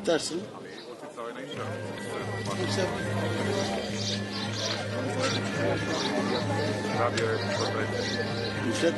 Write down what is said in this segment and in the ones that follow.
Tersin. Usted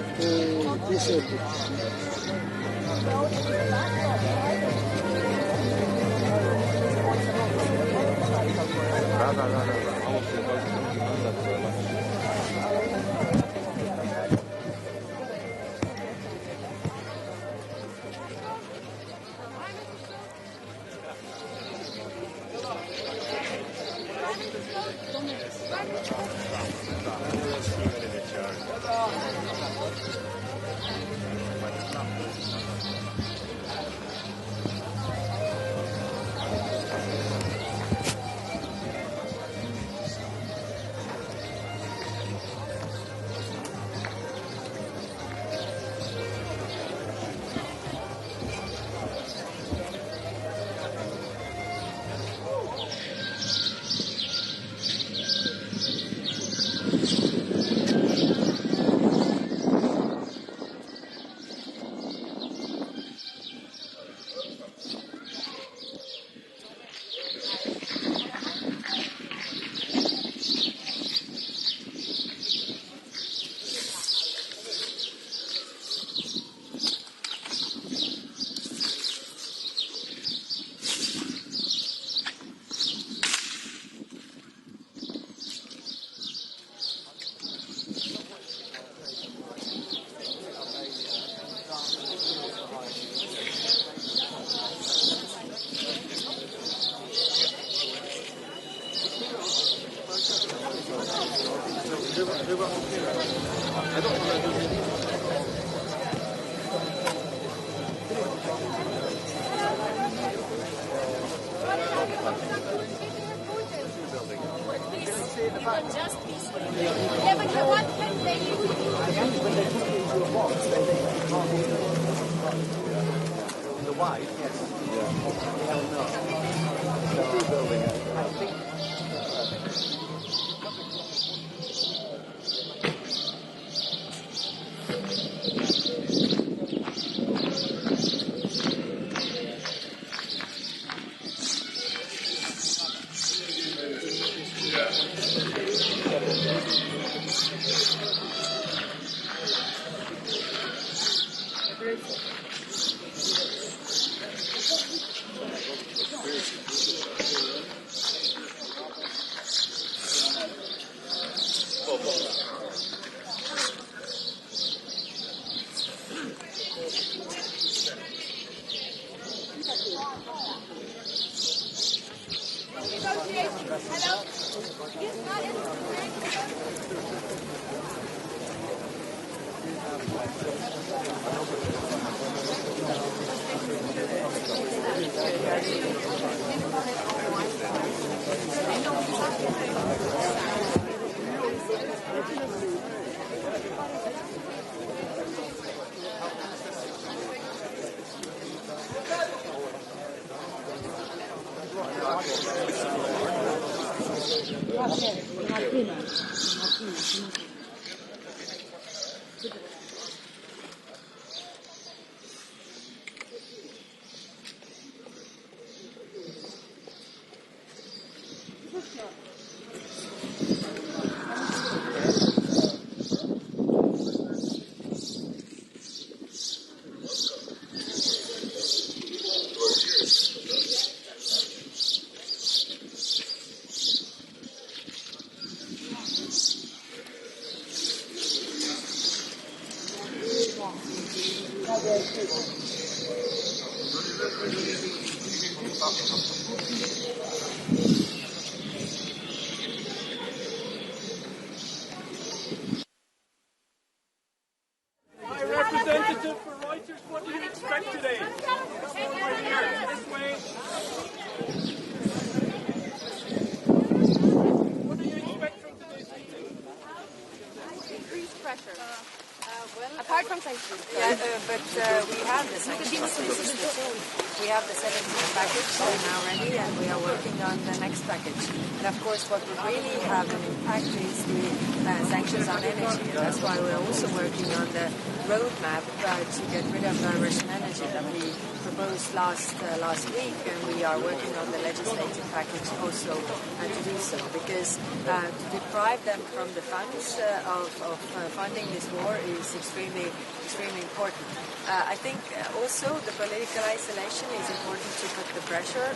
dice Representative for Reuters, what do you expect today? This way. What do you expect from today's meeting? Increased pressure. Apart from sanctions. Yeah, but we have the sanctions. This is the tool. We have the 17th package now ready, and we are working on the next package. And of course, what would really have an impact is the sanctions on energy. And that's why we're also working on the roadmap to get rid of Russian energy that we proposed last week, and we are working on the legislative package also to do so, because to deprive them from the funds of funding this war is extremely important. I think also the political isolation is important to put the pressure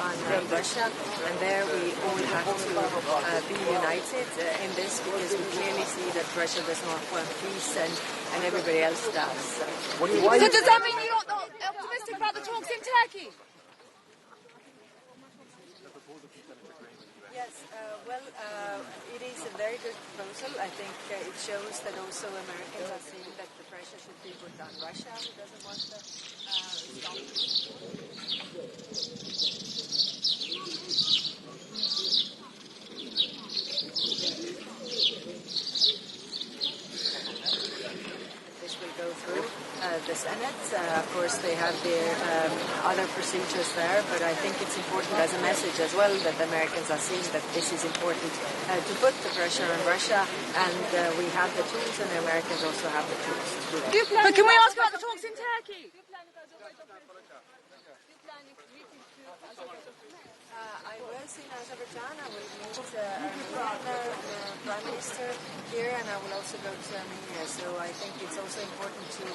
on Russia, and there we all have to be united in this, because we clearly see that Russia does not want peace and everybody else does. So does that mean you're not optimistic about the talks in Turkey? Yes, it is a very good proposal. I think it shows that also Americans are seeing that the pressure should be put on Russia, who doesn't want to stop. This will go through the Senate. Of course, they have their other procedures there, but I think it's important as a message as well that the Americans are seeing that this is important to put the pressure on Russia, and we have the tools, and the Americans also have the tools to do that. But can we ask about the talks in Turkey? I was in Azerbaijan. I will meet the Prime Minister here, and I will also go to Armenia. So I think it's also important to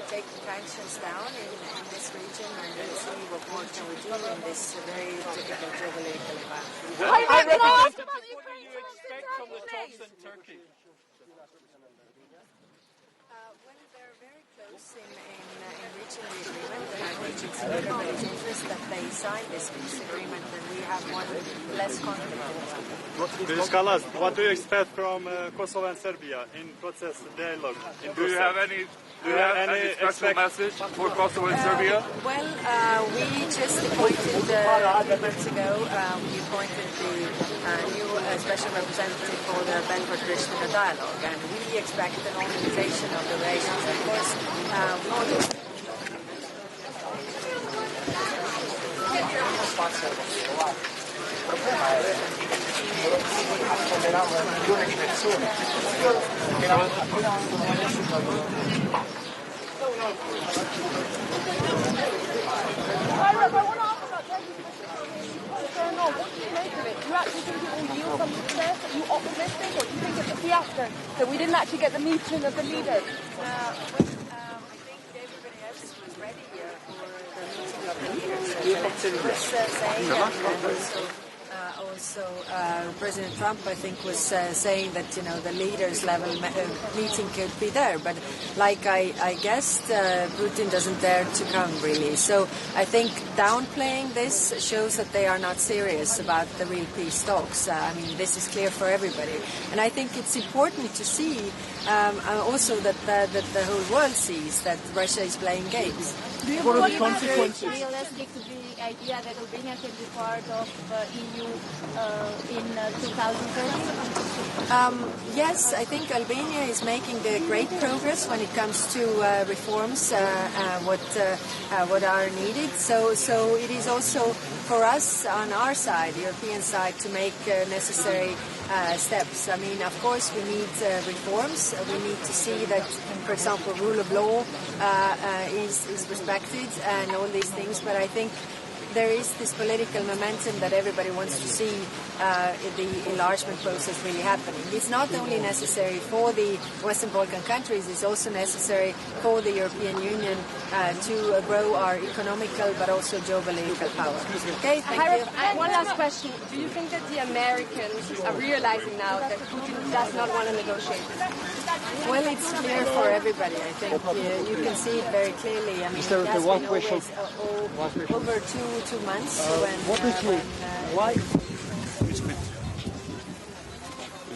take the tensions down in this region and then see what more can we do in this very difficult geopolitical environment. What do you expect from the talks in Turkey? When they're very close in reaching the agreement, and I think it's in everybody's interest that they sign this peace agreement, and we have one less conflict in the country. Mr. Kalas, what do you expect from Kosovo and Serbia in process dialogue in Do you have any special message for Kosovo and Serbia? Well, we just appointed, 3 months ago, we appointed the new special representative for the Belgrade-Pristina dialogue, and we expect a normalization of the relations. Of course, Il problema è che affonderanno un milione di persone che non hanno nessuno What do you make of it? Do you actually think it will yield some success? Are you optimistic, or do you think it's a fiasco that we didn't actually get the meeting of the leaders? I think everybody else was ready here for the meeting of the leaders. Was saying, and also President Trump, I think, was saying that the leaders level meeting could be there, but like I guessed, Putin doesn't dare to come really. So I think downplaying this shows that they are not serious about the real peace talks. I mean, this is clear for everybody, and I think it's important to see also that the whole world sees that Russia is playing games. What are the consequences? Realistic to the idea that Albania can be part of EU in 2030? Yes, I think Albania is making great progress when it comes to reforms, what are needed. So it is also for us on our side, European side, to make necessary steps. I mean, of course, we need reforms. We need to see that, for example, rule of law is respected and all these things. But I think there is this political momentum that everybody wants to see the enlargement process really happening. It's not only necessary for the Western Balkan countries, it's also necessary for the European Union to grow our economical but also geopolitical power. Okay, thank you. One last question. Do you think that the Americans are realizing now that Putin does not want to negotiate? Well, it's clear for everybody. I think you can see it very clearly. I mean, it has been always over two months Why?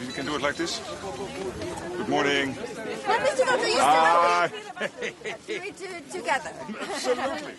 You can do it like this. Good morning. But Mr. Doctor, you Hi. let's do it together. Absolutely.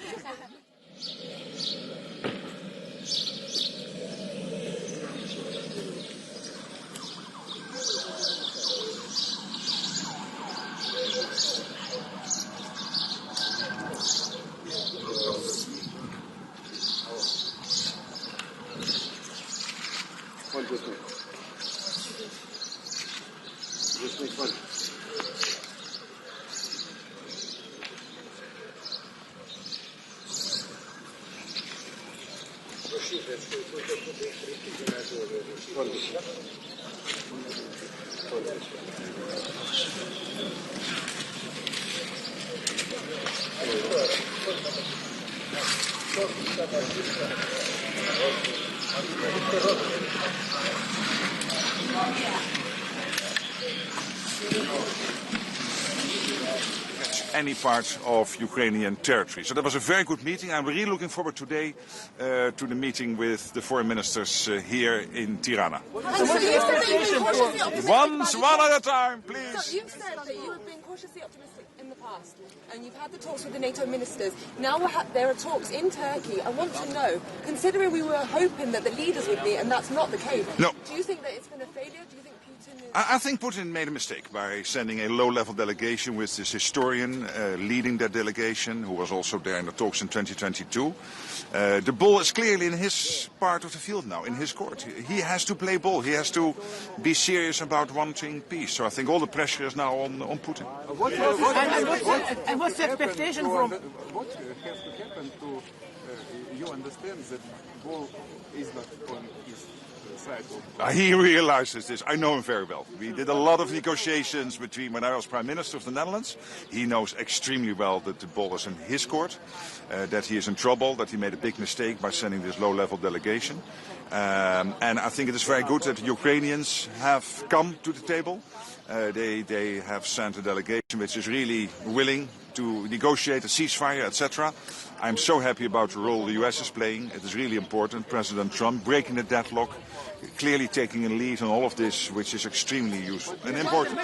Any part of Ukrainian territory. So that was a very good meeting. I'm really looking forward today to the meeting with the foreign ministers here in Tirana. One at a time, please. So you've said that you have been cautiously optimistic in the past, and you've had the talks with the NATO ministers. Now there are talks in Turkey. I want to know, considering we were hoping that the leaders would meet, and that's not the case. No. Do you think that it's been a failure? Do you think Putin is... I think Putin made a mistake by sending a low-level delegation with this historian leading that delegation, who was also there in the talks in 2022. The ball is clearly in his part of the field now, in his court. He has to play ball. He has to be serious about wanting peace. So I think all the pressure is now on Putin. And what's the expectation from... What has to happen to... you understand that ball is not on his... He realizes this. I know him very well. We did a lot of negotiations when I was Prime Minister of the Netherlands. He knows extremely well that the ball is in his court, that he is in trouble, that he made a big mistake by sending this low-level delegation. And I think it is very good that the Ukrainians have come to the table. They have sent a delegation which is really willing to negotiate a ceasefire, etc. I'm so happy about the role the US is playing. It is really important. President Trump breaking the deadlock, clearly taking a lead on all of this, which is extremely useful and important.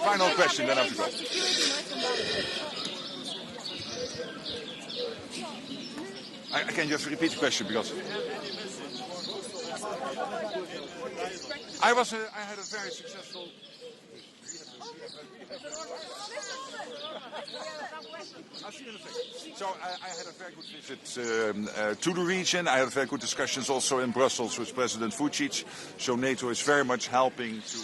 Final question, then I have to go. I can just repeat the question because I had a very successful. I'll see you in a second. So I had a very good visit to the region. I had very good discussions also in Brussels with President Vučić. So NATO is very much helping to.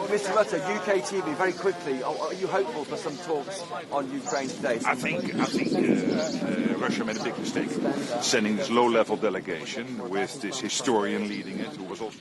Mr. Rutte, UK TV, very quickly, are you hopeful for some talks on Ukraine today? I think Russia made a big mistake sending this low-level delegation with this historian leading it, who was also.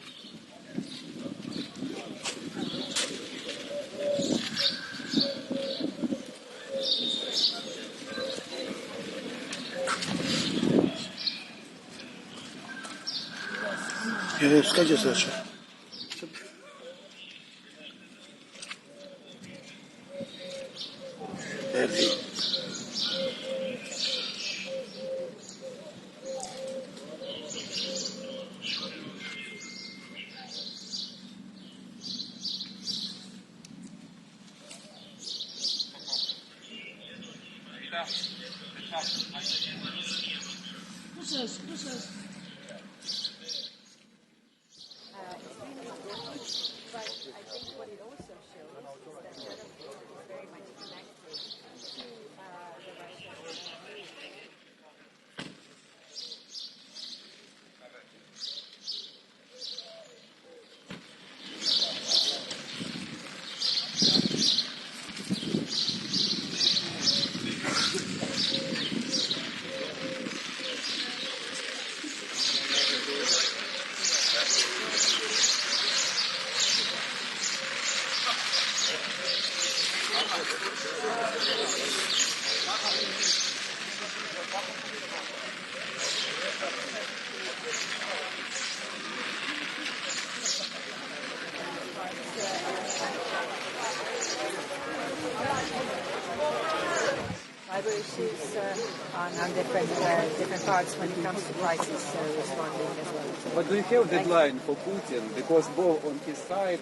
on different parts when it comes to crisis responding as well. But do you have a deadline for Putin? Because both on his side,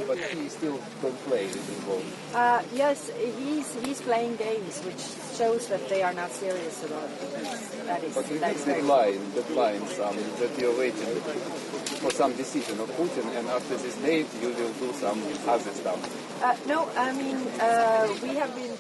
but he still don't play this involved. Yes, he's playing games, which shows that they are not serious about it. That is. But you that have is very deadlines that you're waiting for some decision of Putin, and after this date you will do some other stuff. No, I mean we have been.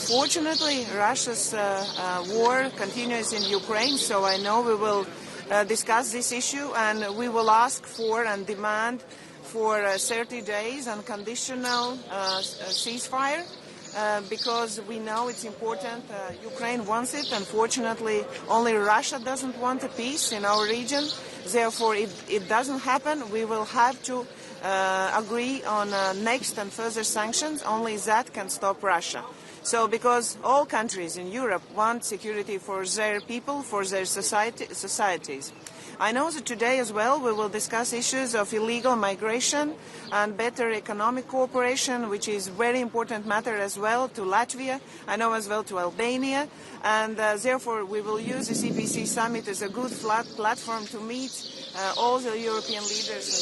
Unfortunately, Russia's war continues in Ukraine, so I know we will discuss this issue and we will ask for and demand for 30 days unconditional ceasefire because we know it's important. Ukraine wants it. Unfortunately, only Russia doesn't want a peace in our region. Therefore, if it doesn't happen, we will have to agree on next and further sanctions. Only that can stop Russia. So because all countries in Europe want security for their people, for their societies. I know that today as well we will discuss issues of illegal migration and better economic cooperation, which is a very important matter as well to Latvia, I know as well to Albania, and therefore we will use this EPC summit as a good platform to meet all the European leaders and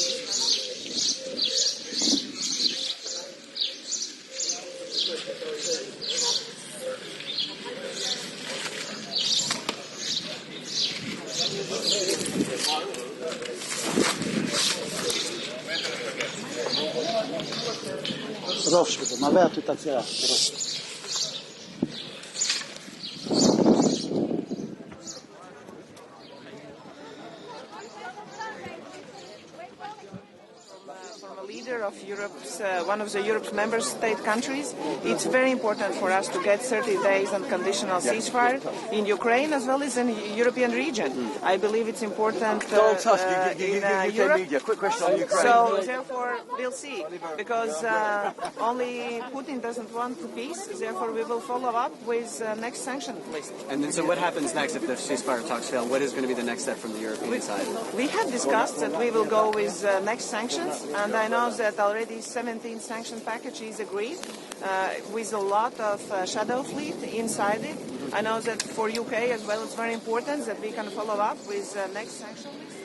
discuss. From a leader of Europe's, one of the Europe's member state countries, it's very important for us to get 30 days unconditional ceasefire in Ukraine as well as in the European region. I believe it's important in Europe. Media. Quick question on Ukraine. So therefore we'll see, because only Putin doesn't want peace. Therefore we will follow up with next sanction list. And then, so what happens next if the ceasefire talks fail? What is going to be the next step from the European side? We have discussed that we will go with next sanctions, and I know that already 17 sanction package is agreed with a lot of shadow fleet inside it. I know that for UK as well it's very important that we can follow up with next sanction list.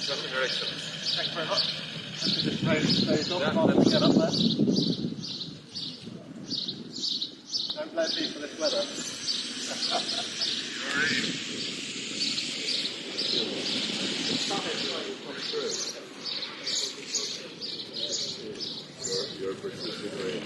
Thank you very much. Just off and get up there. Don't blame me for this weather. Your participation.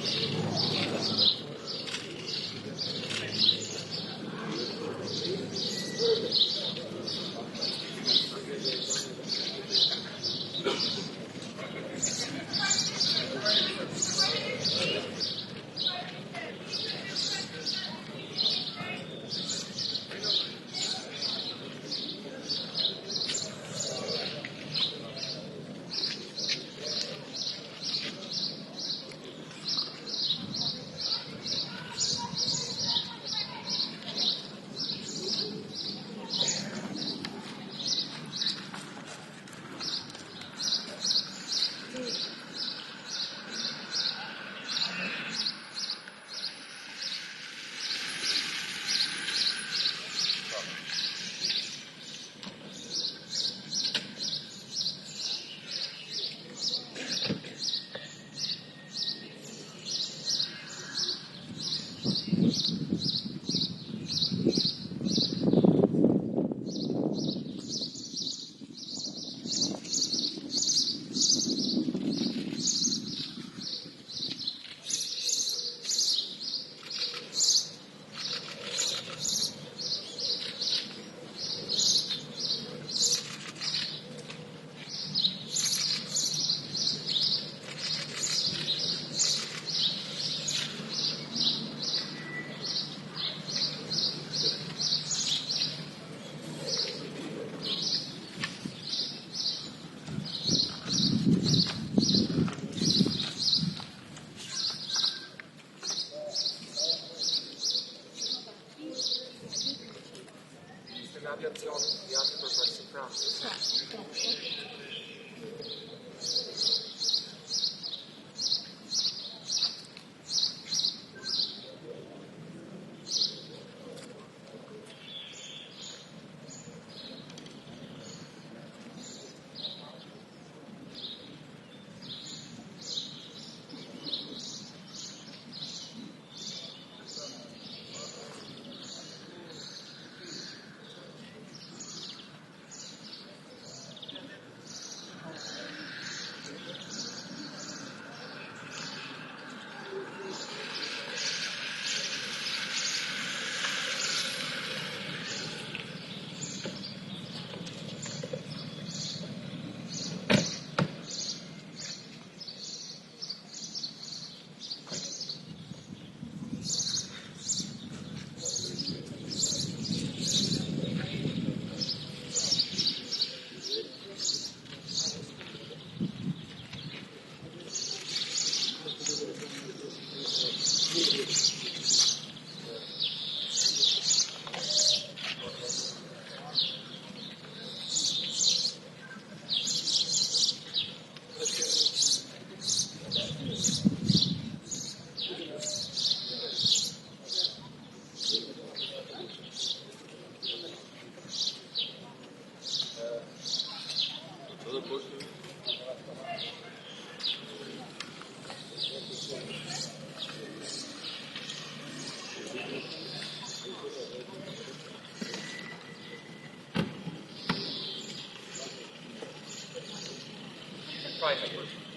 aviazione inviate per farsi France.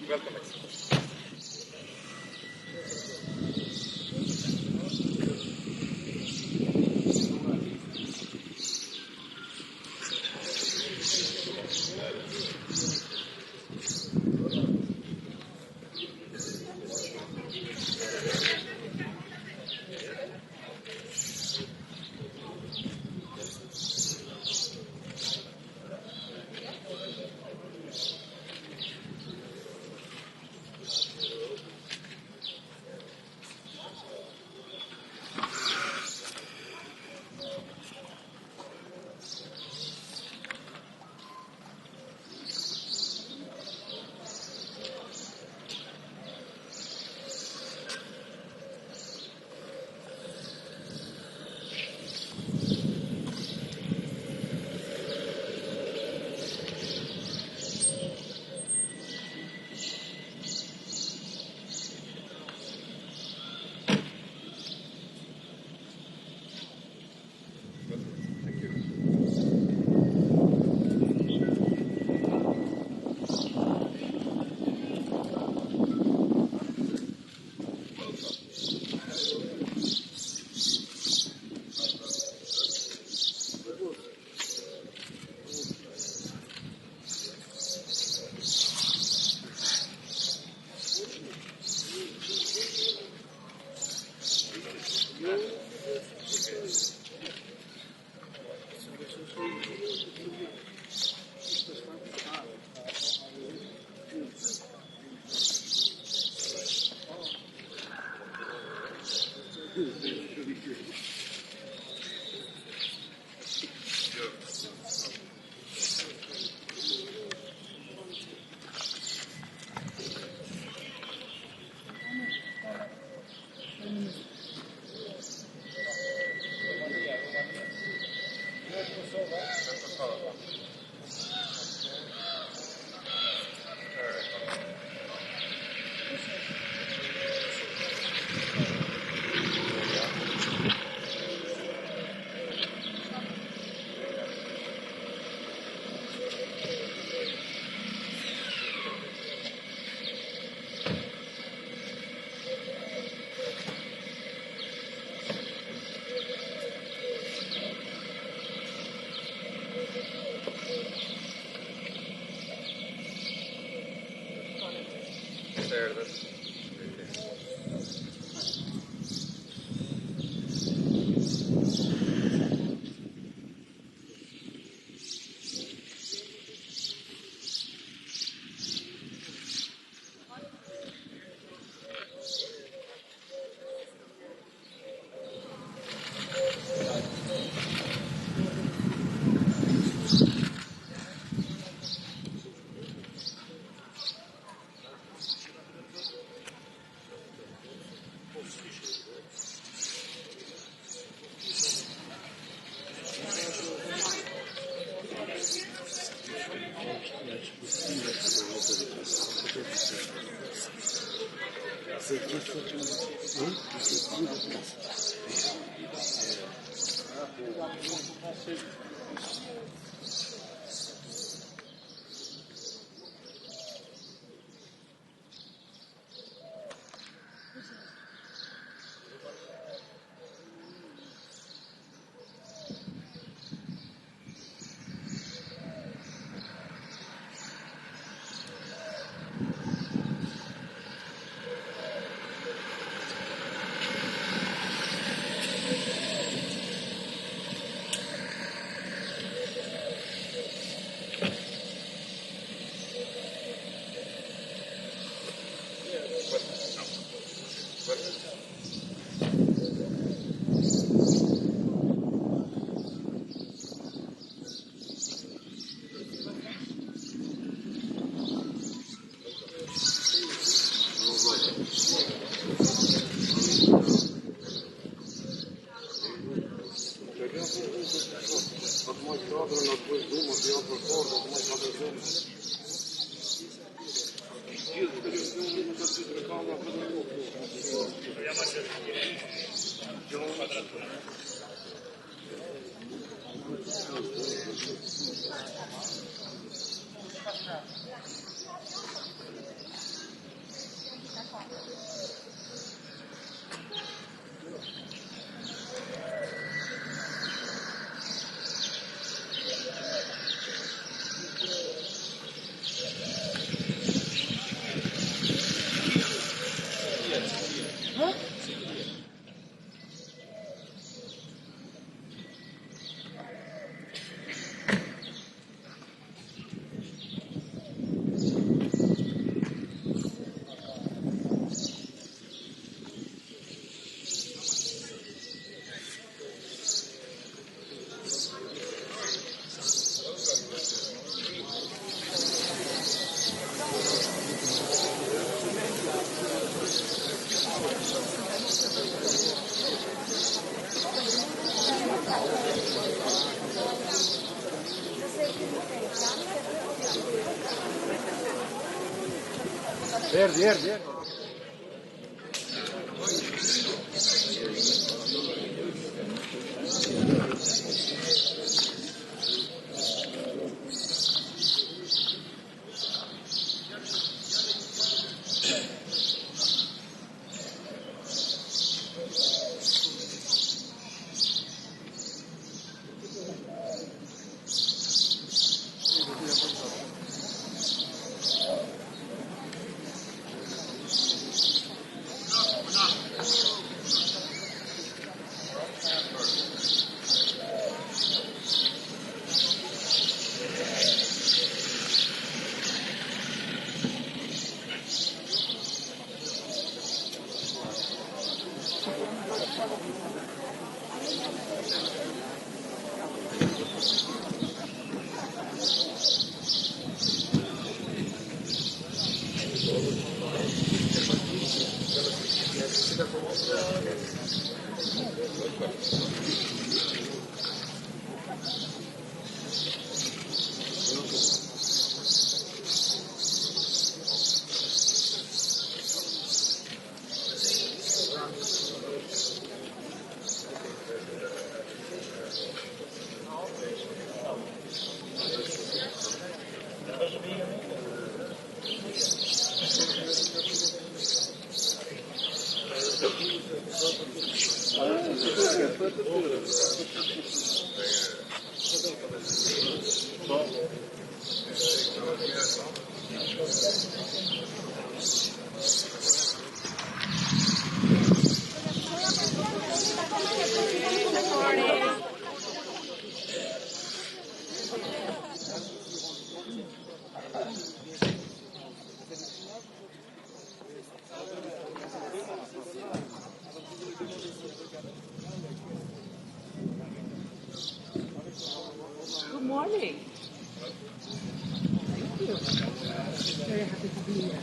Welcome. There. Good morning. Thank you. Very happy to be here.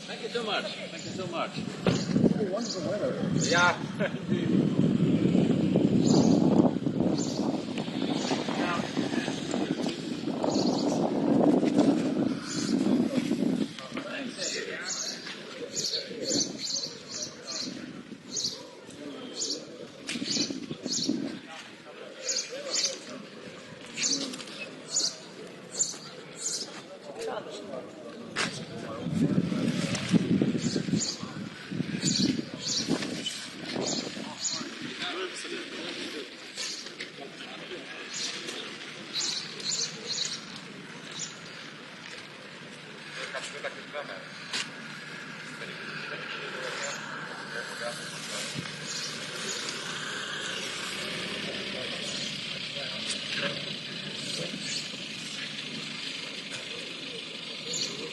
Thank you so much. Thank you so much. Oh, wonderful weather. Yeah.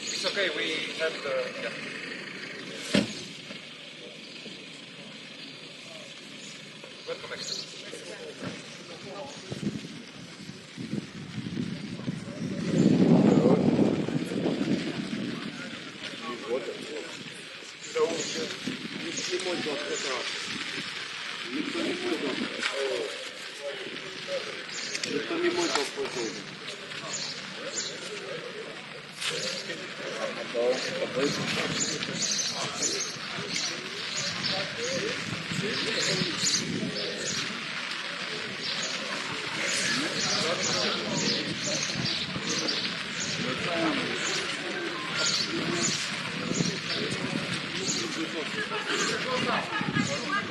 It's okay, we have the... Yeah. Welcome, Excellence.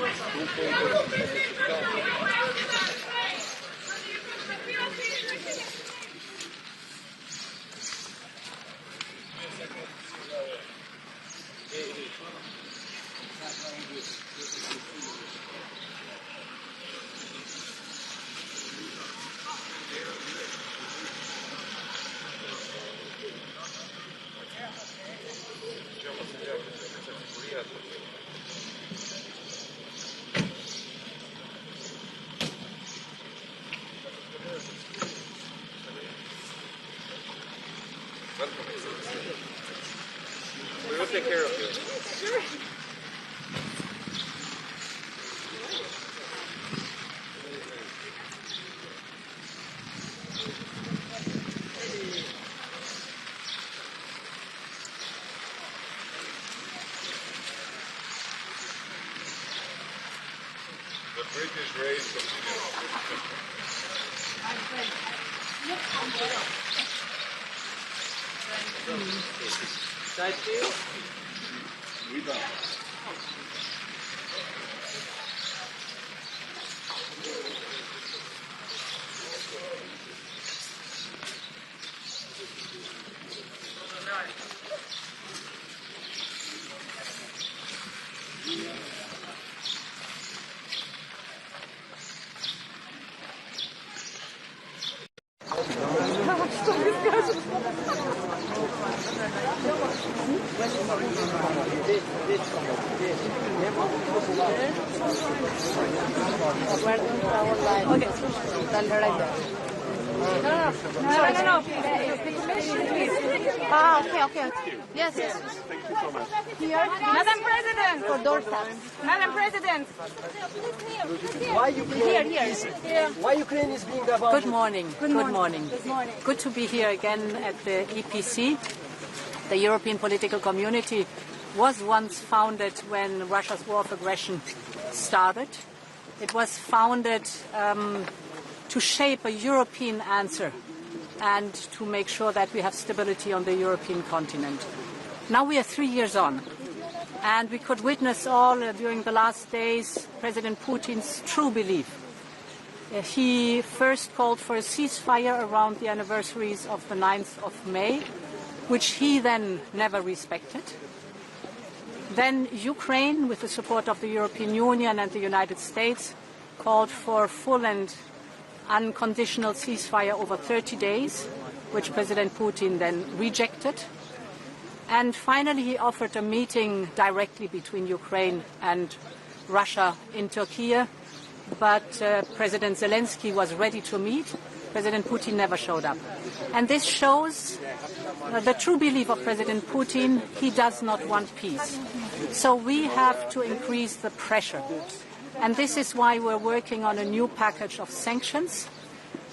We will take care of you. Sure. The British race continues. We done. Okay. Yes. Thank you so much. Here. Madam President. For doorstep. Madam President. Why Ukraine? Here. Why Ukraine is being abandoned? Good morning. Good morning. Good to be here again at the EPC. The European Political Community was once founded when Russia's war of aggression started. It was founded to shape a European answer and to make sure that we have stability on the European continent. Now we are 3 years on, and we could witness all during the last days President Putin's true belief. He first called for a ceasefire around the anniversaries of the 9th of May, which he then never respected. Then Ukraine, with the support of the European Union and the United States, called for full and unconditional ceasefire over 30 days, which President Putin then rejected. And finally, he offered a meeting directly between Ukraine and Russia in Turkey, but President Zelensky was ready to meet. President Putin never showed up. And this shows the true belief of President Putin. He does not want peace. So we have to increase the pressure. And this is why we're working on a new package of sanctions.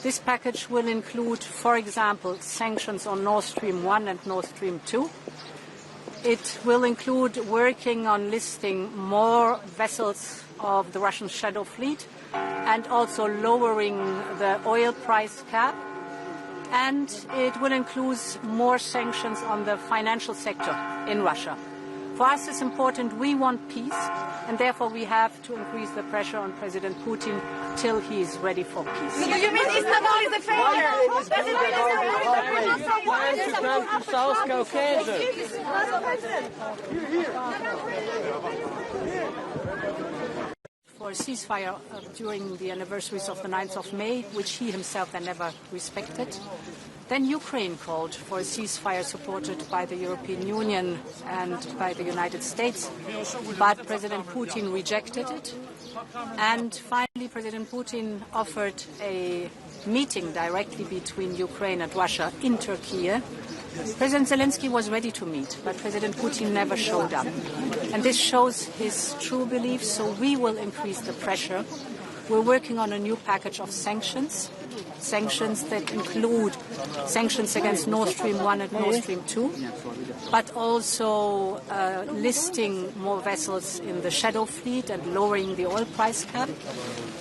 This package will include, for example, sanctions on Nord Stream 1 and Nord Stream 2. It will include working on listing more vessels of the Russian shadow fleet and also lowering the oil price cap. And it will include more sanctions on the financial sector in Russia. For us, it's important. We want peace, and therefore we have to increase the pressure on President Putin till he is ready for peace. Do you mean Istanbul is a failure? Why to come to South Caucasus? For a ceasefire during the anniversaries of the 9th of May, which he himself then never respected. Then Ukraine called for a ceasefire supported by the European Union and by the United States, but President Putin rejected it. And finally, President Putin offered a meeting directly between Ukraine and Russia in Turkey. President Zelensky was ready to meet, but President Putin never showed up. And this shows his true belief, so we will increase the pressure. We're working on a new package of sanctions that include sanctions against Nord Stream 1 and Nord Stream 2, but also listing more vessels in the shadow fleet and lowering the oil price cap,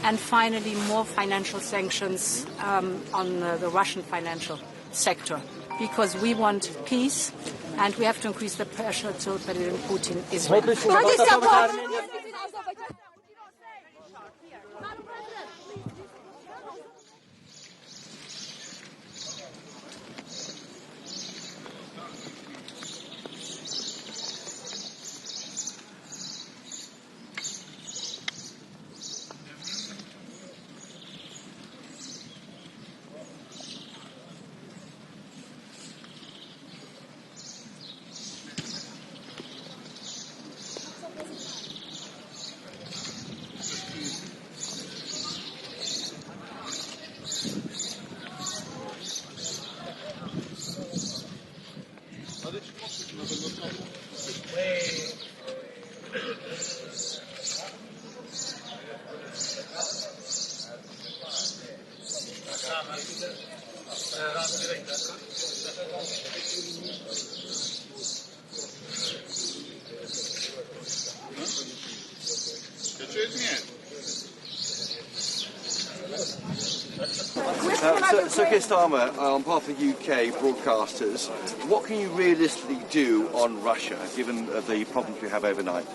and finally more financial sanctions on the Russian financial sector, because we want peace and we have to increase the pressure till President Putin is ready. So Keir Starmer, on behalf of UK broadcasters, what can you realistically do on Russia, given the problems we have overnight?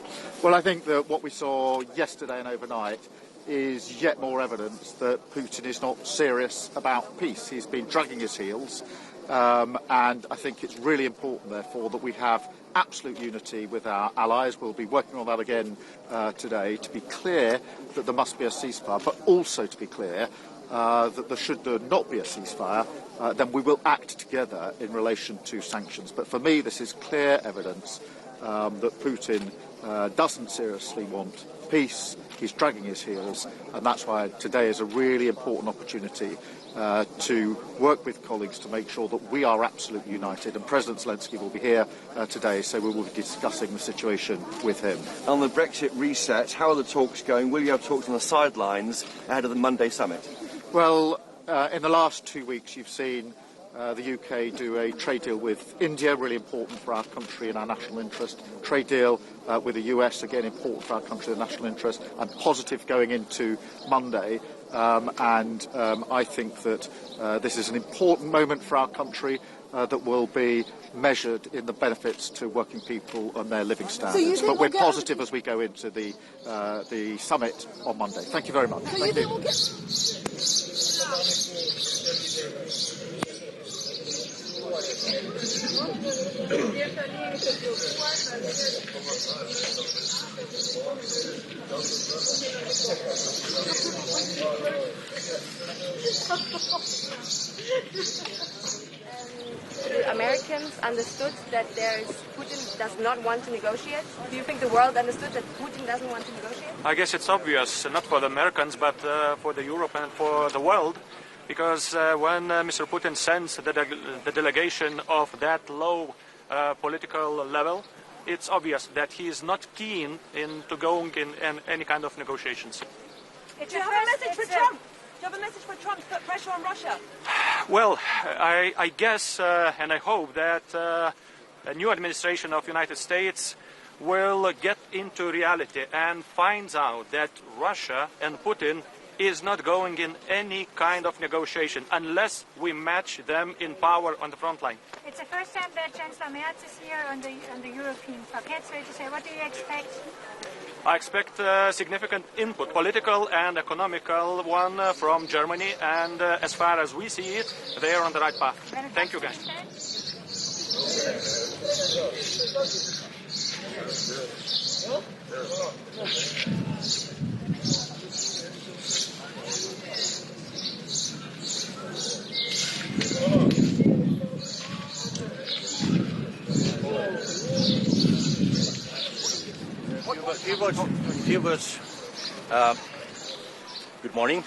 Well, I think that what we saw yesterday and overnight is yet more evidence that Putin is not serious about peace. He's been dragging his heels, and I think it's really important, therefore, that we have absolute unity with our allies. We'll be working on that again today to be clear that there must be a ceasefire, but also to be clear that should there not be a ceasefire, then we will act together in relation to sanctions. But for me, this is clear evidence that Putin doesn't seriously want peace. He's dragging his heels, and that's why today is a really important opportunity to work with colleagues to make sure that we are absolutely united. And President Zelensky will be here today, so we will be discussing the situation with him. On the Brexit reset, how are the talks going? Will you have talks on the sidelines ahead of the Monday summit? Well, in the last 2 weeks, you've seen the UK do a trade deal with India, really important for our country and our national interest. Trade deal with the US, again important for our country and national interest. I'm positive going into Monday, and I think that this is an important moment for our country that will be measured in the benefits to working people and their living standards. But we're positive as we go into the summit on Monday. Thank you very much. Thank you. The Americans understood that Putin does not want to negotiate. Do you think the world understood that Putin doesn't want to negotiate? I guess it's obvious, not for the Americans, but for the Europe and for the world. Because when Mr. Putin sends the delegation of that low political level, it's obvious that he is not keen into going in any kind of negotiations. Do you have a message for Trump? Do you have a message for Trump to put pressure on Russia? Well, I guess and I hope that a new administration of United States will get into reality and finds out that Russia and Putin is not going in any kind of negotiation unless we match them in power on the front line. It's the first time that Chancellor Merz is here on the European parquet, so to say. What do you expect? I expect significant input, political and economical one from Germany, and as far as we see it, they are on the right path. Thank you, guys. Good morning.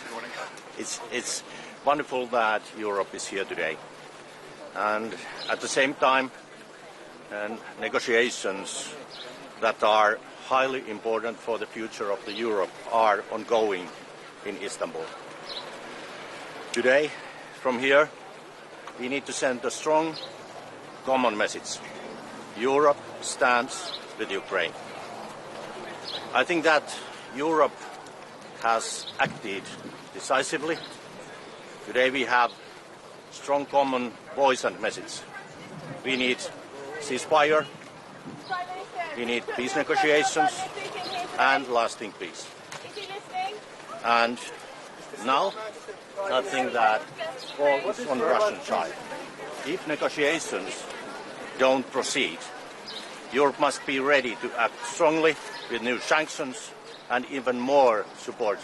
It's wonderful that Europe is here today, and at the same time, negotiations that are highly important for the future of the Europe are ongoing in Istanbul. Today, from here, we need to send a strong common message. Europe stands with Ukraine. I think that Europe has acted decisively. Today we have strong common voice and message. We need ceasefire, we need peace negotiations and lasting peace. And now I think that falls on the Russian side. If negotiations don't proceed, Europe must be ready to act strongly with new sanctions and even more support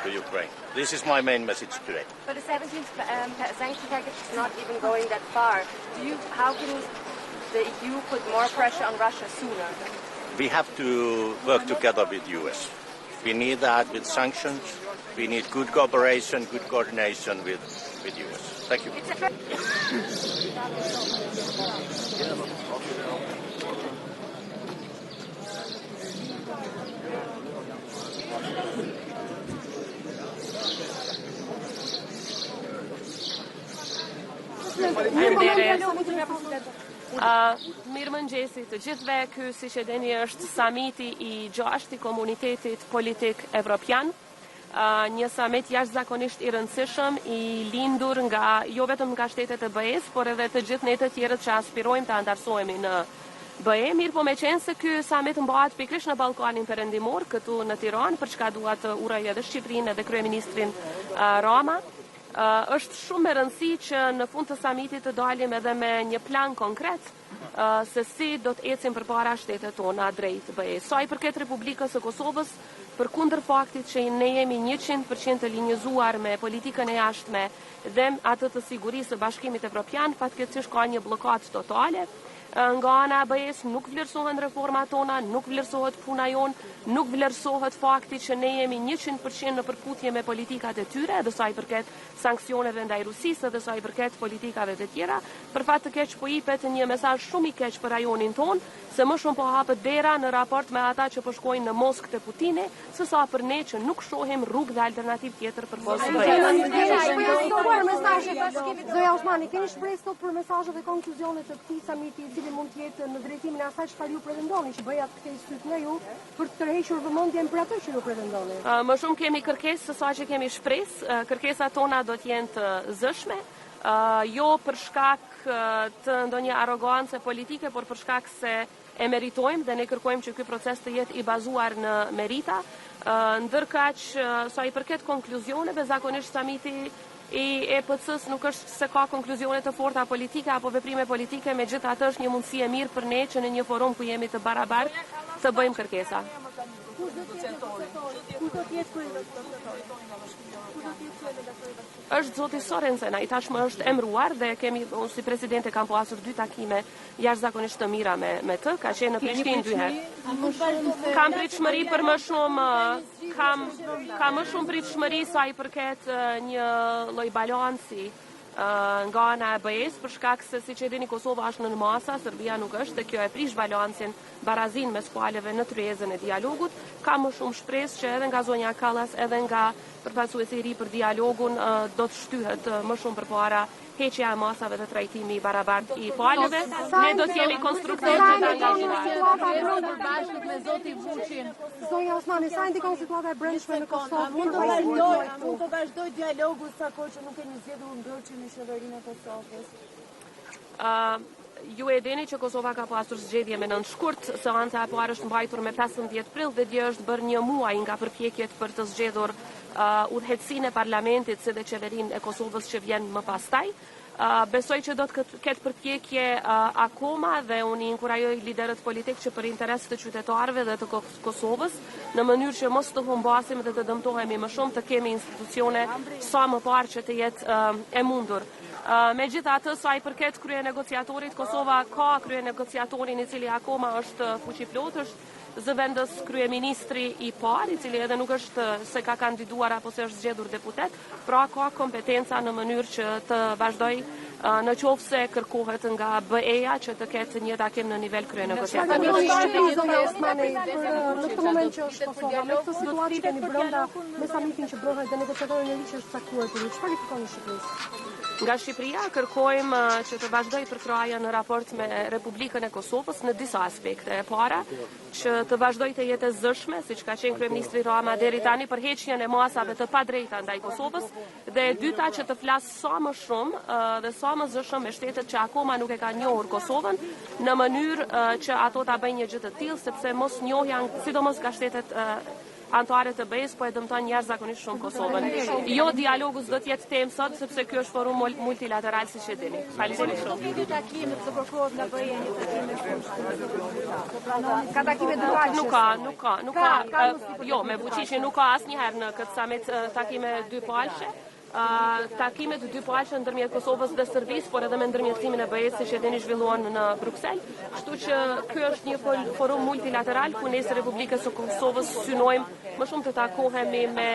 to Ukraine. This is my main message today. But the 17th sanction package is not even going that far. How can the EU put more pressure on Russia sooner? We have to work together with the US. We need that with sanctions. We need good cooperation, good coordination with the US. Thank you. Mirëmëngjesi të gjithëve, ky siç e dini është samiti I 6 I Komunitetit Politik Evropian. një summit jashtëzakonisht I rëndësishëm I lindur nga jo vetëm nga shtetet e BE-s, por edhe të gjithë ne të tjerët që aspirojmë të antarësohemi në BE, mirë po me qenë se ky summit mbahet pikërisht në Ballkanin Perëndimor, këtu në Tiranë, për çka dua të uroj edhe Shqipërinë edhe kryeministrin Rama. Është shumë e rëndësi që në fund të summitit të dalim edhe me një plan konkret se si do të ecim përpara shtetet tona drejt BE-s. Sa I përket Republikës së Kosovës, përkundër faktit që ne jemi 100% të linjëzuar me politikën e jashtme dhe atë të sigurisë së Bashkimit Evropian, fatkeqësisht ka një blokadë totale. Nga ana e BE-s nuk vlerësohen reformat tona, nuk vlerësohet puna jon, nuk vlerësohet fakti që ne jemi 100% në përputhje me politikat e tyre, edhe sa I përket sanksioneve ndaj Rusisë, edhe sa I përket politikave të tjera. Për fat të keq po jepet një mesazh shumë I keq për rajonin ton, se më shumë po hapet dera në raport me ata që po shkojnë në Moskë te Putini, sesa për ne që nuk shohim rrugë dhe alternativë tjetër për Zoja Osmani, keni shpresë sot për mesazhet dhe konkluzionet të këtij samiti I cili mund të jetë në drejtimin e asaj çfarë ju pretendoni, që BE-ja të kthejë syt nga ju për të tërhequr vëmendjen për atë që ju pretendoni? Më shumë kemi kërkesë se sa që kemi shpresë. Kërkesat tona do të jenë të zëshme, jo për shkak të ndonjë arrogancë politike, por për shkak se e meritojmë dhe ne kërkojmë që ky proces të jetë I bazuar në merita. Ndërkaq sa I përket konkluzioneve, zakonisht samiti I EPC-s nuk është se ka konkluzione të forta politike apo veprime politike, megjithatë është një mundësi e mirë për ne që në një forum ku jemi të barabartë të bëjmë kërkesa. Është zoti Sorensen, ai tashmë është emëruar dhe kemi unë si presidente kam pasur 2 takime jashtëzakonisht të mira me të, ka qenë në Prishtinë 2 herë. Kam pritshmëri për më shumë kam më shumë pritshmëri sa I përket një lloj balanci nga ana e BE-s, për shkak se siç e dini Kosova është në masa, Serbia nuk është, dhe kjo e prish balancin, barazin mes palëve në tryezën e dialogut. Ka më shumë shpresë që edhe nga zonja Kallas, edhe nga përfaqësuesi I ri për dialogun do të shtyhet më shumë përpara heqja e masave të trajtimi I barabartë I palëve. Ne do të jemi konstruktorë të angazhuar. Bashkë me zoti Vuçin. Zonja Osmani, sa ndikon situata e brendshme në Kosovë? Mund të vazhdoj dialogu sa kohë që nuk keni zgjedhur ndërçin në qeverinë e Kosovës. Ju e dini që Kosova ka pasur zgjedhje me 9 shkurt, seanca e parë është mbajtur me 15 prill dhe dje është bërë një muaj nga përpjekjet për të zgjedhur udhëheqësinë e parlamentit si dhe qeverinë e Kosovës që vjen më pastaj. Besoj që do të ketë përpjekje akoma dhe unë I inkurajoj liderët politik që për interes të qytetarëve dhe të Kosovës, në mënyrë që mos të humbasim dhe të dëmtohemi më shumë, të kemi institucione sa më parë që të jetë e mundur. Megjithatë, sa I përket krye negociatorit, Kosova ka krye negociatorin I cili akoma është fuqiplot, është zëvendës kryeministri I parë, I cili edhe nuk është se ka kandiduar apo se është zgjedhur deputet, pra ka kompetenca në mënyrë që të vazhdoj në qoftë se kërkohet nga BE-ja që të ketë një takim në nivel krye negociatorit. Në këtë moment që është Kosova, me këtë situatë që keni brenda me samitin që bëhet dhe negociatori në liçi është caktuar për ju, çfarë I kërkoni Shqipërisë? Nga Shqipëria kërkojmë që të vazhdoj përkraja në raport me Republikën e Kosovës në disa aspekte. E para, që të vazhdoj të jetë zëshme, siç ka qenë kryeministri Rama deri tani për heqjen e masave të padrejta ndaj Kosovës, dhe e dyta që të flas sa më shumë dhe sa më zëshëm me shtetet që akoma nuk e kanë njohur Kosovën, në mënyrë që ato ta bëjnë një gjë të tillë, sepse mos njohja, sidomos nga shtetet anëtare të BE-s, po e dëmton jashtëzakonisht shumë Kosovën. Jo dialogu s'do të jetë temë sot, sepse ky është forum multilateral siç e dini. Faleminderit shumë. Ky takim të kërkohet nga BE-ja një takim Ka takime të Nuk ka. Jo, me Vučićin nuk ka asnjëherë në këtë summit takime dypalshe. Takimet dypalshe ndërmjet Kosovës dhe Serbisë, por edhe me ndërmjetësimin e BE-s, siç e dini zhvilluan në Bruksel. Kështu që ky është një forum multilateral ku ne si Republikës së Kosovës synojmë më shumë të takohemi me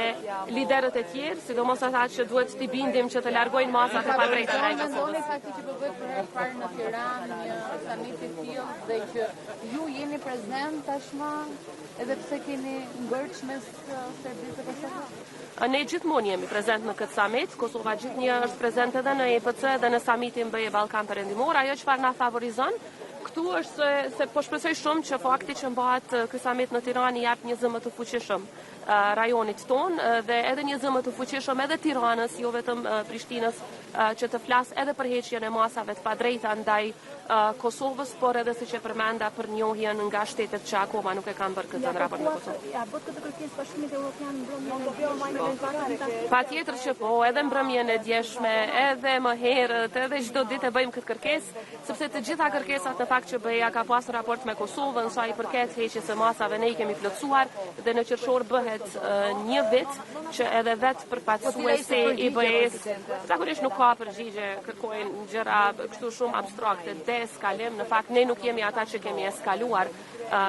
liderët e tjerë, sidomos ata që duhet t'i bindim që të largojnë masat e padrejta ndaj Kosovës. Fakti që po bëhet për herë parë në Tiranë një samit I tillë dhe që ju jeni prezant tashmë edhe pse keni ngërç mes Serbisë dhe Kosovës. Ne gjithmonë jemi prezent në këtë summit, Kosova gjithnjë është prezent edhe në EPC dhe në summitin BE Ballkan Perëndimor. Ajo çfarë na favorizon këtu është se po shpresoj shumë që fakti që mbahet ky samit në Tiranë jap një zëmë të fuqishëm rajonit ton dhe edhe një zëmë të fuqishëm edhe Tiranës, jo vetëm Prishtinës, që të flas edhe për heqjen e masave të padrejta ndaj Kosovës, por edhe siç e përmenda për njohjen nga shtetet që akoma nuk e kanë bërë këtë në raport me Kosovën. Ja, bëhet këtë kërkesë Bashkimit Evropian mbrëmjen Patjetër që po, edhe mbrëmjen e djeshme, edhe më herët, edhe çdo ditë e bëjmë këtë kërkesë, sepse të gjitha kërkesat në fakt që BE-ja ka pasur raport me Kosovën sa i përket heqjes së masave ne i kemi plotësuar dhe në qershor bëhet një vit që edhe vetë përfaqësuesi i BE-s zakonisht nuk ka përgjigje, kërkojnë gjëra kështu shumë abstrakte, deeskalim. Në fakt ne nuk jemi ata që kemi eskaluar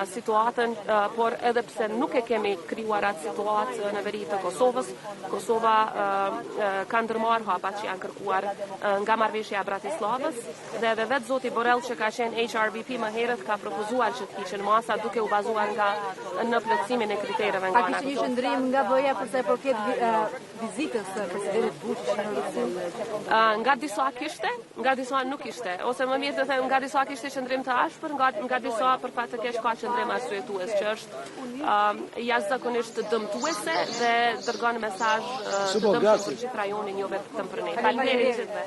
situatën, por edhe pse nuk e kemi krijuar atë situatë në veri të Kosovës, Kosova ka ndërmarrë hapat që janë kërkuar nga marrëveshja e Bratislavës dhe edhe vetë zoti Borrell që ka qenë HRVP më herët ka propozuar që të hiqen masa duke u bazuar në plotësimin e kritereve nga ana. Ka një shndrim nga BE-ja për sa i përket vizitës së presidentit Vučić në Russi? Nga disa kishte, nga disa nuk ishte, ose më mirë të them nga disa kishte qëndrim të ashpër, nga disa për fat të keq ka qëndrim arsyetues që është jashtëzakonisht dëmtuese dhe dërgon mesazh të dëmshëm për gjithë rajonin, jo vetëm për ne. Faleminderit gjithëve.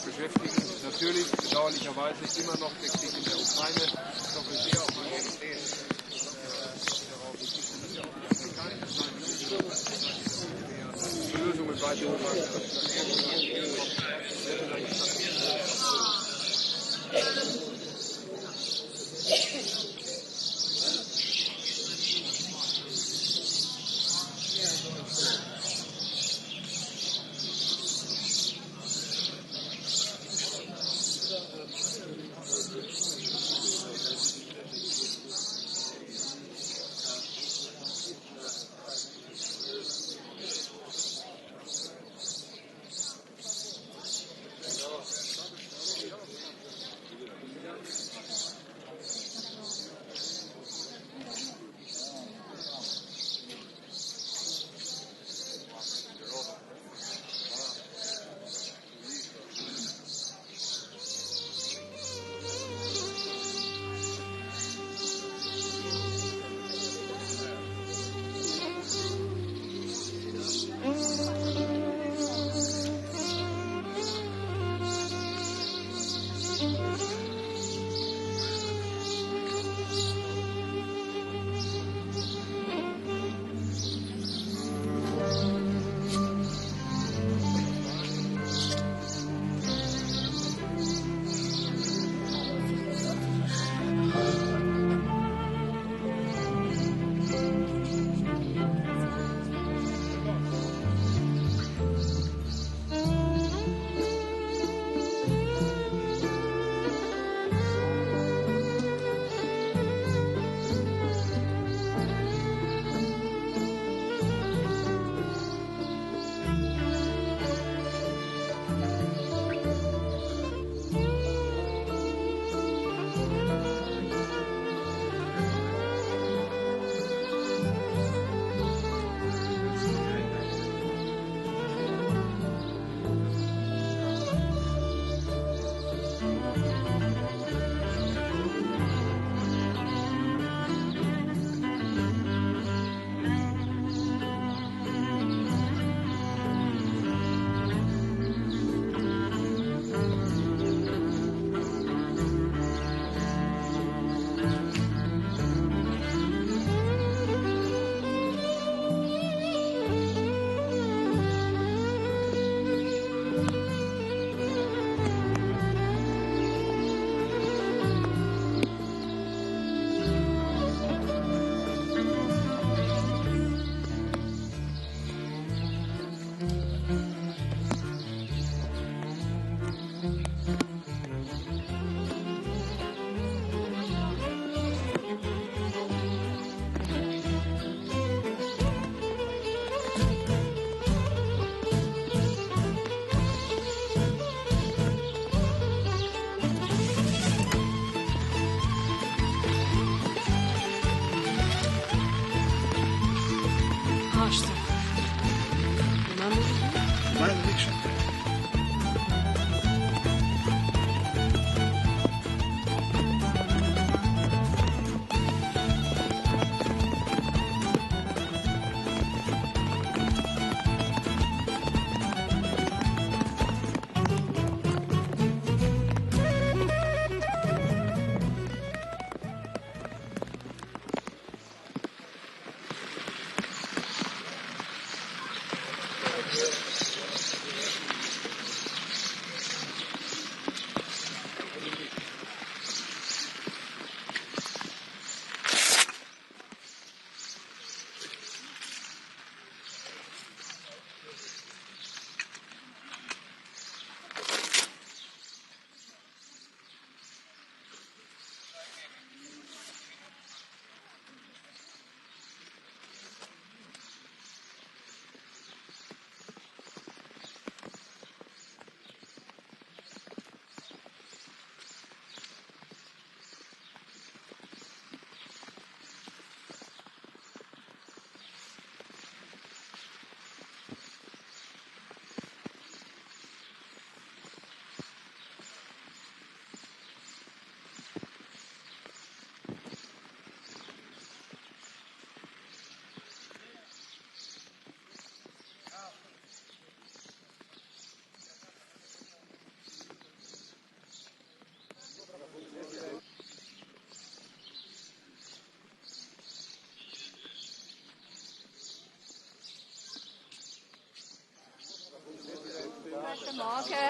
Beschäftigen. Natürlich, bedauerlicherweise, immer noch der Krieg in der Ukraine. Ich hoffe sehr auf eine europäische Lösungen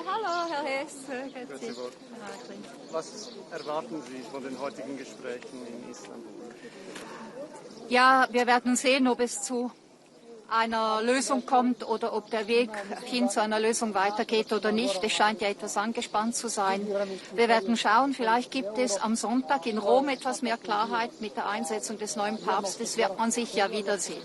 hallo, Herr Hess. Was erwarten Sie von den heutigen Gesprächen in Istanbul? Ja, wir werden sehen, ob es zu einer Lösung kommt oder ob der Weg hin zu einer Lösung weitergeht oder nicht. Es scheint ja etwas angespannt zu sein. Wir werden schauen, vielleicht gibt es am Sonntag in Rom etwas mehr Klarheit mit der Einsetzung des neuen Papstes, wird man sich ja wiedersehen.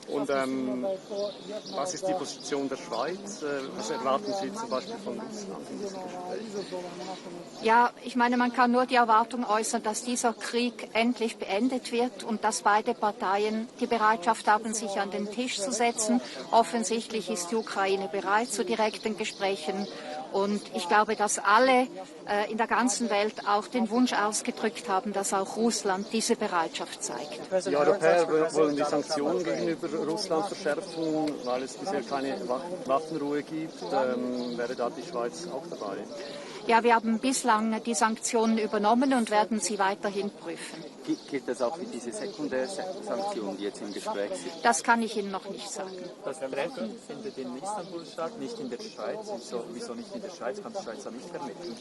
Und was ist die Position der Schweiz? Was erwarten Sie zum Beispiel von Russland in diesem Gespräch? Ja, ich meine, man kann nur die Erwartung äußern, dass dieser Krieg endlich beendet wird und dass beide Parteien die Bereitschaft haben, sich an den Tisch zu setzen. Offensichtlich ist die Ukraine bereit zu direkten Gesprächen. Und ich glaube, dass alle in der ganzen Welt auch den Wunsch ausgedrückt haben, dass auch Russland diese Bereitschaft zeigt. Die Europäer wollen die Sanktionen gegenüber Russland verschärfen, weil es bisher keine Waffenruhe gibt. Wäre da die Schweiz auch dabei? Ja, wir haben bislang die Sanktionen übernommen und werden sie weiterhin prüfen. Gilt das auch für diese Sekundärsanktionen, die jetzt im Gespräch sind? Das kann ich Ihnen noch nicht sagen. Das Treffen findet in Istanbul statt, nicht in der Schweiz. Wieso nicht in der Schweiz? Kann die Schweiz da nicht vermitteln?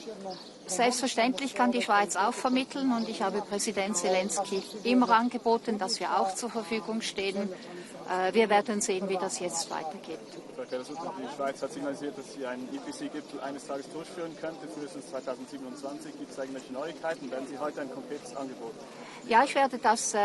Selbstverständlich kann die Schweiz auch vermitteln und ich habe Präsident Zelensky immer angeboten, dass wir auch zur Verfügung stehen. Wir werden sehen, wie das jetzt weitergeht. Die Schweiz hat signalisiert, dass sie einen EPC-Gipfel eines Tages durchführen könnte, frühestens 2027. Gibt es irgendwelche Neuigkeiten? Werden Sie heute ein konkretes Angebot? Ja, ich werde das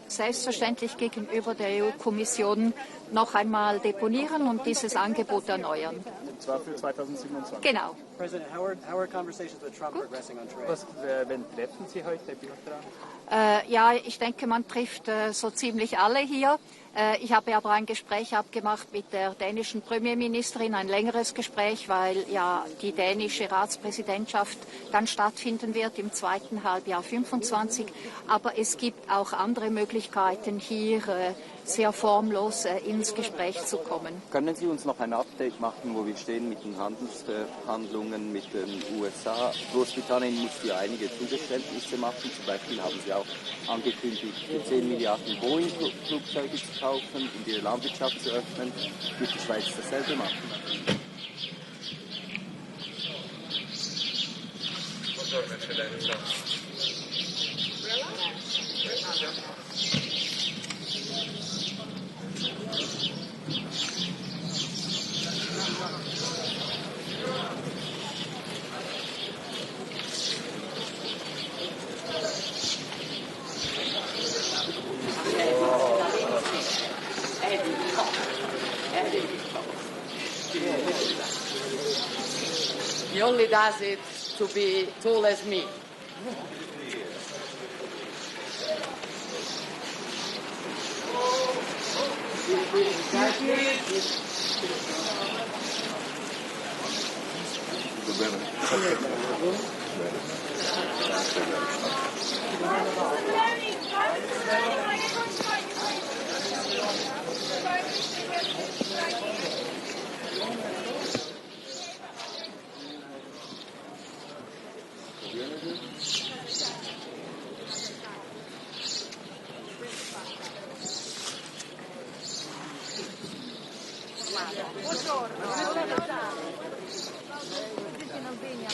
selbstverständlich gegenüber der EU-Kommission noch einmal deponieren und dieses Angebot erneuern. Und zwar für 2027? Genau. President, how are conversations with Trump progressing on trade? Wen treffen Sie heute bilateral? Ja, ich denke, man trifft so ziemlich alle hier. Ich habe aber ein Gespräch abgemacht mit der dänischen Premierministerin, ein längeres Gespräch, weil ja die dänische Ratspräsidentschaft dann stattfinden wird im zweiten Halbjahr 25. Aber es gibt auch andere Möglichkeiten, hier sehr formlos ins Gespräch zu kommen. Können Sie uns noch ein Update machen, wo wir stehen mit den Handelsverhandlungen mit den USA? Großbritannien musste ja einige Zugeständnisse machen. Zum Beispiel haben Sie auch angekündigt, für 10 Milliarden Boeing-Flugzeuge zu kaufen und ihre Landwirtschaft zu öffnen. Wird die Schweiz dasselbe machen? He only does it to be tall as me.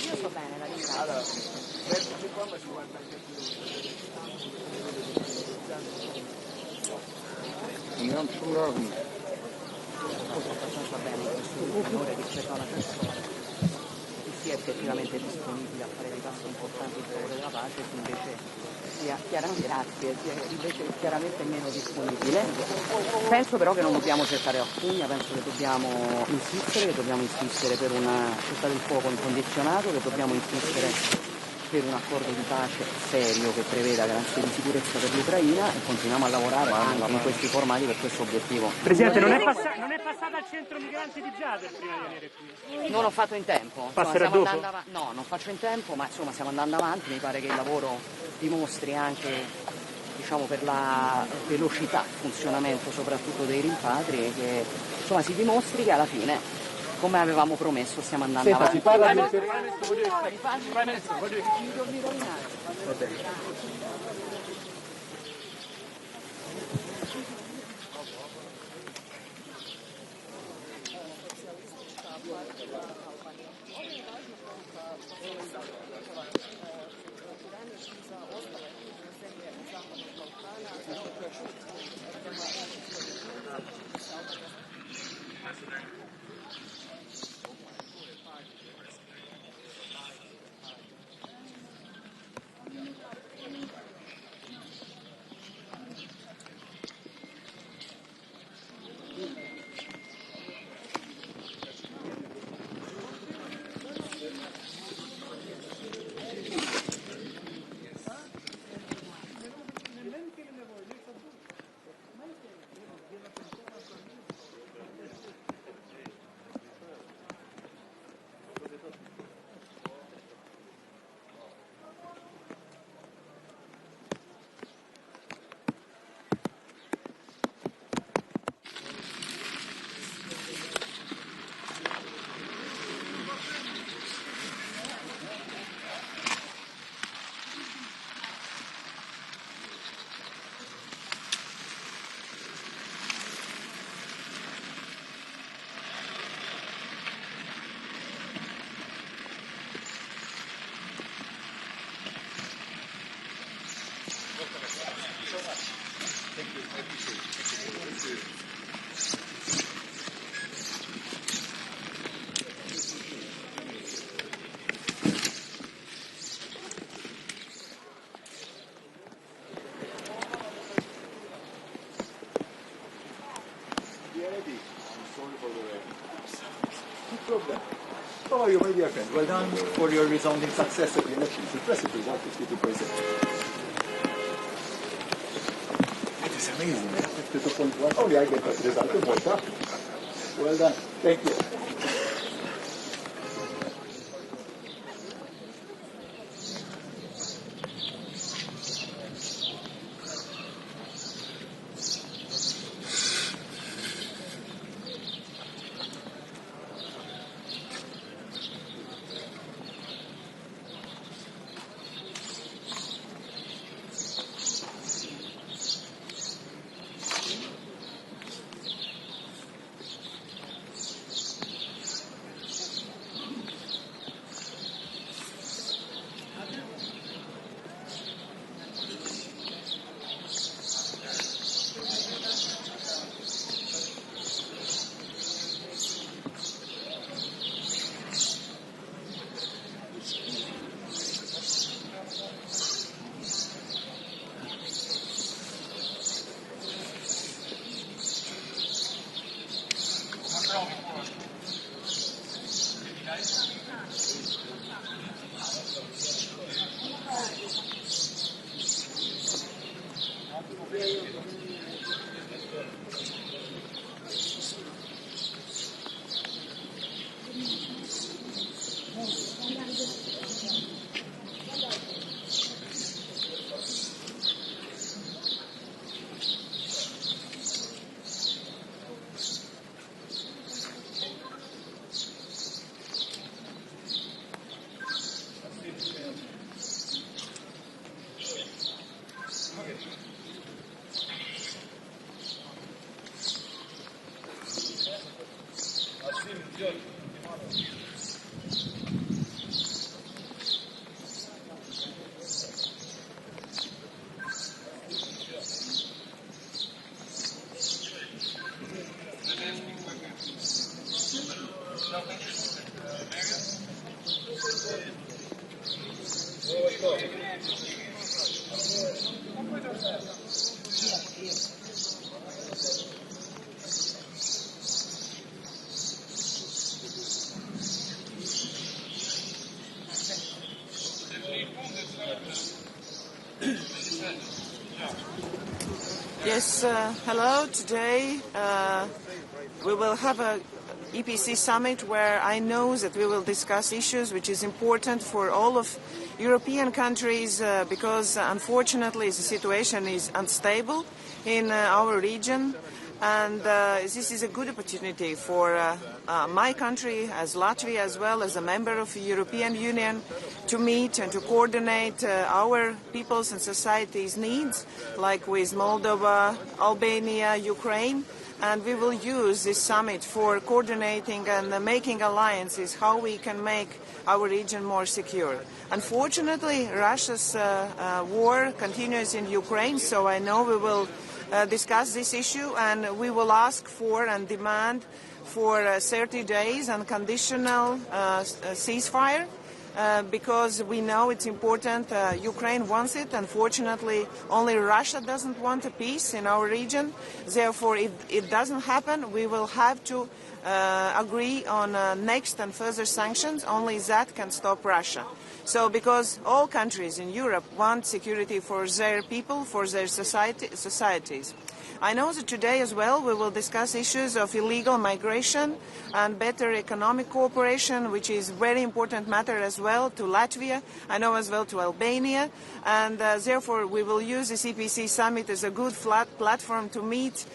Io sto bene, la abbastanza bene in questo ultimo ore rispetto a una persona che sia effettivamente disponibile a fare dei passi importanti in favore della pace, che invece sia chiaramente meno disponibile. Penso però che non dobbiamo cercare la pugna, penso che dobbiamo insistere per una cessata del fuoco incondizionato, che dobbiamo insistere per un accordo di pace serio che preveda garanzie di sicurezza per l'Ucraina e continuiamo a lavorare anche in questi formati per questo obiettivo. Presidente, non è passata al centro migranti di Giader prima di venire qui? Non ho fatto in tempo. Passerà dopo? No, non faccio in tempo, ma insomma stiamo andando avanti, mi pare che il lavoro dimostri anche, diciamo, per la velocità di funzionamento soprattutto dei rimpatri, che insomma si dimostri che alla fine, come avevamo promesso, stiamo andando avanti. Si parla di... How are you, my dear friend? Well done for your resounding success at the elections. Impressive result, 52%. It is amazing. 52.1. Only I get that result in Malta. Well done. Thank you. Yes, hello. Today we will have a EPC summit where I know that we will discuss issues which is important for all of European countries because unfortunately the situation is unstable in our region, and this is a good opportunity for my country as Latvia as well as a member of the European Union to meet and to coordinate our people's and societies' needs, like with Moldova, Albania, Ukraine. And we will use this summit for coordinating and making alliances how we can make our region more secure. Unfortunately, Russia's war continues in Ukraine, so I know we will discuss this issue and we will ask for and demand for 30 days unconditional ceasefire. Because we know it's important. Ukraine wants it. Unfortunately, only Russia doesn't want a peace in our region. Therefore, if it doesn't happen, we will have to agree on next and further sanctions. Only that can stop Russia. So, because all countries in Europe want security for their people, for their societies. I know that today as well we will discuss issues of illegal migration and better economic cooperation, which is a very important matter as well to Latvia, I know as well to Albania, and therefore we will use this EPC summit as a good platform to meet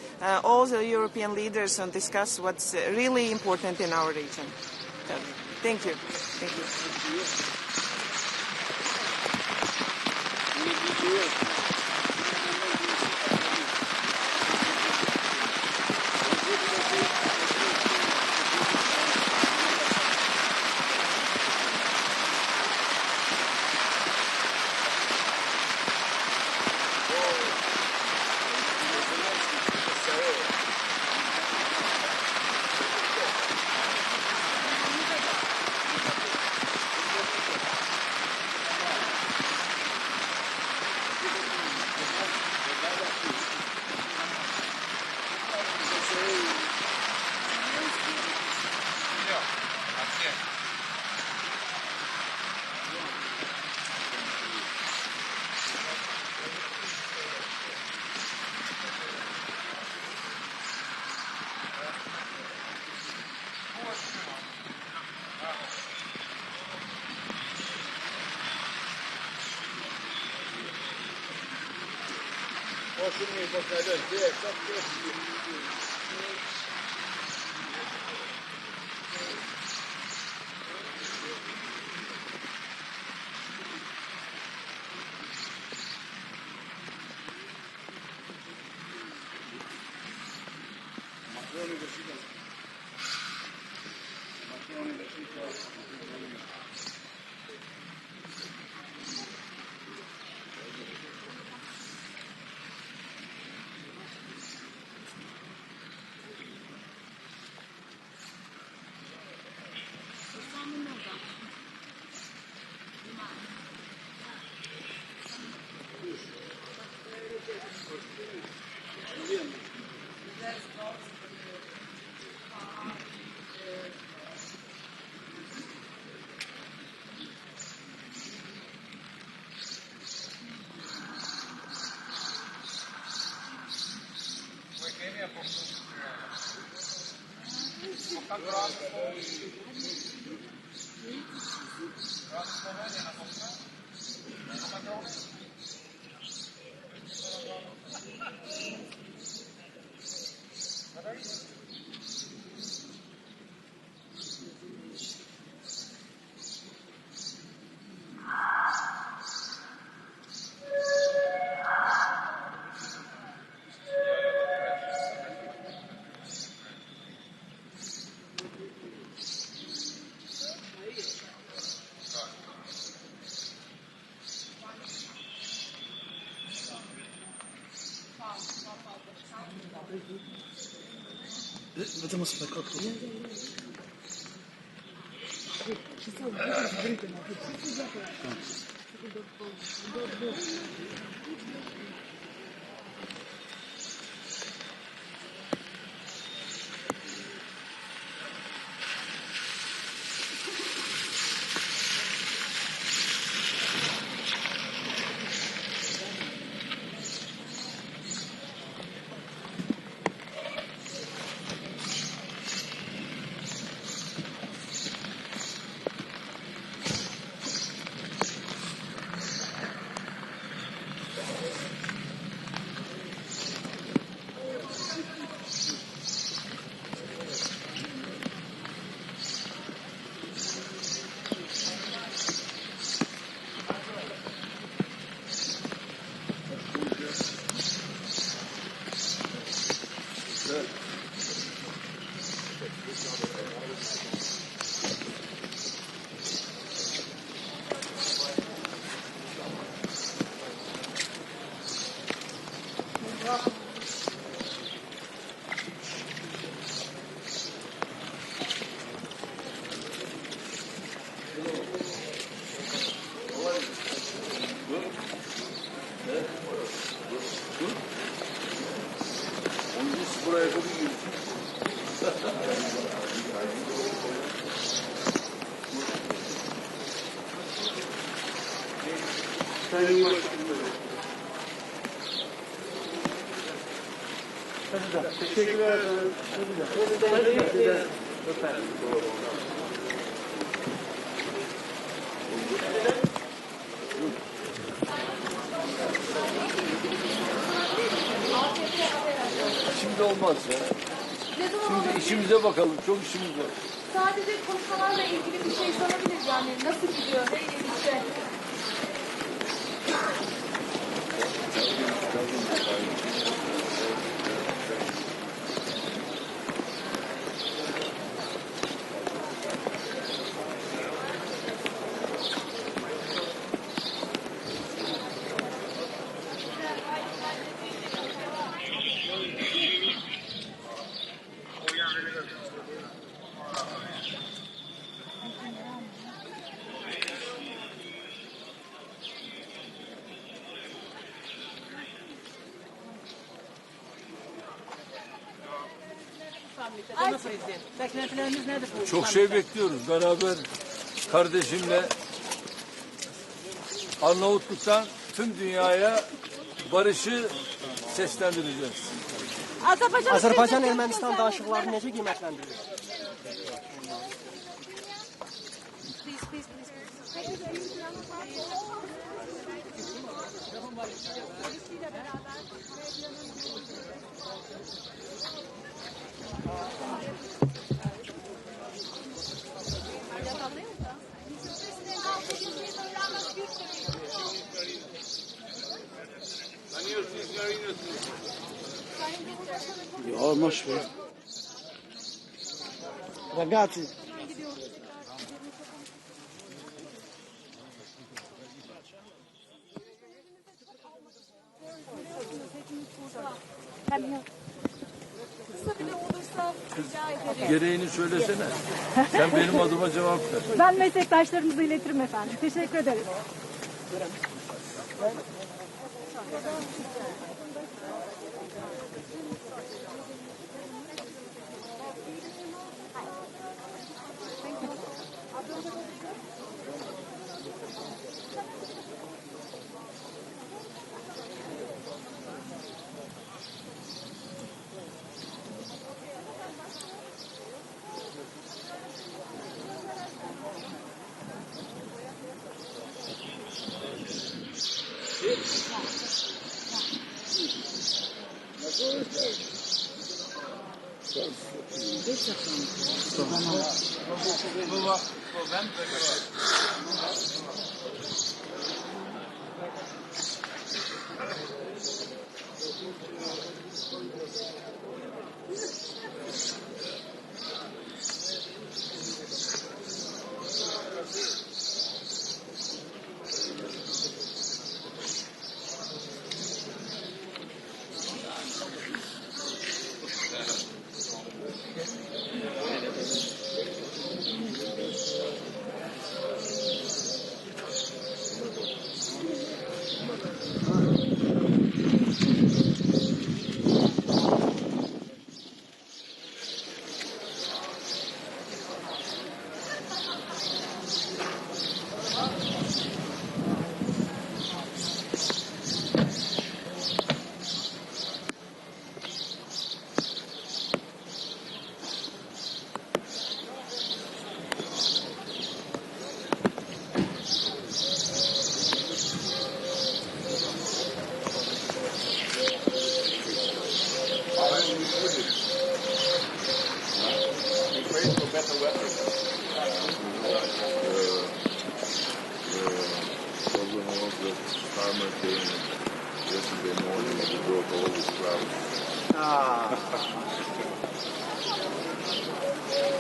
all the European leaders and discuss what's really important in our region. Thank you. Thank you. Facciamo spettacolo. Teşekkürler. Şimdi olmaz ya. Şimdi işimize bakalım. Çok işimiz var. Sadece konuşmalarla ilgili bir şey sorabiliriz yani. Nasıl gidiyor? Ne işte? Beklentileriniz nedir bu? Çok şey bekliyoruz. Beraber kardeşimle Arnavutluk'tan tüm dünyaya barışı seslendireceğiz. Azərbaycan Ermənistan danışıqlarını necə qiymətləndirir? Please. beraber medyanın Ja, mos weer. Ragazzi. Kısa bile olursa rica ederim. Gereğini söylesene. Sen benim adıma cevap ver. Ben meslektaşlarımıza iletirim efendim. Teşekkür ederim.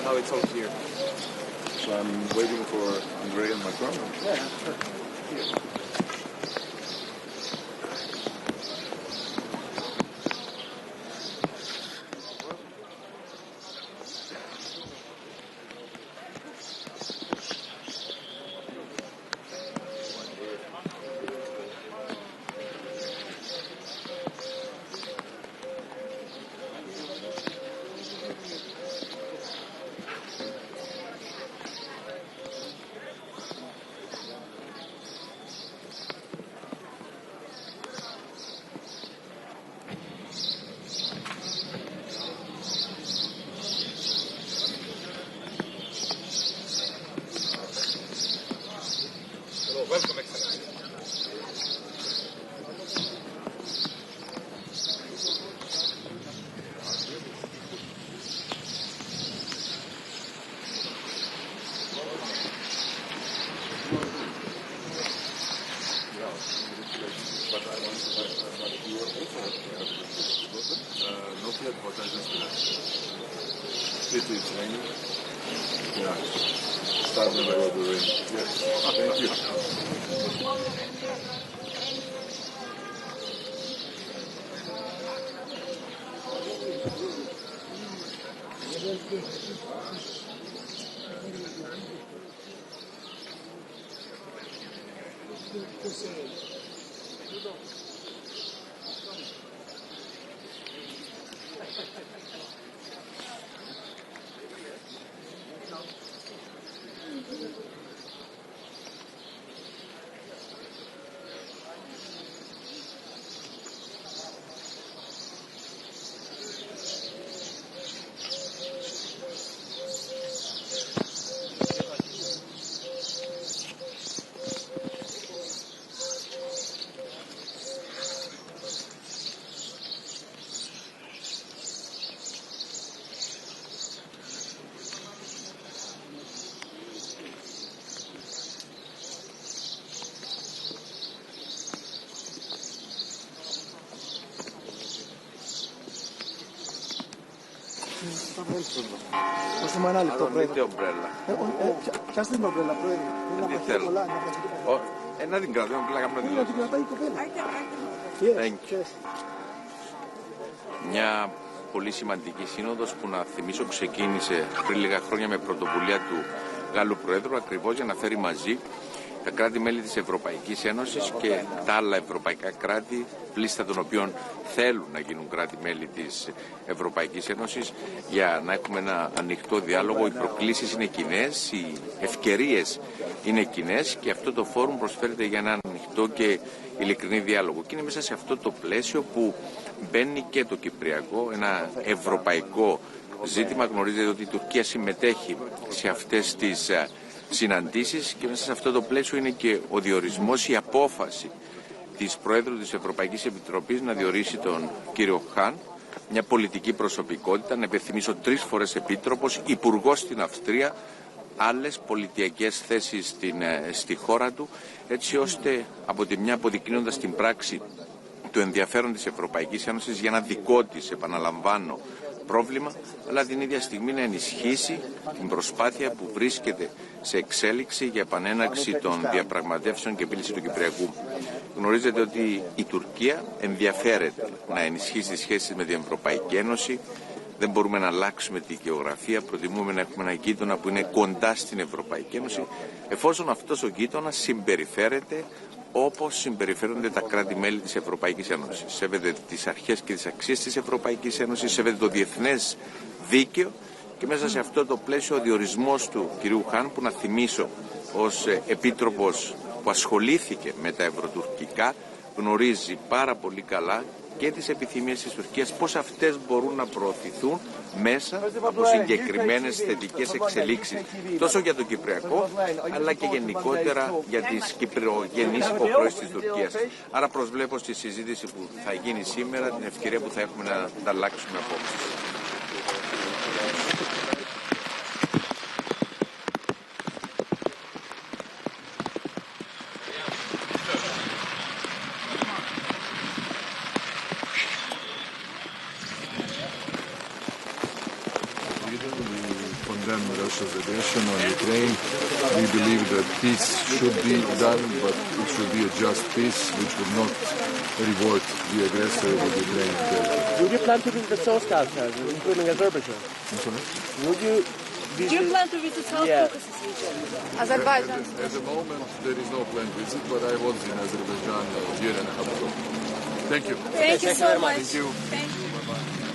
Now it's all clear. So I'm waiting for Andre and Macron. Yeah, sure. Here. Welcome, Excellency. But I want to but you are also not yet, but I just pity it's raining. Yeah. Start the middle of the rain. Yes. Thank you. Δώστε μου ένα λεπτό, Πρόεδρε. ομπρέλα. Πιάστε την ομπρέλα, Πρόεδρε. Δεν θέλω. Να την κρατώ, να κάνουμε τη την κρατάει η κοπέλα. Μια πολύ σημαντική σύνοδος που, να θυμίσω, ξεκίνησε πριν λίγα χρόνια με πρωτοβουλία του Γάλλου Προέδρου, ακριβώς για να φέρει μαζί τα κράτη-μέλη της Ευρωπαϊκής Ένωσης και τα άλλα ευρωπαϊκά κράτη, λίστα των οποίων θέλουν να γίνουν κράτη-μέλη της Ευρωπαϊκής Ένωσης, για να έχουμε ένα ανοιχτό διάλογο. Οι προκλήσεις είναι κοινές, οι ευκαιρίες είναι κοινές και αυτό το φόρουμ προσφέρεται για ένα ανοιχτό και ειλικρινή διάλογο. Και είναι μέσα σε αυτό το πλαίσιο που μπαίνει και το Κυπριακό, ένα ευρωπαϊκό ζήτημα. Γνωρίζετε ότι η Τουρκία συμμετέχει σε αυτές τις συναντήσεις και μέσα σε αυτό το πλαίσιο είναι και ο διορισμός, η απόφαση της Προέδρου της Ευρωπαϊκής Επιτροπής να διορίσει τον κύριο Χαν, μια πολιτική προσωπικότητα, να υπενθυμίσω 3 φορές επίτροπος, υπουργός στην Αυστρία, άλλες πολιτικές θέσεις στη χώρα του, έτσι ώστε από τη μια αποδεικνύοντας την πράξη το ενδιαφέρον της Ευρωπαϊκής Ένωσης για ένα δικό της, επαναλαμβάνω, πρόβλημα, αλλά την ίδια στιγμή να ενισχύσει την προσπάθεια που βρίσκεται σε εξέλιξη για επανέναρξη των διαπραγματεύσεων και επίλυση του Κυπριακού. Γνωρίζετε ότι η Τουρκία ενδιαφέρεται να ενισχύσει τις σχέσεις με την Ευρωπαϊκή Ένωση. Δεν μπορούμε να αλλάξουμε τη γεωγραφία, προτιμούμε να έχουμε ένα γείτονα που είναι κοντά στην Ευρωπαϊκή Ένωση, εφόσον αυτός ο γείτονας συμπεριφέρεται όπως συμπεριφέρονται τα κράτη-μέλη της Ευρωπαϊκής Ένωσης. Σέβεται τις αρχές και τις αξίες της Ευρωπαϊκής Ένωσης, σέβεται το διεθνές δίκαιο και μέσα σε αυτό το πλαίσιο ο διορισμός του κυρίου Χαν, που να θυμίσω ως επίτροπος που ασχολήθηκε με τα ευρωτουρκικά, γνωρίζει πάρα πολύ καλά και τις επιθυμίες της Τουρκίας, πώς αυτές μπορούν να προωθηθούν μέσα από συγκεκριμένες θετικές εξελίξεις, τόσο για το Κυπριακό, αλλά και γενικότερα για τις κυπριογενείς υποχρεώσεις της Τουρκίας. Άρα προσβλέπω στη συζήτηση που θα γίνει σήμερα, την ευκαιρία που θα έχουμε να ανταλλάξουμε απόψεις. Russia's aggression on Ukraine. We believe that peace should be done, but it should be a just peace which would not reward the aggressor of Ukraine. Would you plan to visit the South Caucasus, including Azerbaijan? I'm sorry? Would you Do you plan to visit South Caucasus region? Azerbaijan? At the moment, there is no planned visit, but I was in Azerbaijan a year and a half ago. Thank you. Thank you so much. Thank you. Thank you. Bye-bye.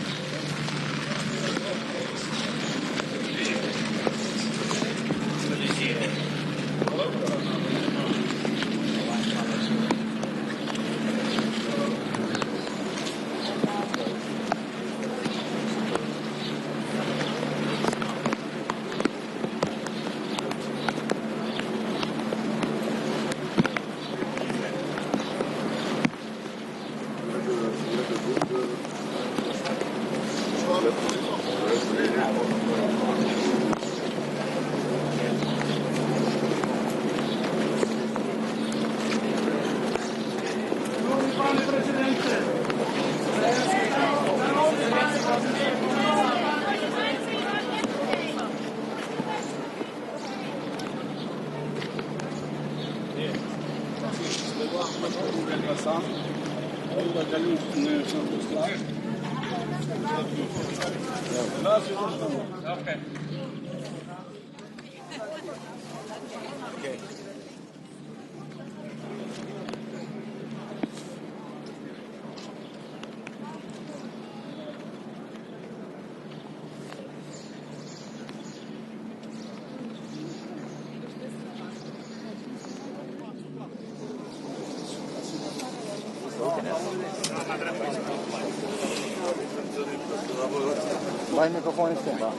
Vai il microfono in stemma.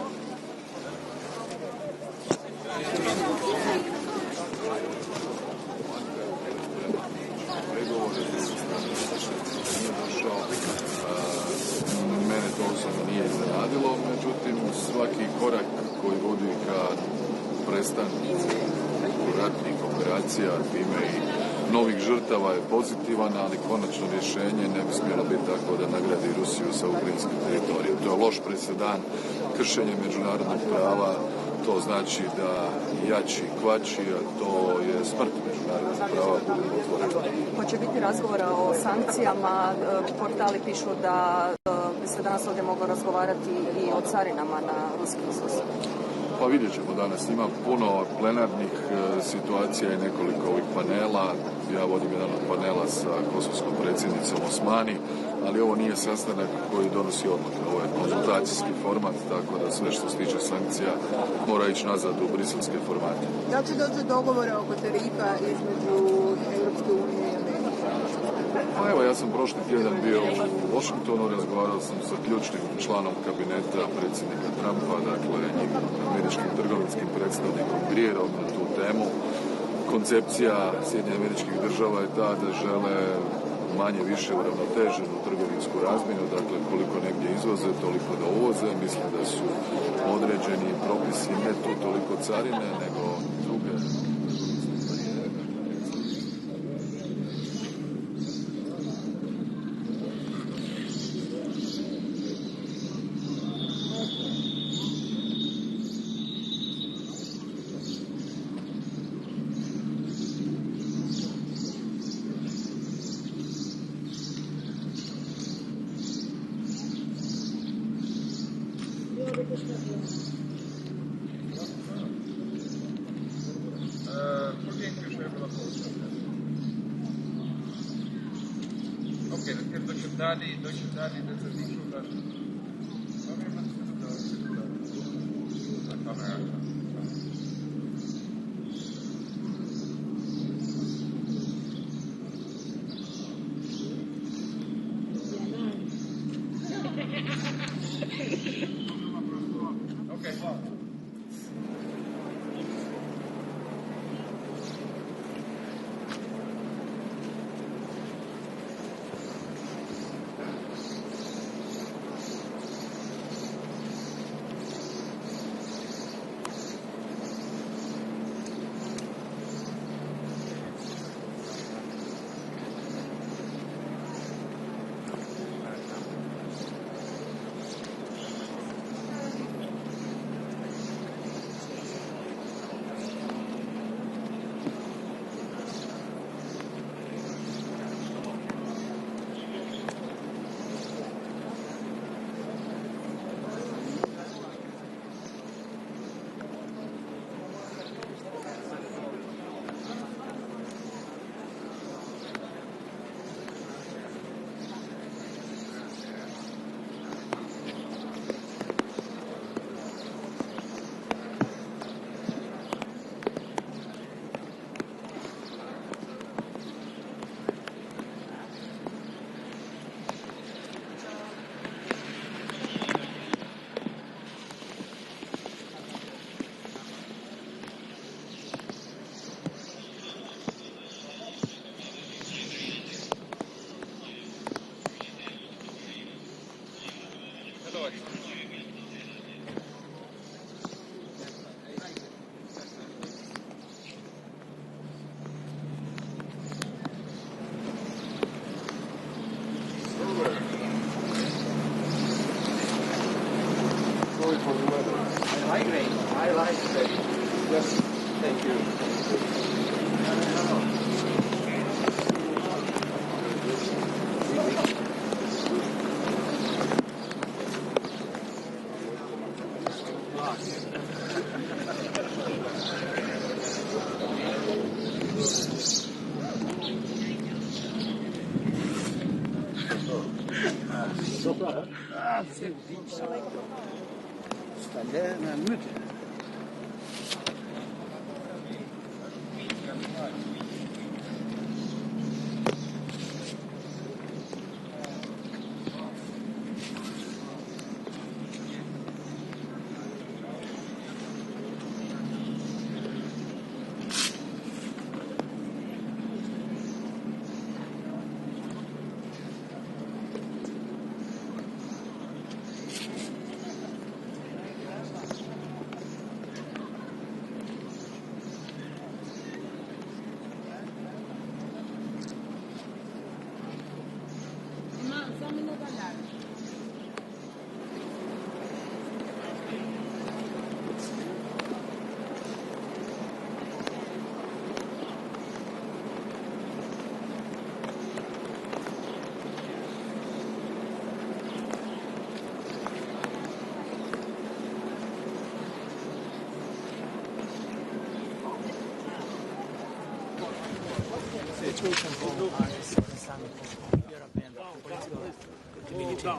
Mene to osobno nije iznenadilo, međutim svaki korak koji vodi ka prestanku ratnih operacija, time i novih žrtava je pozitivan, ali konačno rješenje ne bi smjelo biti tako da nagradi Rusiju sa ukrajinskim teritorijem. To je loš presedan, kršenje međunarodnog prava, to znači da jači kvači, a to je smrt međunarodnog prava, budemo otvoreni. Hoće biti razgovora o sankcijama, portali pišu da bi se danas ovdje moglo razgovarati i o carinama na ruski izvoz. Pa vidjet ćemo danas. Ima puno plenarnih situacija i nekoliko ovih panela. Ja vodim jedan od panela sa kosovskom predsjednicom Osmani, ali ovo nije sastanak koji donosi odluke. Ovo je konzultacijski format, tako da sve što se tiče sankcija mora ići nazad u briselske formate. Da li će doći do dogovora oko tarifa između Europske unije i Amerike? Pa evo, ja sam prošli tjedan bio u Washingtonu, razgovarao sam sa ključnim članom kabineta predsjednika Trumpa, dakle američkim trgovinskim predstavnikom Grierom na tu temu. Koncepcija Sjedinjenih Američkih Država je ta da žele manje više uravnoteženu trgovinsku razmjenu, dakle koliko negdje izvoze, toliko da uvoze. Mislim da su određeni propisi ne tu toliko carine, nego druge. Situation for Islamic European political community.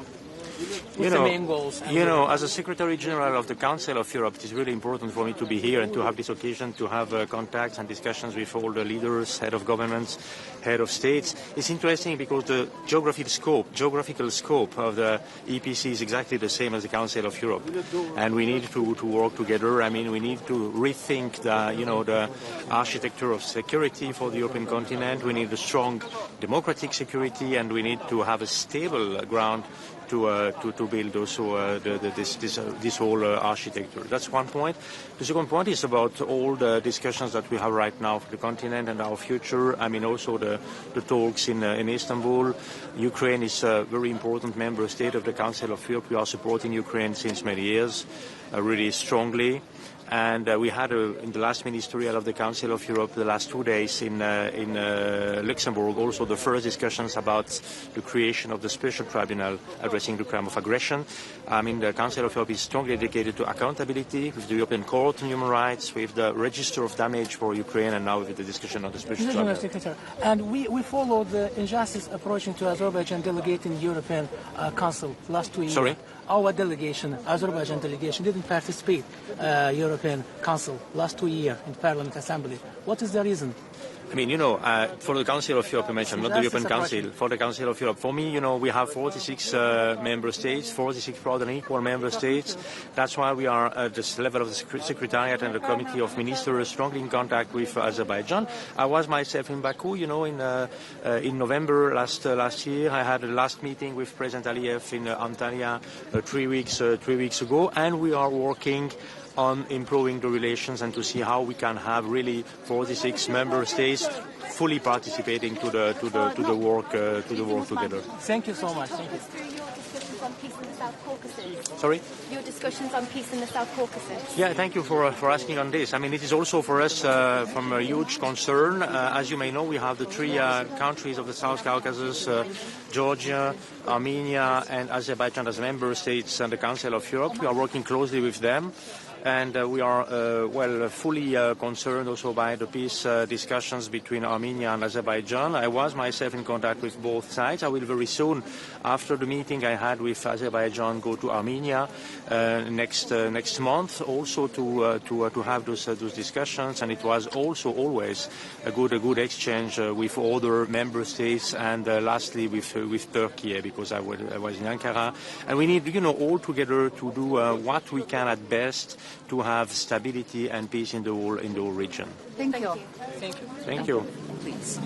As a Secretary General of the Council of Europe, it is really important for me to be here and to have this occasion to have contacts and discussions with all the leaders, head of governments, head of states. It's interesting because the geographical scope of the EPC is exactly the same as the Council of Europe, and we need to work together. I mean, we need to rethink the architecture of security for the European continent. We need a strong democratic security, and we need to have a stable ground to build also this whole architecture. That's one point. The second point is about all the discussions that we have right now for the continent and our future. I mean, also the talks in Istanbul. Ukraine is a very important member state of the Council of Europe. We are supporting Ukraine since many years, really strongly. And we had, in the last ministerial of the Council of Europe, the last 2 days in Luxembourg, also the first discussions about the creation of the special tribunal addressing the crime of aggression. I mean, the Council of Europe is strongly dedicated to accountability with the European Court on Human Rights, with the register of damage for Ukraine, and now with the discussion of the special tribunal. Secretary, and we followed the injustice approaching to Azerbaijan delegate in the European Council last 2 years. Sorry? Our delegation, Azerbaijan delegation, didn't participate European Council last 2 years in Parliament Assembly. What is the reason? I mean, for the Council of Europe, you mentioned, not the European Council, for the Council of Europe. For me, we have 46 member states, 46 proud and equal member states. That's why we are at this level of the Secretariat and the Committee of Ministers strongly in contact with Azerbaijan. I was myself in Baku, in November last year. I had a last meeting with President Aliyev in Antalya 3 weeks ago, and we are working on improving the relations and to see how we can have really 46 member states fully participating to the work together. Thank you so much. Thank you. On peace in the South Caucasus. Sorry? Your discussions on peace in the South Caucasus. Yeah, thank you for asking on this. I mean, it is also for us from a huge concern. As you may know, we have the three countries of the South Caucasus, Georgia, Armenia, and Azerbaijan as member states in the Council of Europe. We are working closely with them. And we are, fully concerned also by the peace discussions between Armenia and Azerbaijan. I was myself in contact with both sides. I will very soon, after the meeting I had with Azerbaijan, go to Armenia next month, also to have those discussions. And it was also always a good exchange with other member states, and lastly with Turkey, because I was in Ankara. And we need, all together to do what we can at best to have stability and peace in the whole region. Thank you. Thank you. Thank you. Please.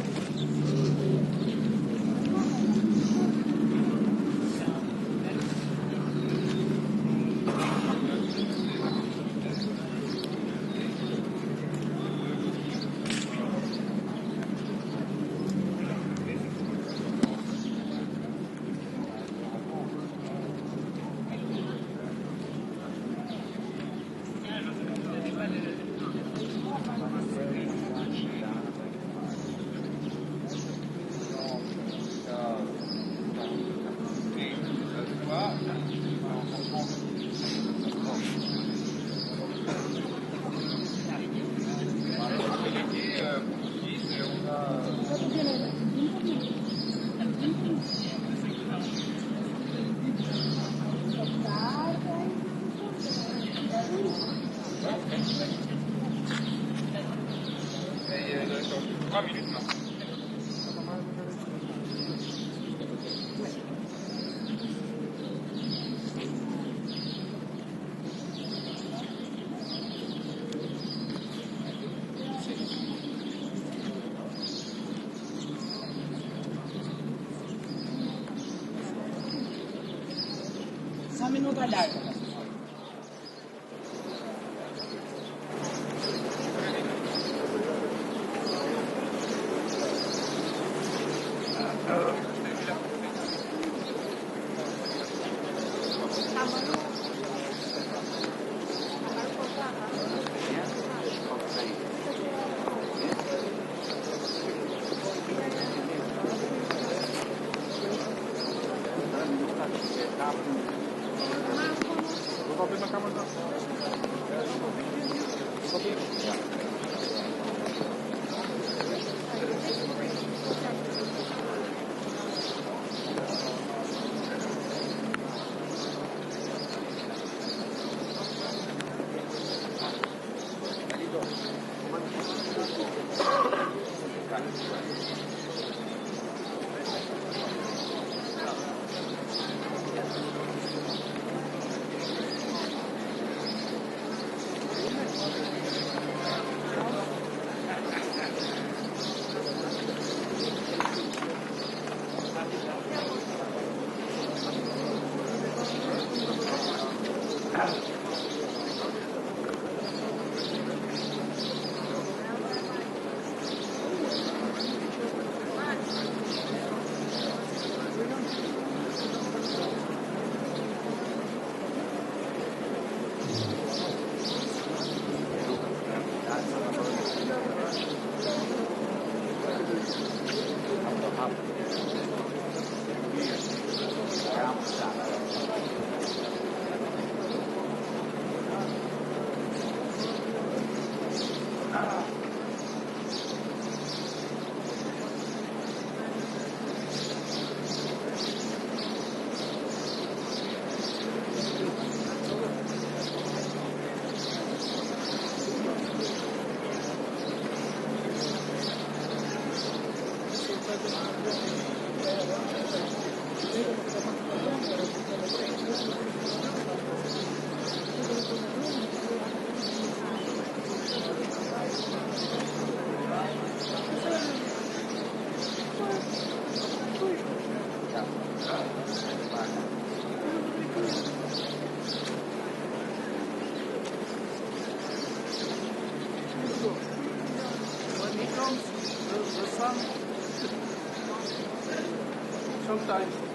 Sometimes.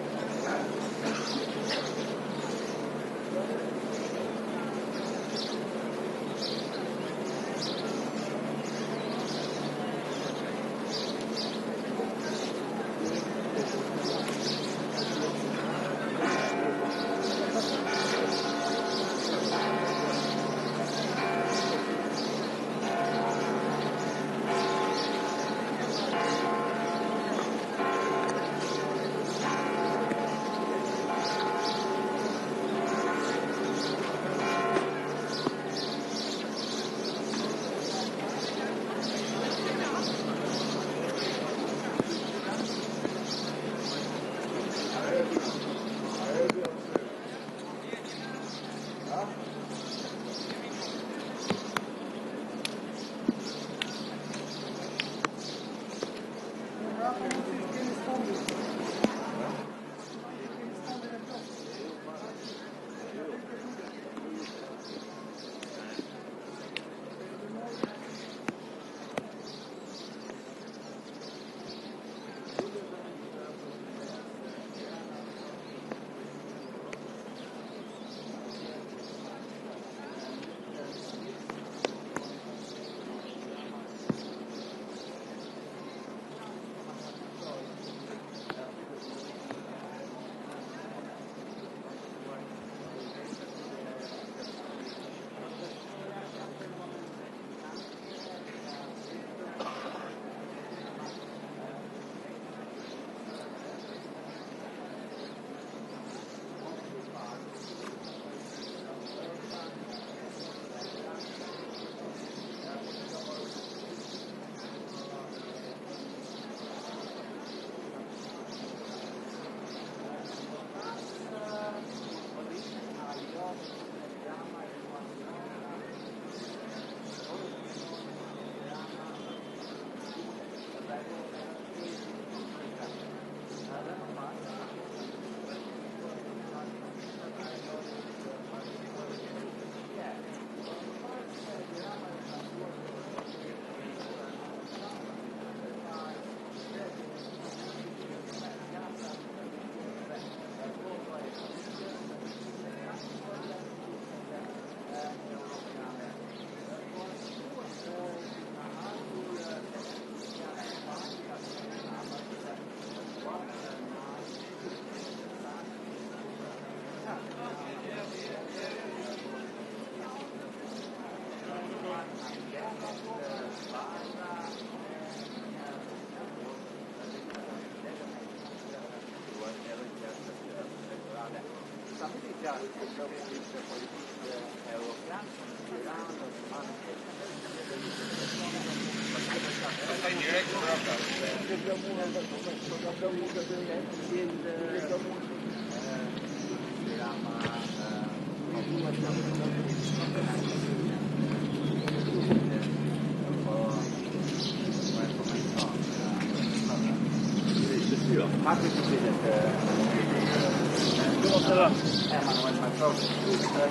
Comment ça va?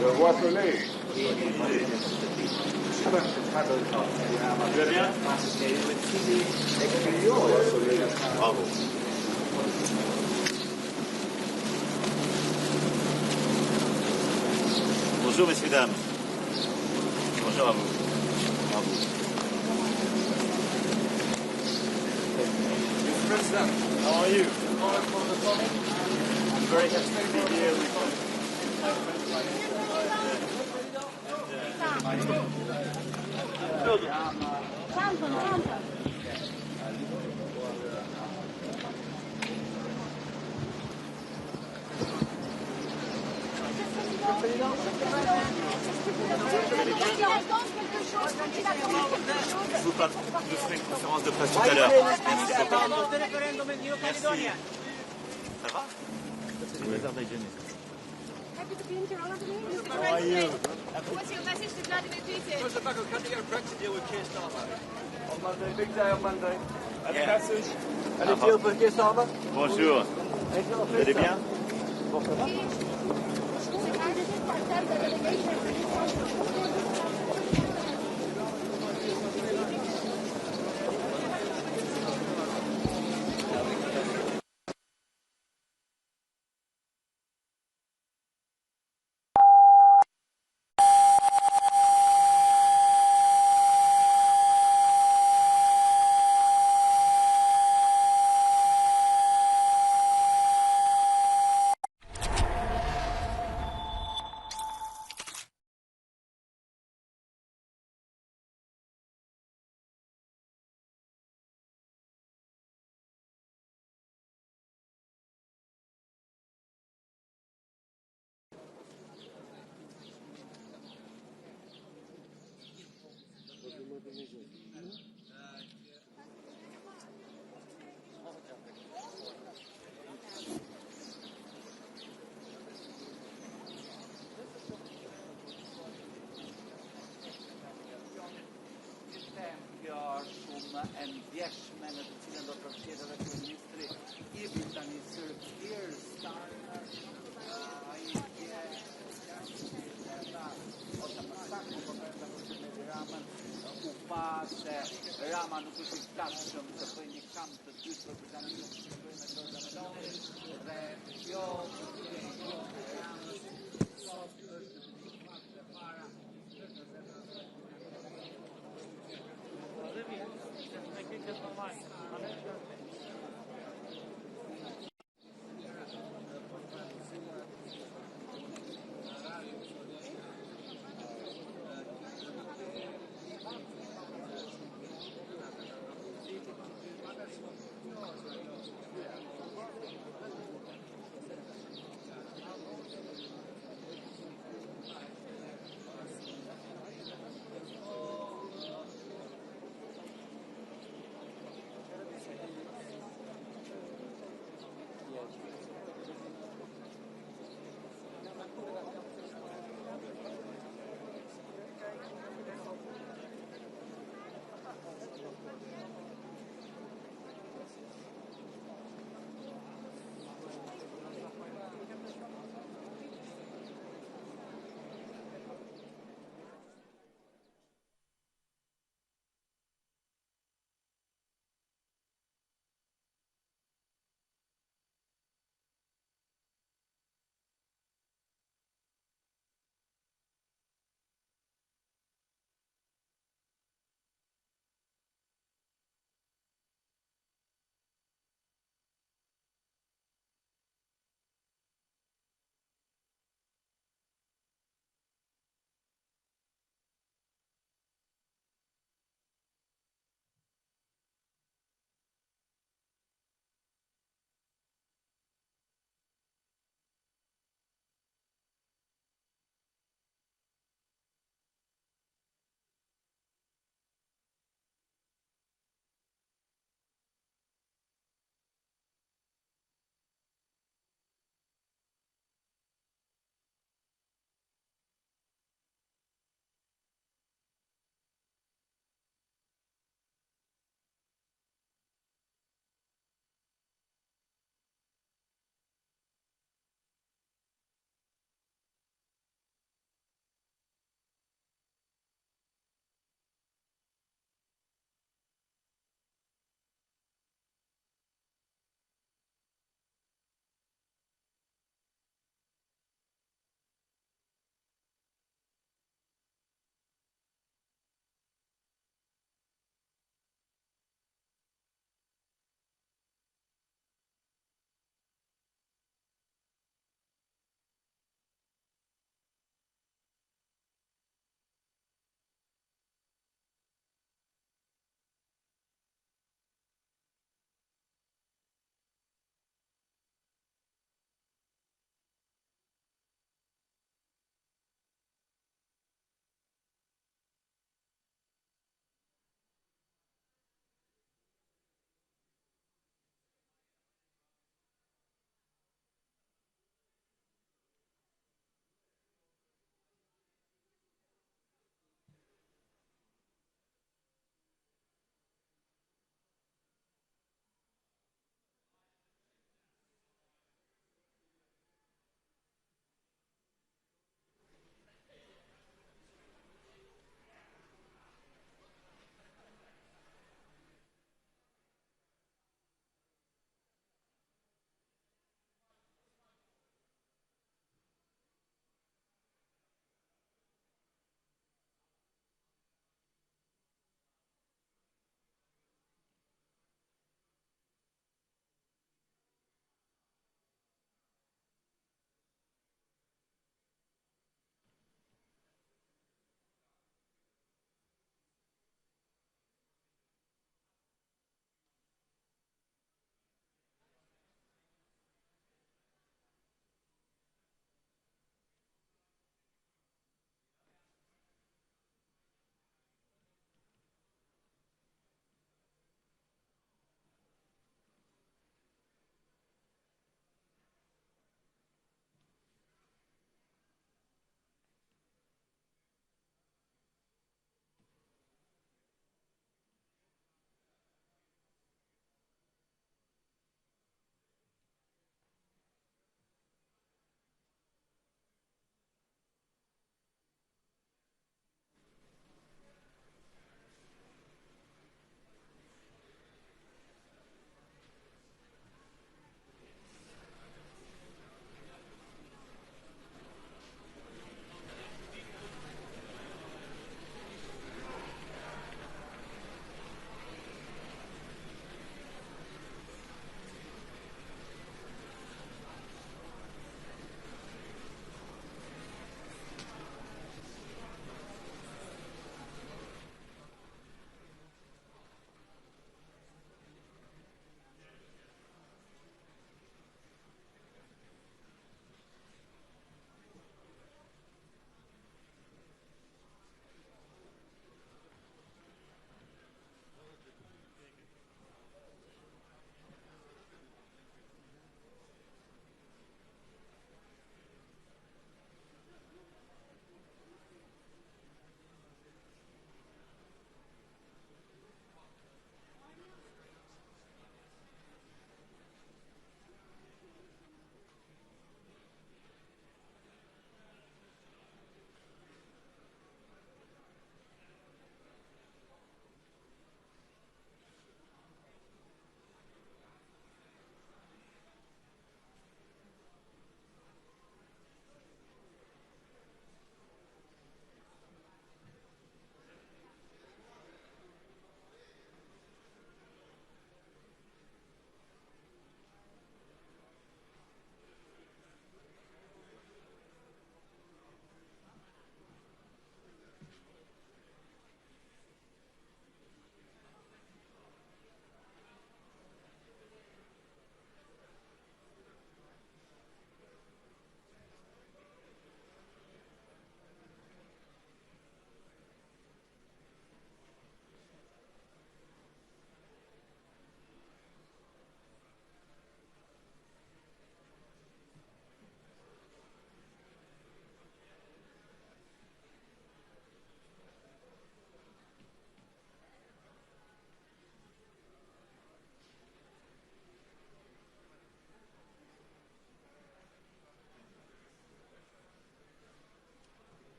Je vois soleil. Tu vas bien? Bravo. Bonjour messieurs, dames. Bonjour à vous. Bravo. Mr. President, how are you? I'm very happy to be here with my friend Je vous parle, je ferai une conférence de presse tout à l'heure. Merci beaucoup. Merci. Ça va? How are you? What's your message to Vladimir Putin? On Monday, big day on Monday. Any Yeah. message? Any deal for Kisama? Bonjour. Vous allez bien? En bjärsmännen till den rapporterade ministri i Britannia Sir Starmer Rama nuk është i dashëm të bëjë një kamp të dytë për Britaninë që bëjnë me Gjorgja Meloni dhe kjo sot është e para.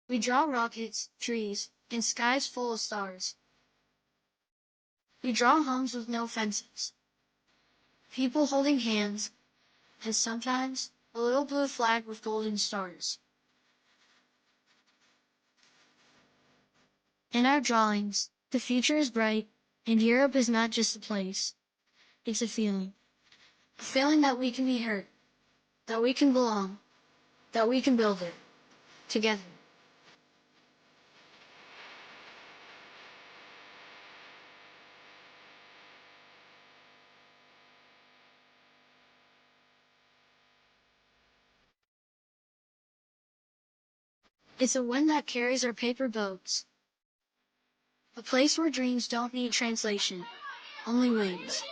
We draw rockets, trees, and skies full of stars. We draw homes with no fences, people holding hands, and sometimes a little blue flag with golden stars. In our drawings, the future is bright, and Europe is not just a place. It's a feeling. A feeling that we can be heard, that we can belong, that we can build it together. It's a wind that carries our paper boats. A place where dreams don't need translation, only wings.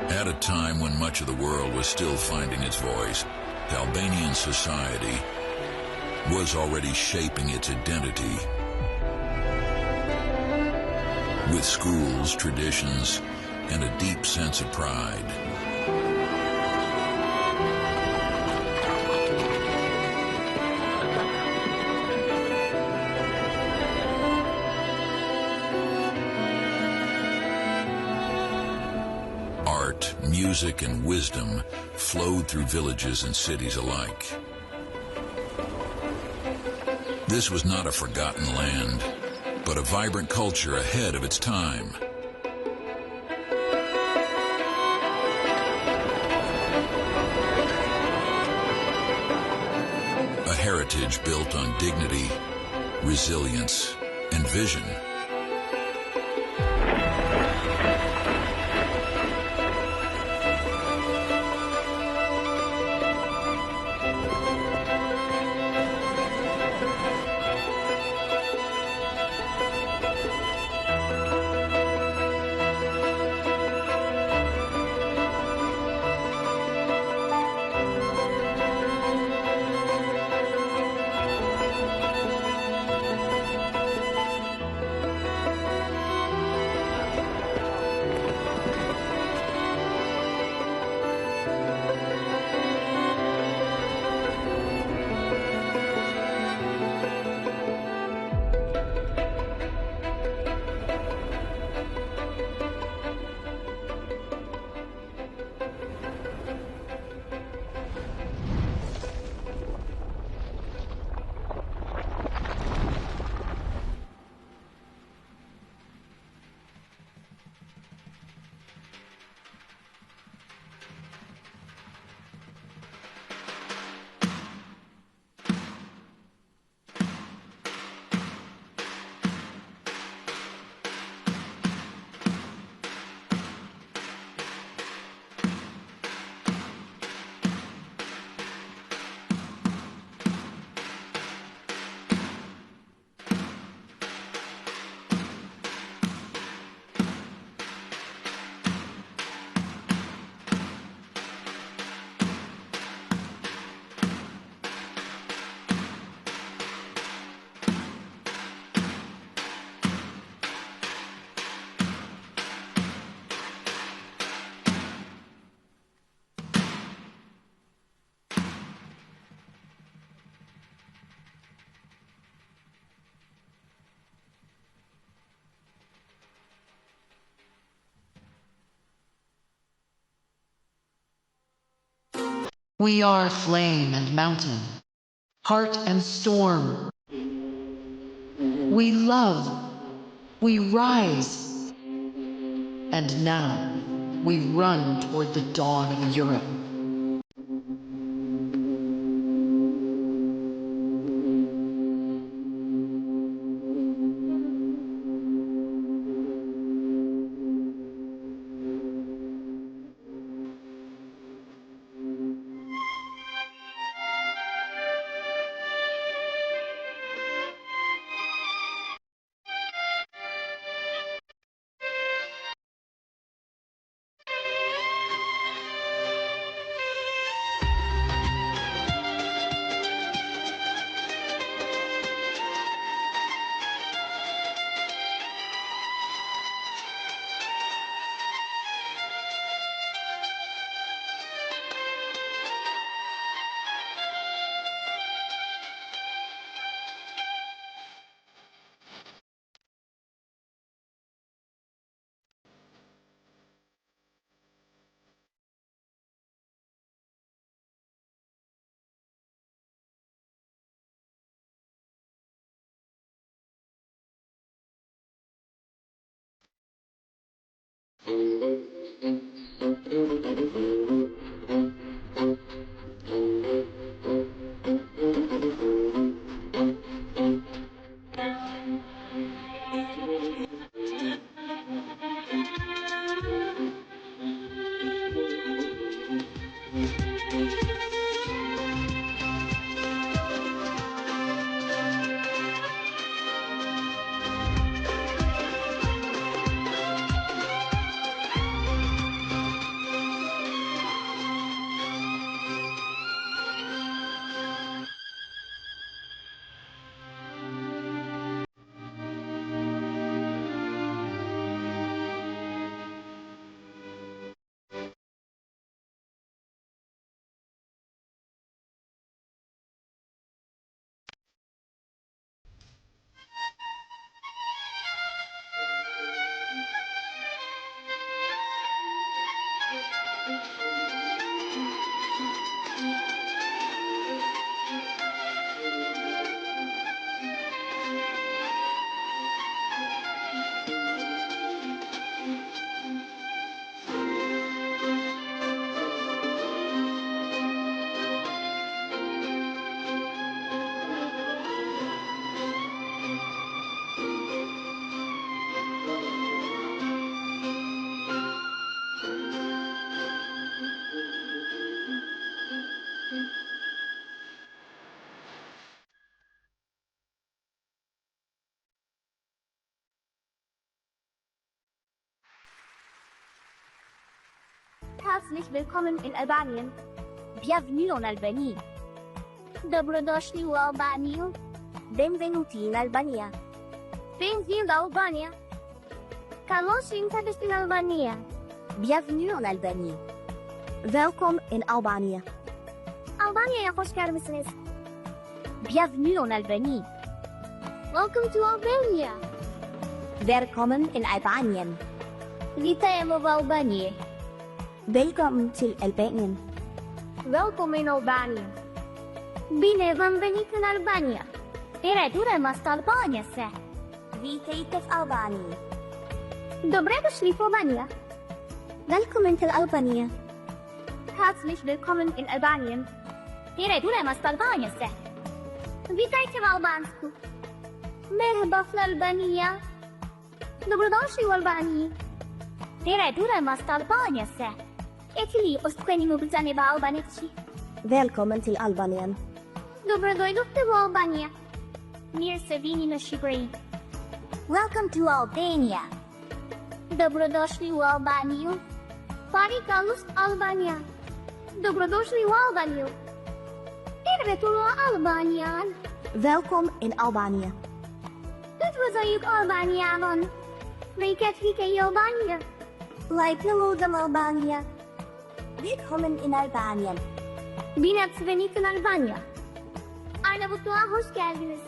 At a time when much of the world was still finding its voice, Albanian society was already shaping its identity. With schools, traditions, and a deep sense of pride. Art, music, and wisdom flowed through villages and cities alike. This was not a forgotten land, but a vibrant culture ahead of its time. A heritage built on dignity, resilience, and vision. We are flame and mountain, heart and storm. We love, we rise, and now we run toward the dawn of Europe. Herzlich willkommen in Albanien. Bienvenue en Albanie. Dobrodošli u Albaniju. Benvenuti in Albania. Bem-vindo à Albânia. Carlos interest in Albania. Bienvenue en Albanie. Welkom in Albania. Albania'ya hoş gelmişsiniz. Bienvenue en Albanie. Welcome to Albania. Velkommen in Albanien. Witajmy w Albanii. Velkommen til Albanien. Welkom in Albanië. Bine v-am venit în Albania. Перейдем в Albania se. Witajte w Albanii. Dobre došli v Albania. Velkommen til Albania. Herzlich willkommen in Albanien. Perejdujem v Albania se. Witajcie w Albansku. Merhaba v Albania. Dobrodošli u Albaniji. Perejdujem v Albania se. E cili ostkweni mu brzane v Albanici. Velkommen til Albanien. Dobrodojdete v Albania. Mirë se vini në Shqipëri. Welcome to Albania. Dobrodošli u Albaniju. Pari kalus Albania. Dobrodošli u Albaniju. Tervetuloa Albanian. Welkom in Albanië. Dit was ayuk Albanianon. Riket hike Albania. Lijpelodem Albania. Willkommen in Albanien. Bine ați venit în Albania. Arnavutluğa hoş geldiniz.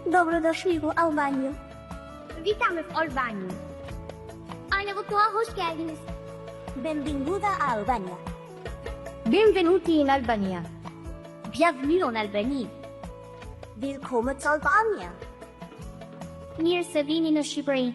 Dobrodošli u Albaniju. Witamy w Albanii. Arnavutluğa hoş geldiniz. Benvinguda a Albania. Benvenuti in Albania. Bienvenue en Albanie. Willkommen in Albania. Mirë se vini në Shqipëri.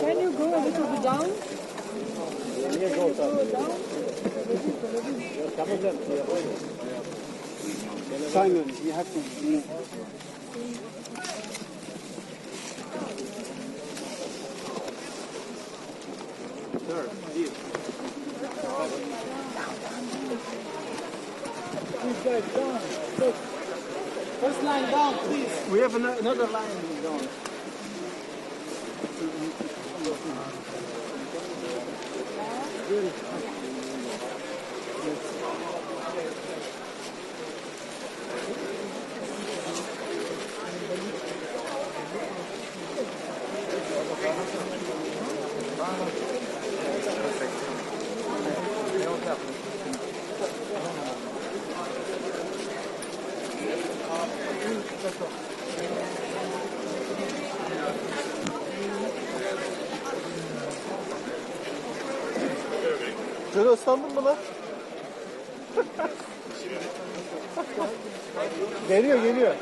Can you go a little bit down? Simon, you have to move. Sir, please. Please guys, down. Look. First line down, please. We have another line down. Good. Şöyle ıslandın mı lan? Geliyor.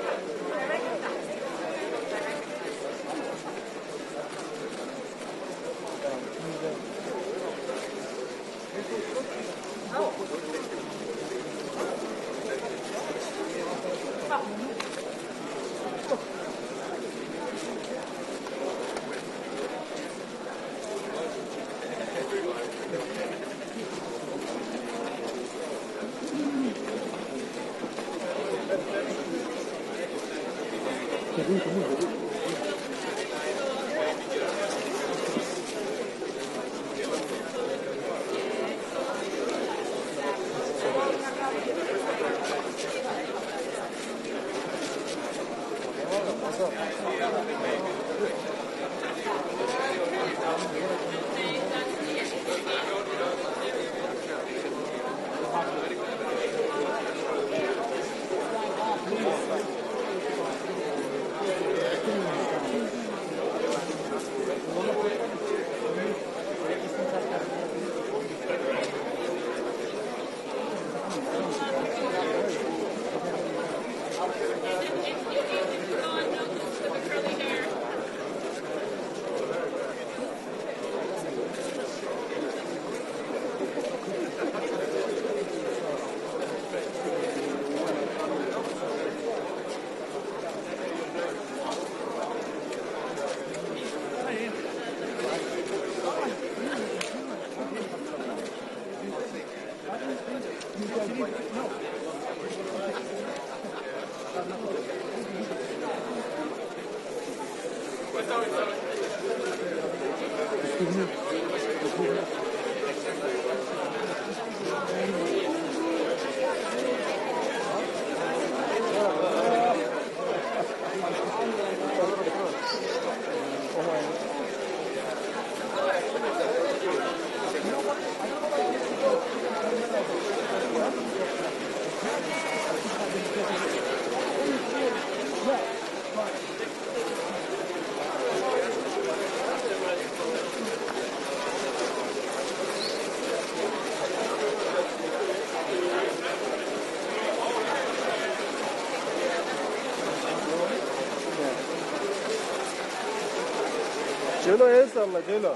Celo el salla, Celo.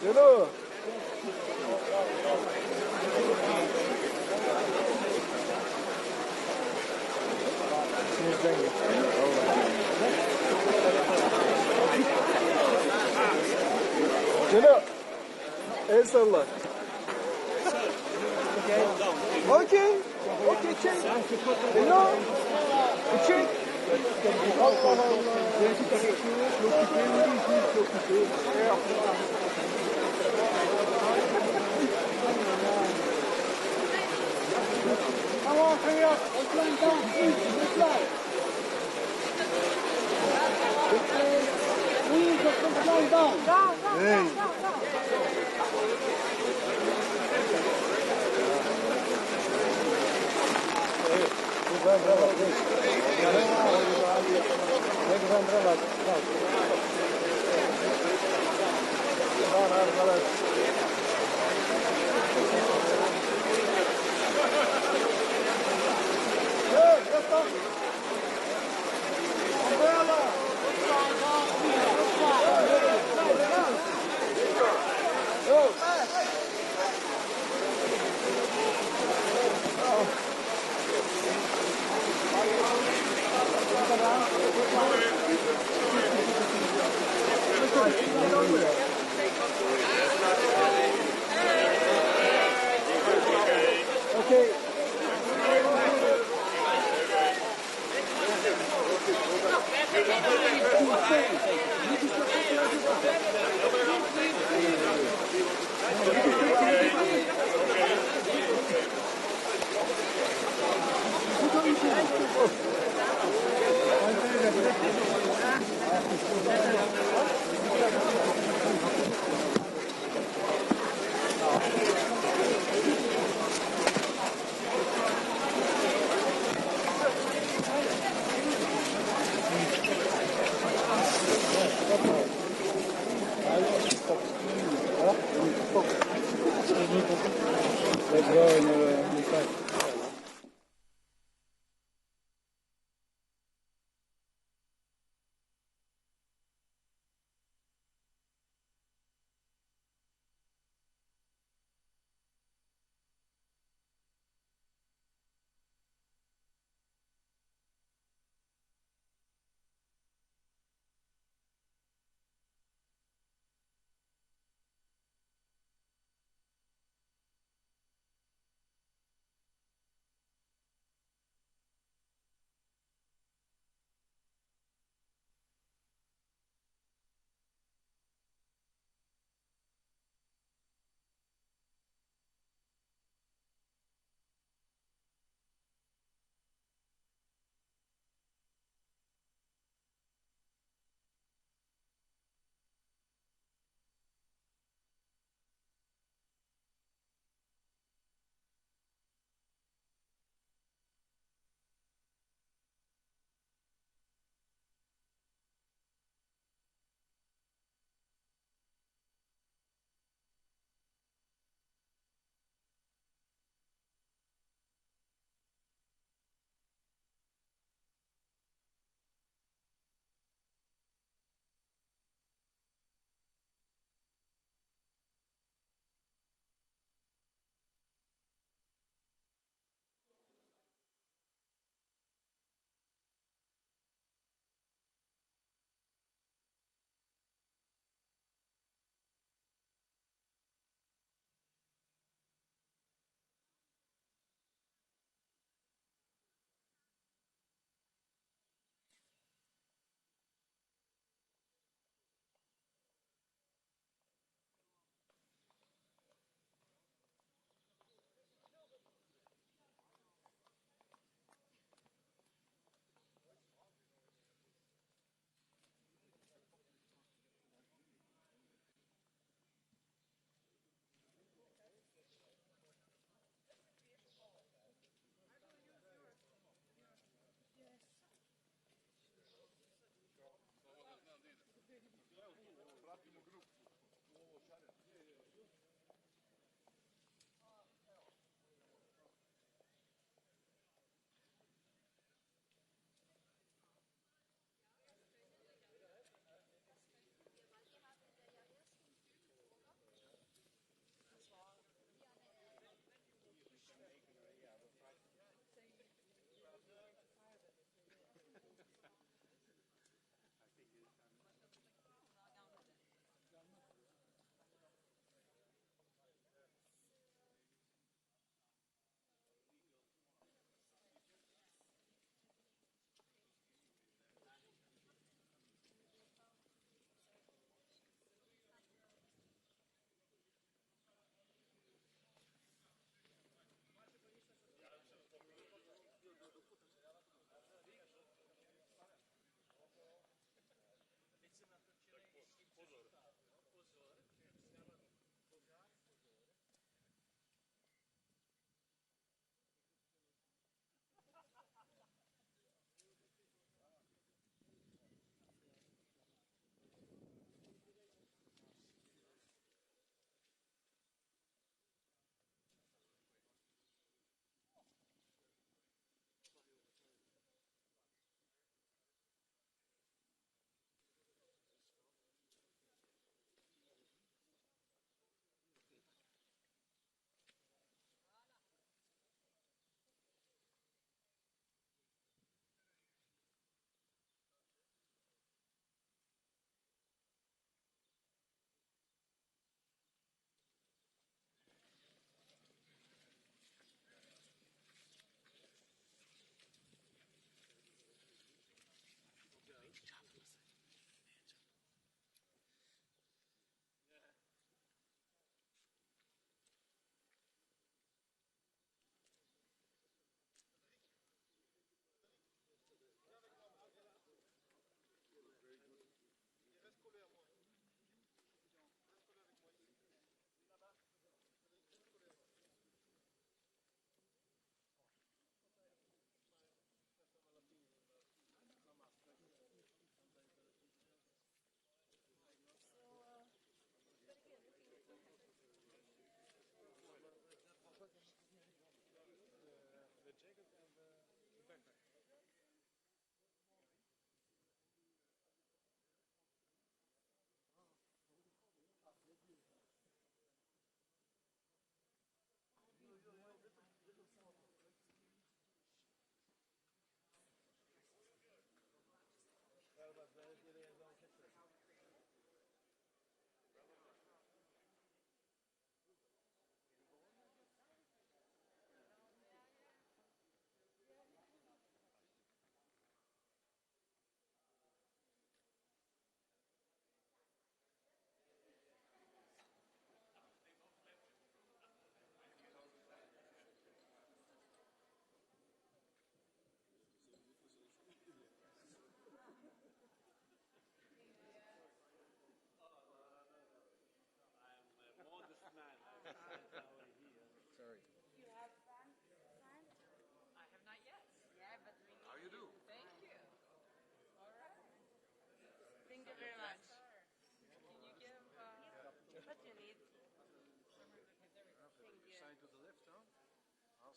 Celo. Celo. El salla. Okay. Okay, check. Celo. Check. Allah Allah. Come on, hurry up. Let's line down, please. Let's line. Please, let's line down. Down. Okay. Let's go inside.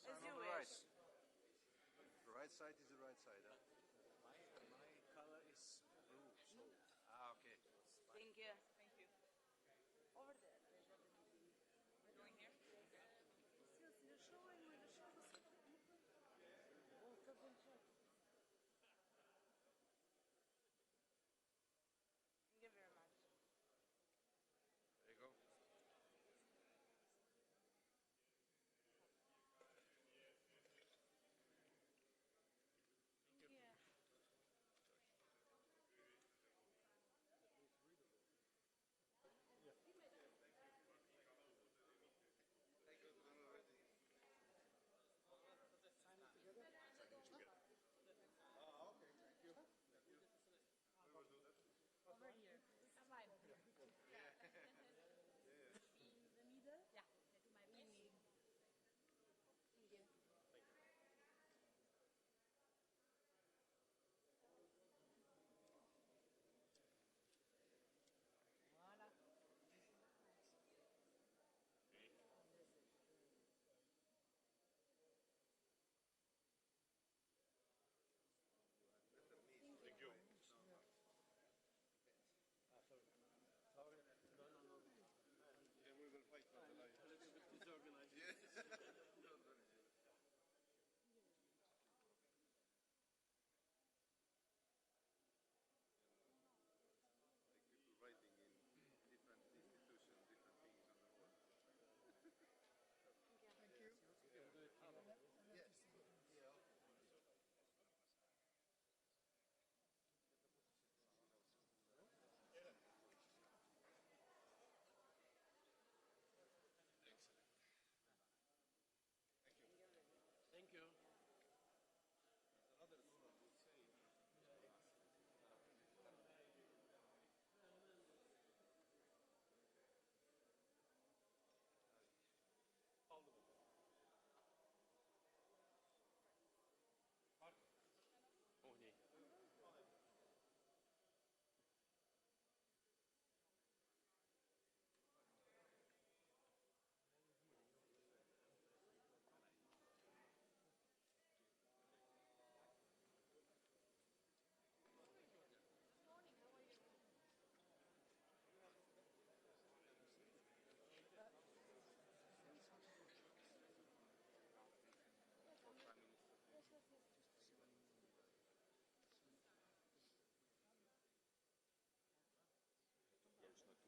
As you wish. The right side is the right side, huh? My color is blue, so... Okay. Thank you. Thank you. Over there. We're going here? Yes, you're showing me the shows. Thank you very much. There you go. Thank you. Okay, thank you. We will do that. Over here. Mine. In the middle? Yeah. To my best. Thank you. Voilà. Thank you. And we will fight for the life. A little bit disorganized. Yes. Like people writing in different institutions, different things on the wall. Thank you. Yes. Excellent. Thank you. Thank you. Another woman would say. All the way. Oh, nee. Morning, how are you? Yeah, it's not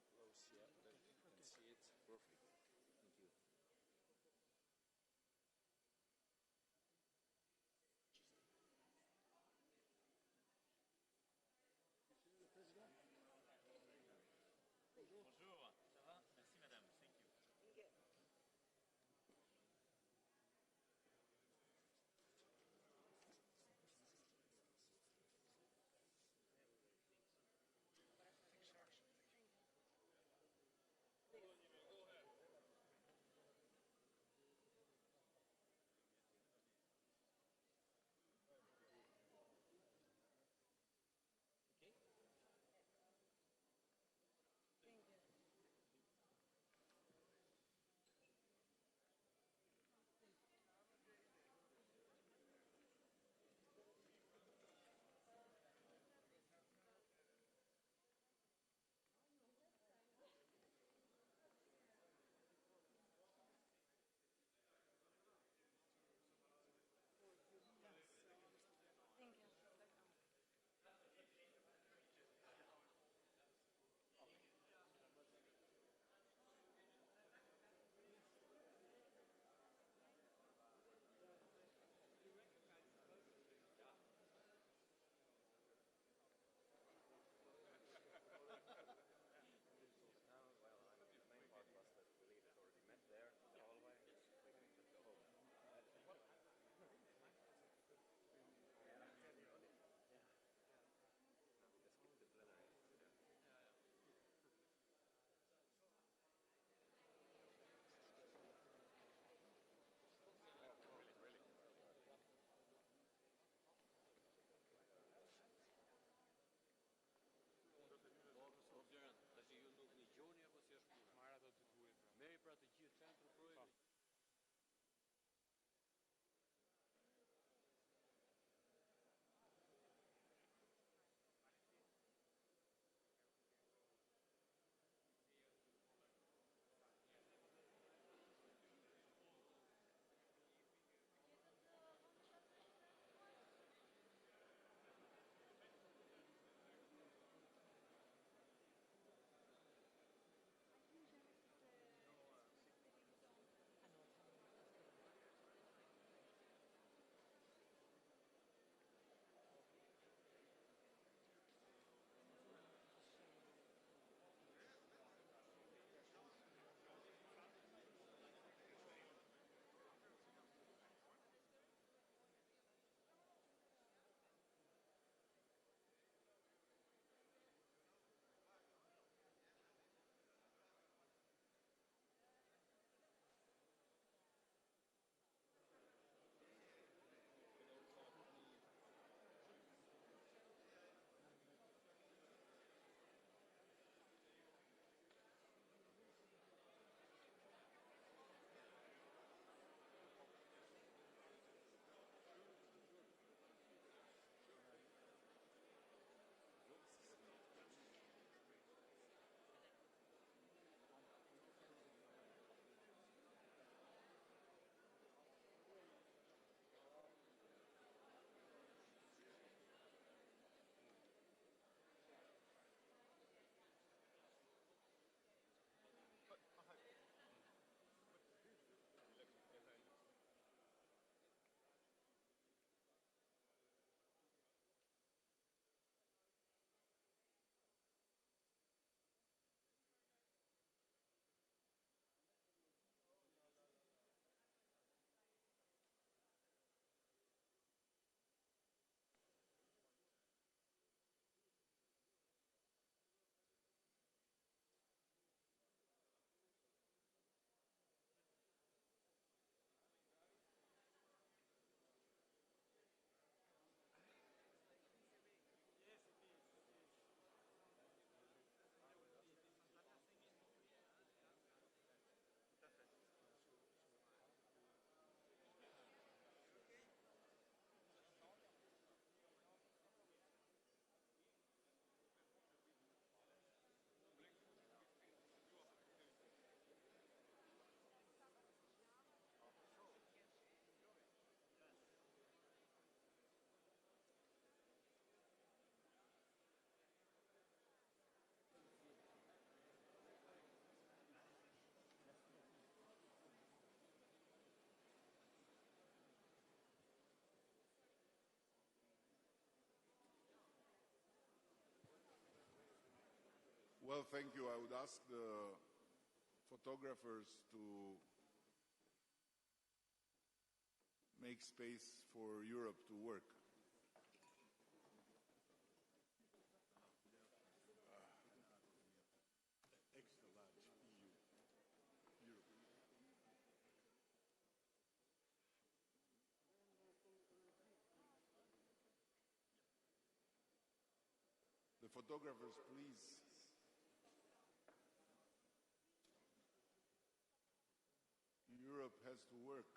too close yet, but you can see it. Perfect. Thank you. Bonjour, ça va? Merci madame, thank you. Thank you. Okay? Thank you. Thank you. The main part was that we already met there in the hallway. We can go home. Yeah. We just skipped the plenary. Really? Tash ju nuk një gjoni apo si është puna? Marrë ato të tuaj pra. Merri pra të gjithë centru projekt. Well, thank you. I would ask the photographers to make space for Europe to work. Extra large EU. Europe. The photographers, please. Europe has to work.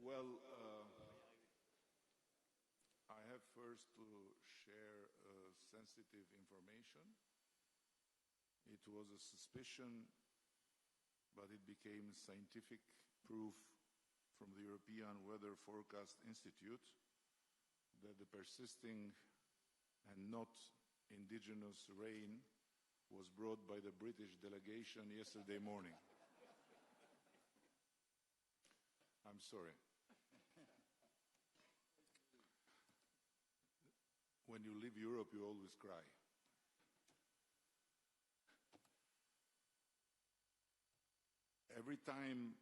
Well, I have first to share sensitive information. It was a suspicion, but it became scientific proof from the European Weather Forecast Institute that the persisting and not indigenous rain was brought by the British delegation yesterday morning. I'm sorry. When you leave Europe, you always cry. Every time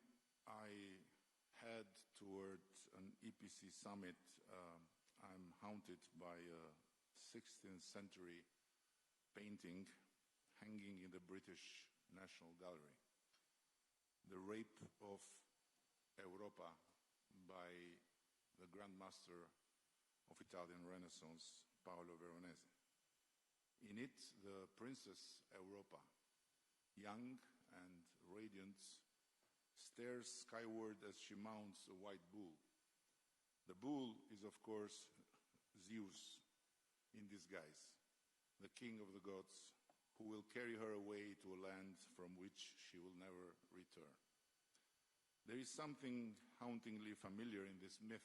I head towards an EPC summit, I'm haunted by a 16th century painting hanging in the British National Gallery. The Rape of Europa by the Grand Master of Italian Renaissance, Paolo Veronese. In it, the Princess Europa, young and radiant, stares skyward as she mounts a white bull. The bull is, of course, Zeus in disguise, the king of the gods, who will carry her away to a land from which she will never return. There is something hauntingly familiar in this myth,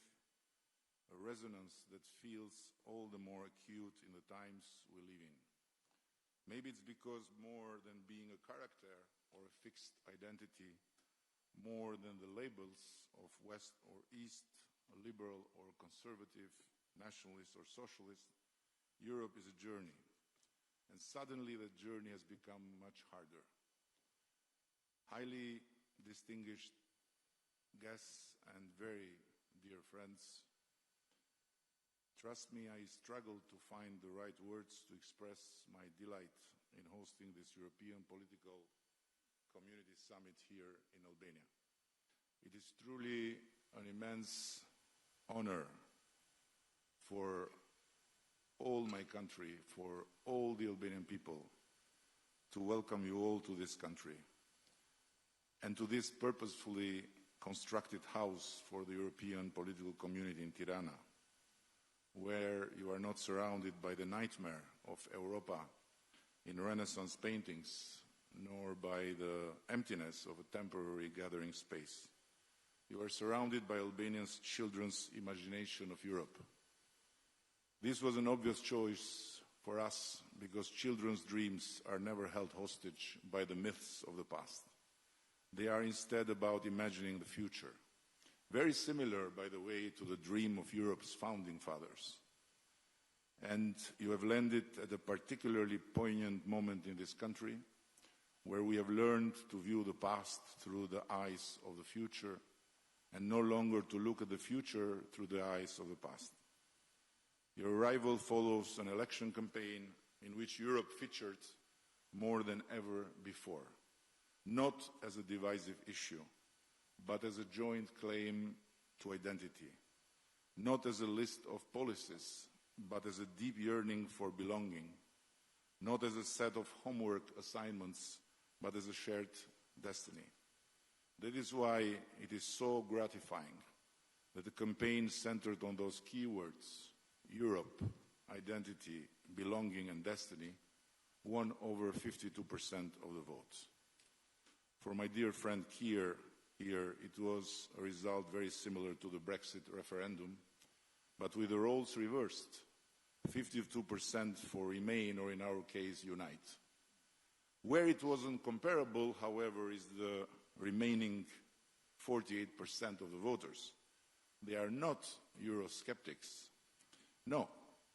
a resonance that feels all the more acute in the times we live in. Maybe it's because more than being a character or a fixed identity, more than the labels of West or East, liberal or conservative, nationalist or socialist, Europe is a journey. And suddenly that journey has become much harder. Highly distinguished guests and very dear friends, trust me, I struggled to find the right words to express my delight in hosting this European Political Community Summit here in Albania. It is truly an immense honor for all my country, for all the Albanian people, to welcome you all to this country and to this purposefully constructed house for the European political community in Tirana, where you are not surrounded by the nightmare of Europa in Renaissance paintings, nor by the emptiness of a temporary gathering space. You are surrounded by Albanians' children's imagination of Europe. This was an obvious choice for us because children's dreams are never held hostage by the myths of the past. They are instead about imagining the future. Very similar, by the way, to the dream of Europe's founding fathers. And you have landed at a particularly poignant moment in this country, where we have learned to view the past through the eyes of the future and no longer to look at the future through the eyes of the past. Your arrival follows an election campaign in which Europe featured more than ever before, not as a divisive issue, but as a joint claim to identity, not as a list of policies, but as a deep yearning for belonging, not as a set of homework assignments, but as a shared destiny. That is why it is so gratifying that the campaign centered on those keywords, Europe, identity, belonging, and destiny, won over 52% of the votes. For my dear friend Keir, here it was a result very similar to the Brexit referendum, but with the roles reversed, 52% for Remain, or in our case, Unite. Where it wasn't comparable, however, is the remaining 48% of the voters. They are not Eurosceptics. No,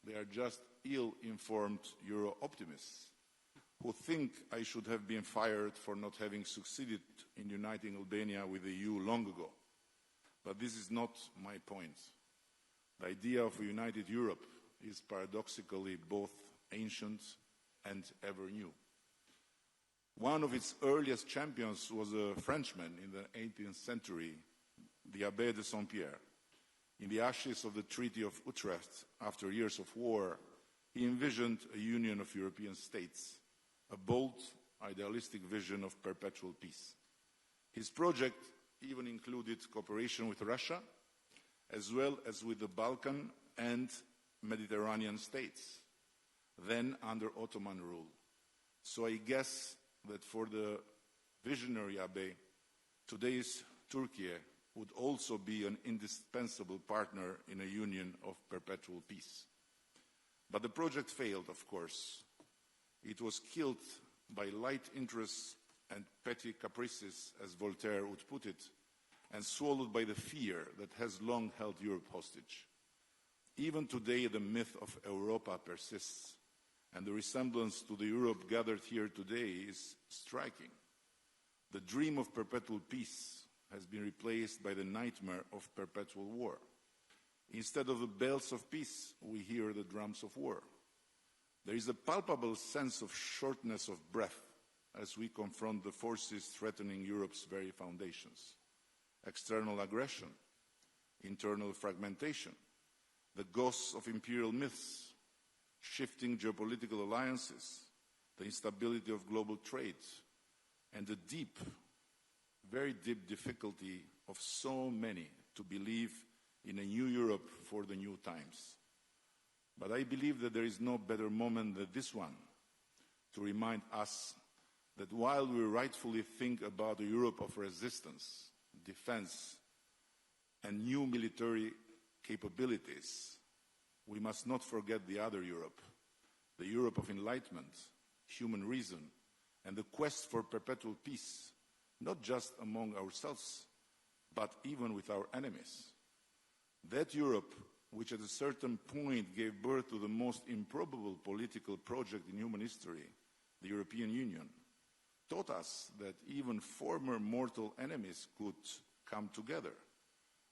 they are just ill-informed Euro-optimists who think I should have been fired for not having succeeded in uniting Albania with the EU long ago. But this is not my point. The idea of a united Europe is paradoxically both ancient and ever new. One of its earliest champions was a Frenchman in the 18th century, the Abbé de Saint-Pierre. In the ashes of the Treaty of Utrecht, after years of war, he envisioned a union of European states, a bold, idealistic vision of perpetual peace. His project even included cooperation with Russia, as well as with the Balkan and Mediterranean states, then under Ottoman rule. So I guess that for the visionary Abbé, today's Turkey would also be an indispensable partner in a union of perpetual peace. But the project failed, of course. It was killed by light interests and petty caprices, as Voltaire would put it, and swallowed by the fear that has long held Europe hostage. Even today, the myth of Europa persists, and the resemblance to the Europe gathered here today is striking. The dream of perpetual peace has been replaced by the nightmare of perpetual war. Instead of the bells of peace, we hear the drums of war. There is a palpable sense of shortness of breath as we confront the forces threatening Europe's very foundations. External aggression, internal fragmentation, the ghosts of imperial myths, shifting geopolitical alliances, the instability of global trade, and the deep, very deep difficulty of so many to believe in a new Europe for the new times. But I believe that there is no better moment than this one to remind us that while we rightfully think about a Europe of resistance, defense, and new military capabilities, we must not forget the other Europe, the Europe of enlightenment, human reason, and the quest for perpetual peace, not just among ourselves, but even with our enemies. That Europe, which at a certain point gave birth to the most improbable political project in human history, the European Union, taught us that even former mortal enemies could come together,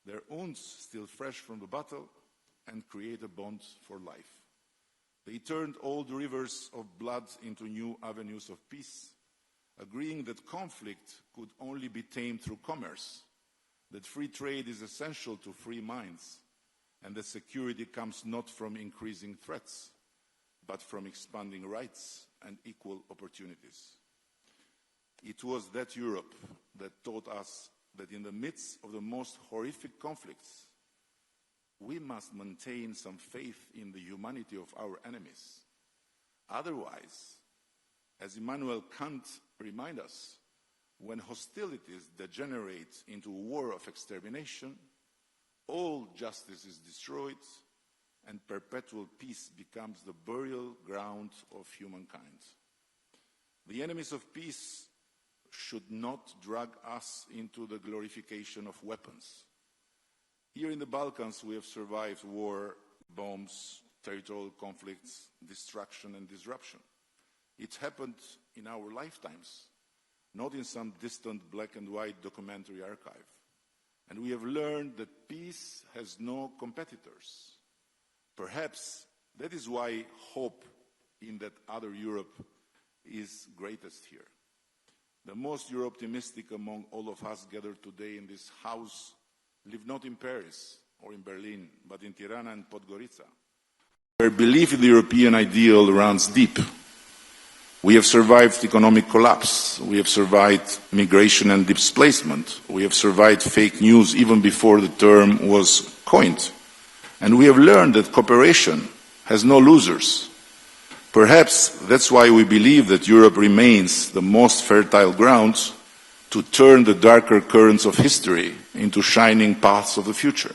their wounds still fresh from the battle, and create a bond for life. They turned old rivers of blood into new avenues of peace, agreeing that conflict could only be tamed through commerce, that free trade is essential to free minds, and that security comes not from increasing threats, but from expanding rights and equal opportunities. It was that Europe that taught us that in the midst of the most horrific conflicts, we must maintain some faith in the humanity of our enemies. Otherwise, as Immanuel Kant reminds us, when hostilities degenerate into a war of extermination, all justice is destroyed, and perpetual peace becomes the burial ground of humankind. The enemies of peace should not drag us into the glorification of weapons. Here in the Balkans, we have survived war, bombs, territorial conflicts, destruction and disruption. It happened in our lifetimes, not in some distant black and white documentary archive. And we have learned that peace has no competitors. Perhaps that is why hope in that other Europe is greatest here. The most Euro-optimistic among all of us gathered today in this house live not in Paris or in Berlin, but in Tirana and Podgorica, where belief in the European ideal runs deep. We have survived economic collapse. We have survived migration and displacement. We have survived fake news even before the term was coined. And we have learned that cooperation has no losers. Perhaps that's why we believe that Europe remains the most fertile ground to turn the darker currents of history into shining paths of the future.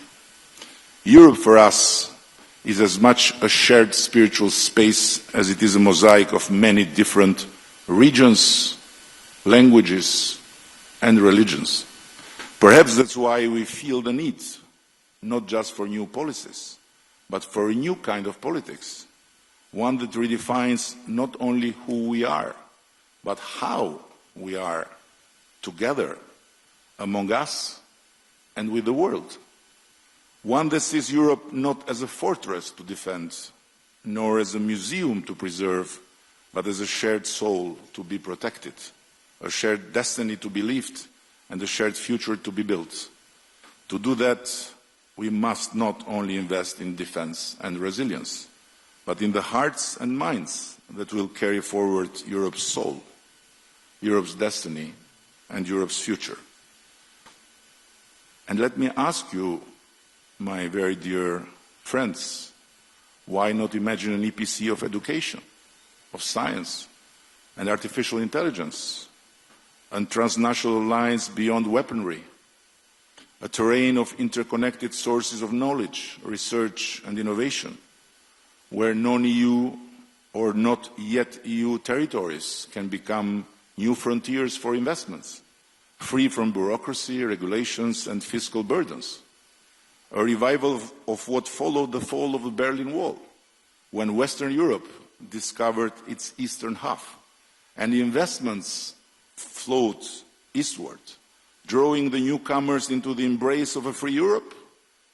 Europe for us is as much a shared spiritual space as it is a mosaic of many different regions, languages, and religions. Perhaps that's why we feel the need, not just for new policies, but for a new kind of politics, one that redefines not only who we are, but how we are together among us and with the world. One that sees Europe not as a fortress to defend, nor as a museum to preserve, but as a shared soul to be protected, a shared destiny to be lived, and a shared future to be built. To do that, we must not only invest in defense and resilience, but in the hearts and minds that will carry forward Europe's soul, Europe's destiny, and Europe's future. And let me ask you, my very dear friends, why not imagine an EPC of education, of science, and artificial intelligence, and transnational lines beyond weaponry, a terrain of interconnected sources of knowledge, research, and innovation, where non-EU or not yet EU territories can become new frontiers for investments, free from bureaucracy, regulations, and fiscal burdens. A revival of what followed the fall of the Berlin Wall, when Western Europe discovered its eastern half, and the investments flowed eastward, drawing the newcomers into the embrace of a free Europe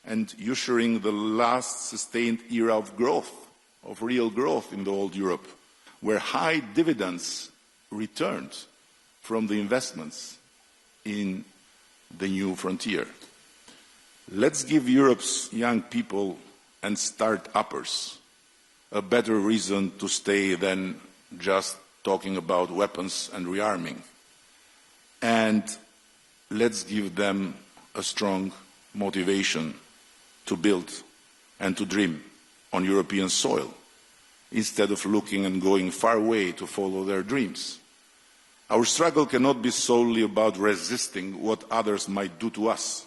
and ushering the last sustained era of growth, of real growth in the old Europe, where high dividends returned from the investments in the new frontier. Let's give Europe's young people and start-uppers a better reason to stay than just talking about weapons and rearming. And let's give them a strong motivation to build and to dream on European soil, instead of looking and going far away to follow their dreams. Our struggle cannot be solely about resisting what others might do to us.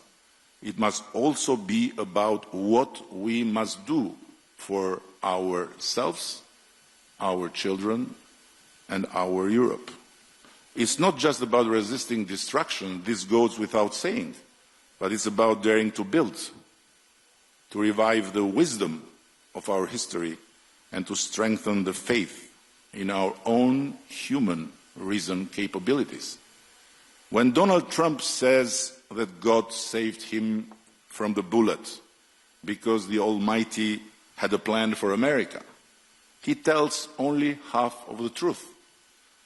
It must also be about what we must do for ourselves, our children, and our Europe. It's not just about resisting destruction, this goes without saying, but it's about daring to build, to revive the wisdom of our history, and to strengthen the faith in our own human reason capabilities. When Donald Trump says that God saved him from the bullet because the Almighty had a plan for America, he tells only half of the truth.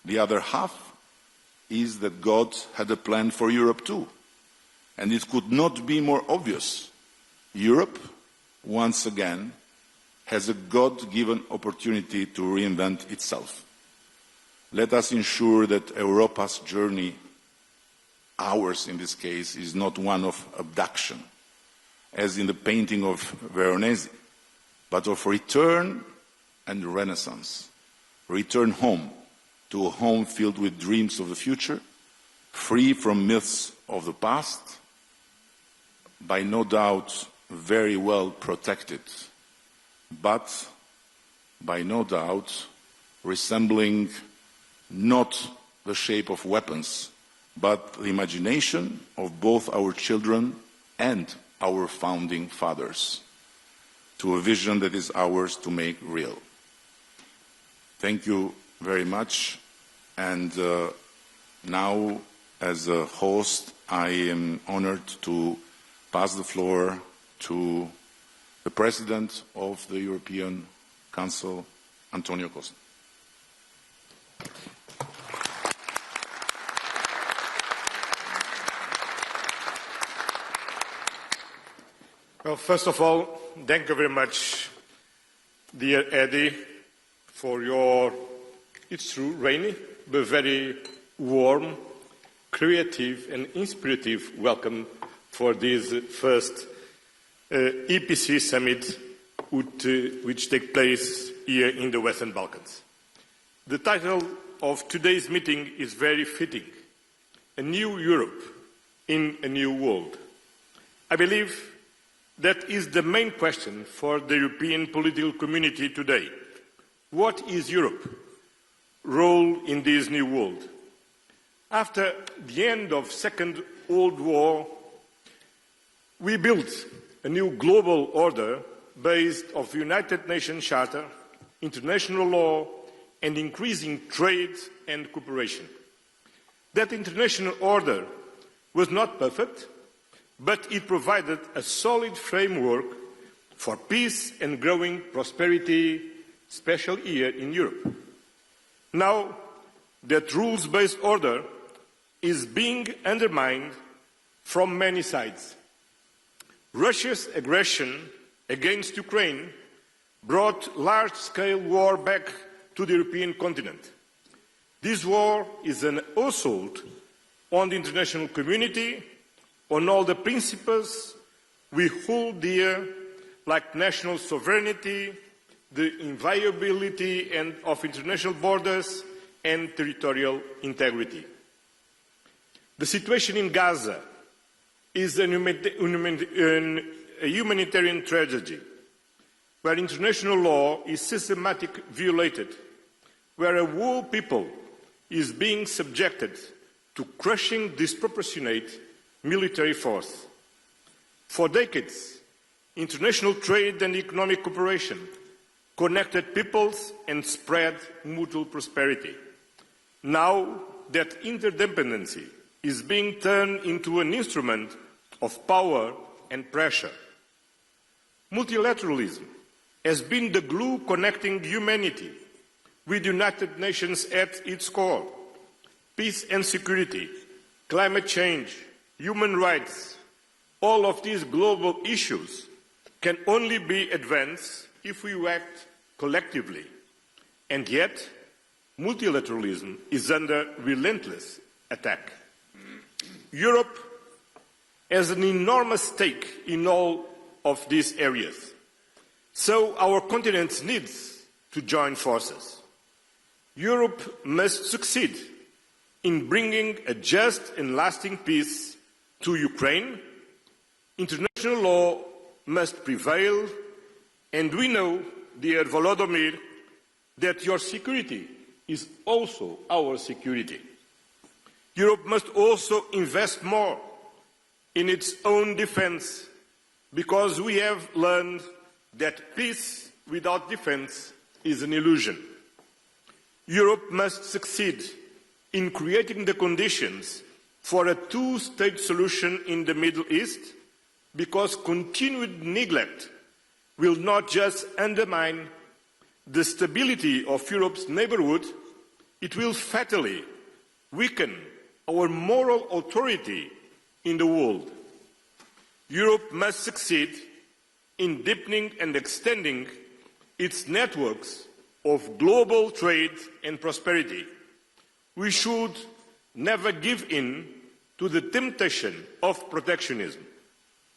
The other half is that God had a plan for Europe too. And it could not be more obvious. Europe, once again, has a God-given opportunity to reinvent itself. Let us ensure that Europa's journey, ours in this case, is not one of abduction, as in the painting of Veronese, but of return and renaissance. Return home, to a home filled with dreams of the future, free from myths of the past, by no doubt very well protected but by no doubt resembling not the shape of weapons, but the imagination of both our children and our founding fathers, to a vision that is ours to make real. Thank you very much. And now, as a host, I am honored to pass the floor to the President of the European Council, Antonio Costa. Well, first of all, thank you very much, dear Eddie, for your, it's true, rainy, but very warm, creative and inspirative welcome for this first EPC summit which takes place here in the Western Balkans. The title of today's meeting is very fitting, A New Europe in a New World. I believe that is the main question for the European political community today. What is Europe's role in this new world? After the end of the Second World War, we built a new global order based on the United Nations Charter, international law, and increasing trade and cooperation. That international order was not perfect, but it provided a solid framework for peace and growing prosperity, especially here in Europe. Now, that rules-based order is being undermined from many sides. Russia's aggression against Ukraine brought large-scale war back to the European continent. This war is an assault on the international community, on all the principles we hold dear, like national sovereignty, the inviolability of international borders, and territorial integrity. The situation in Gaza is a humanitarian tragedy, where international law is systematically violated, where a whole people is being subjected to crushing, disproportionate military force. For decades, international trade and economic cooperation connected peoples and spread mutual prosperity. Now that interdependency is being turned into an instrument of power and pressure. Multilateralism has been the glue connecting humanity with the United Nations at its core. Peace and security, climate change, human rights, all of these global issues can only be advanced if we act collectively. And yet, multilateralism is under relentless attack. Europe has an enormous stake in all of these areas. So our continent needs to join forces. Europe must succeed in bringing a just and lasting peace to Ukraine. International law must prevail, and we know, dear Volodymyr, that your security is also our security. Europe must also invest more in its own defense, because we have learned that peace without defense is an illusion. Europe must succeed in creating the conditions for a two-state solution in the Middle East, because continued neglect will not just undermine the stability of Europe's neighbourhood, it will fatally weaken our moral authority in the world. Europe must succeed in deepening and extending its networks of global trade and prosperity. We should never give in to the temptation of protectionism,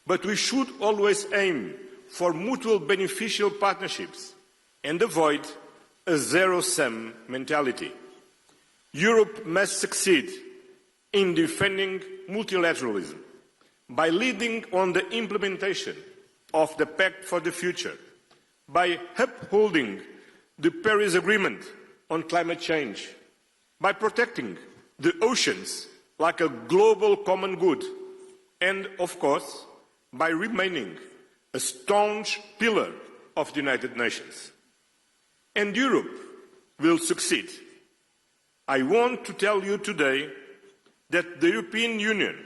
but we should always aim for mutual beneficial partnerships and avoid a zero-sum mentality. Europe must succeed in defending multilateralism by leading on the implementation of the Pact for the Future, by upholding the Paris Agreement on climate change, by protecting the oceans like a global common good, and, of course, by remaining a staunch pillar of the United Nations. And Europe will succeed. I want to tell you today that the European Union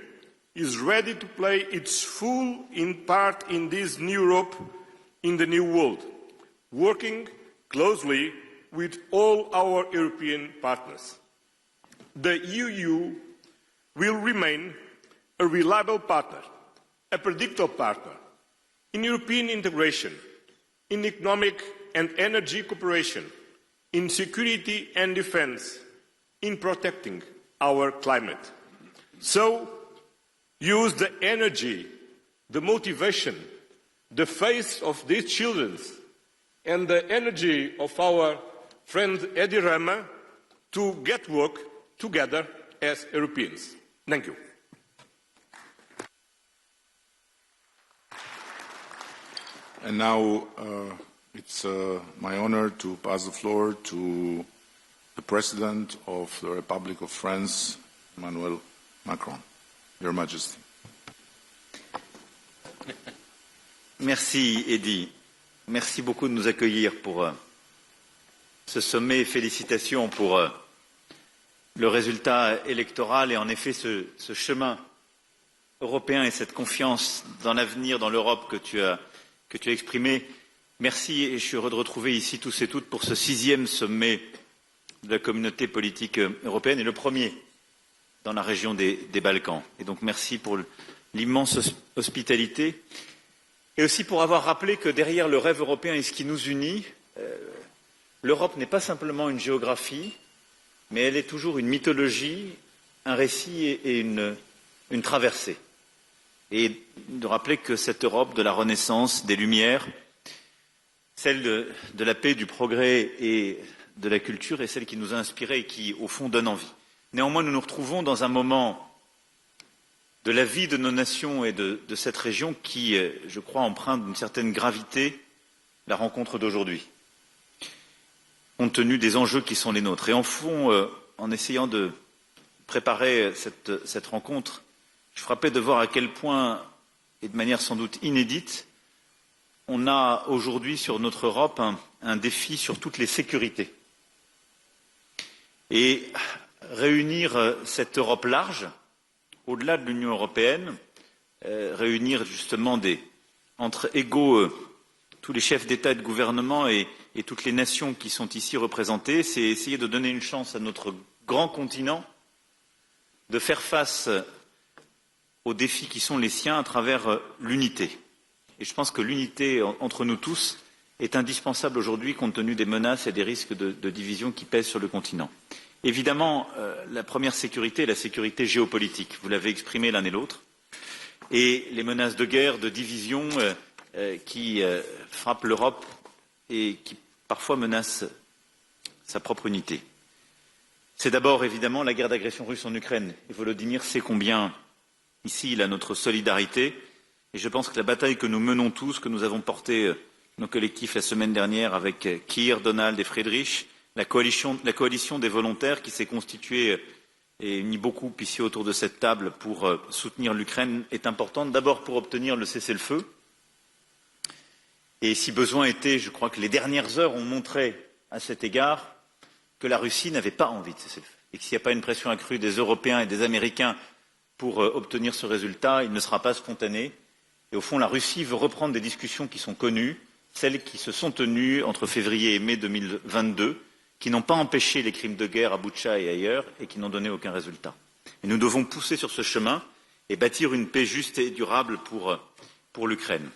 is ready to play its full part in this new Europe, in the new world, working closely with all our European partners. The EU will remain a reliable partner, a predictable partner in European integration, in economic and energy cooperation, in security and defence, in protecting our climate. So, use the energy, the motivation, the faith of these children and the energy of our friend Edi Rama to get work together as Europeans. Thank you. And now it's my honor to pass the floor to the President of the Republic of France, Emmanuel Macron. Your Majesty. Merci, Eddy. Merci beaucoup de nous accueillir pour ce sommet et félicitations pour le résultat électoral et en effet ce chemin européen et cette confiance dans l'avenir, dans l'Europe que tu as exprimé. Merci et je suis heureux de retrouver ici tous et toutes pour ce 6e sommet de la communauté politique européenne et le premier dans la région des Balkans. Et donc merci pour l'immense hospitalité et aussi pour avoir rappelé que derrière le rêve européen et ce qui nous unit, l'Europe n'est pas simplement une géographie, mais elle est toujours une mythologie, un récit et une traversée. Et de rappeler que cette Europe de la Renaissance, des Lumières, celle de la paix, du progrès et de la culture est celle qui nous a inspirés et qui, au fond, donne envie. Néanmoins, nous nous retrouvons dans un moment de la vie de nos nations et de cette région qui, je crois, emprunte d'une certaine gravité la rencontre d'aujourd'hui, compte tenu des enjeux qui sont les nôtres. Et en fond, en essayant de préparer cette rencontre, je frappais de voir à quel point, et de manière sans doute inédite, on a aujourd'hui sur notre Europe un défi sur toutes les sécurités. Et réunir cette Europe large, au-delà de l'Union européenne, réunir justement entre égaux tous les chefs d'État et de gouvernement et toutes les nations qui sont ici représentées, c'est essayer de donner une chance à notre grand continent de faire face aux défis qui sont les siens à travers l'unité. Et je pense que l'unité entre nous tous est indispensable aujourd'hui compte tenu des menaces et des risques de division qui pèsent sur le continent. Évidemment, la première sécurité est la sécurité géopolitique. Vous l'avez exprimé l'un et l'autre. Et les menaces de guerre, de division qui frappent l'Europe et qui parfois menacent sa propre unité. C'est d'abord évidemment la guerre d'agression russe en Ukraine. Et Volodymyr sait combien ici il a notre solidarité. Et je pense que la bataille que nous menons tous, que nous avons portée nos collectifs la semaine dernière avec Keir, Donald et Friedrich, la coalition des volontaires qui s'est constituée et unie beaucoup ici autour de cette table pour soutenir l'Ukraine est importante, d'abord pour obtenir le cessez-le-feu. Et si besoin était, je crois que les dernières heures ont montré à cet égard que la Russie n'avait pas envie de cessez-le-feu. Et que s'il n'y a pas une pression accrue des Européens et des Américains pour obtenir ce résultat, il ne sera pas spontané. Et au fond, la Russie veut reprendre des discussions qui sont connues, celles qui se sont tenues entre février et mai 2022, qui n'ont pas empêché les crimes de guerre à Boutcha et ailleurs et qui n'ont donné aucun résultat. Et nous devons pousser sur ce chemin et bâtir une paix juste et durable pour l'Ukraine.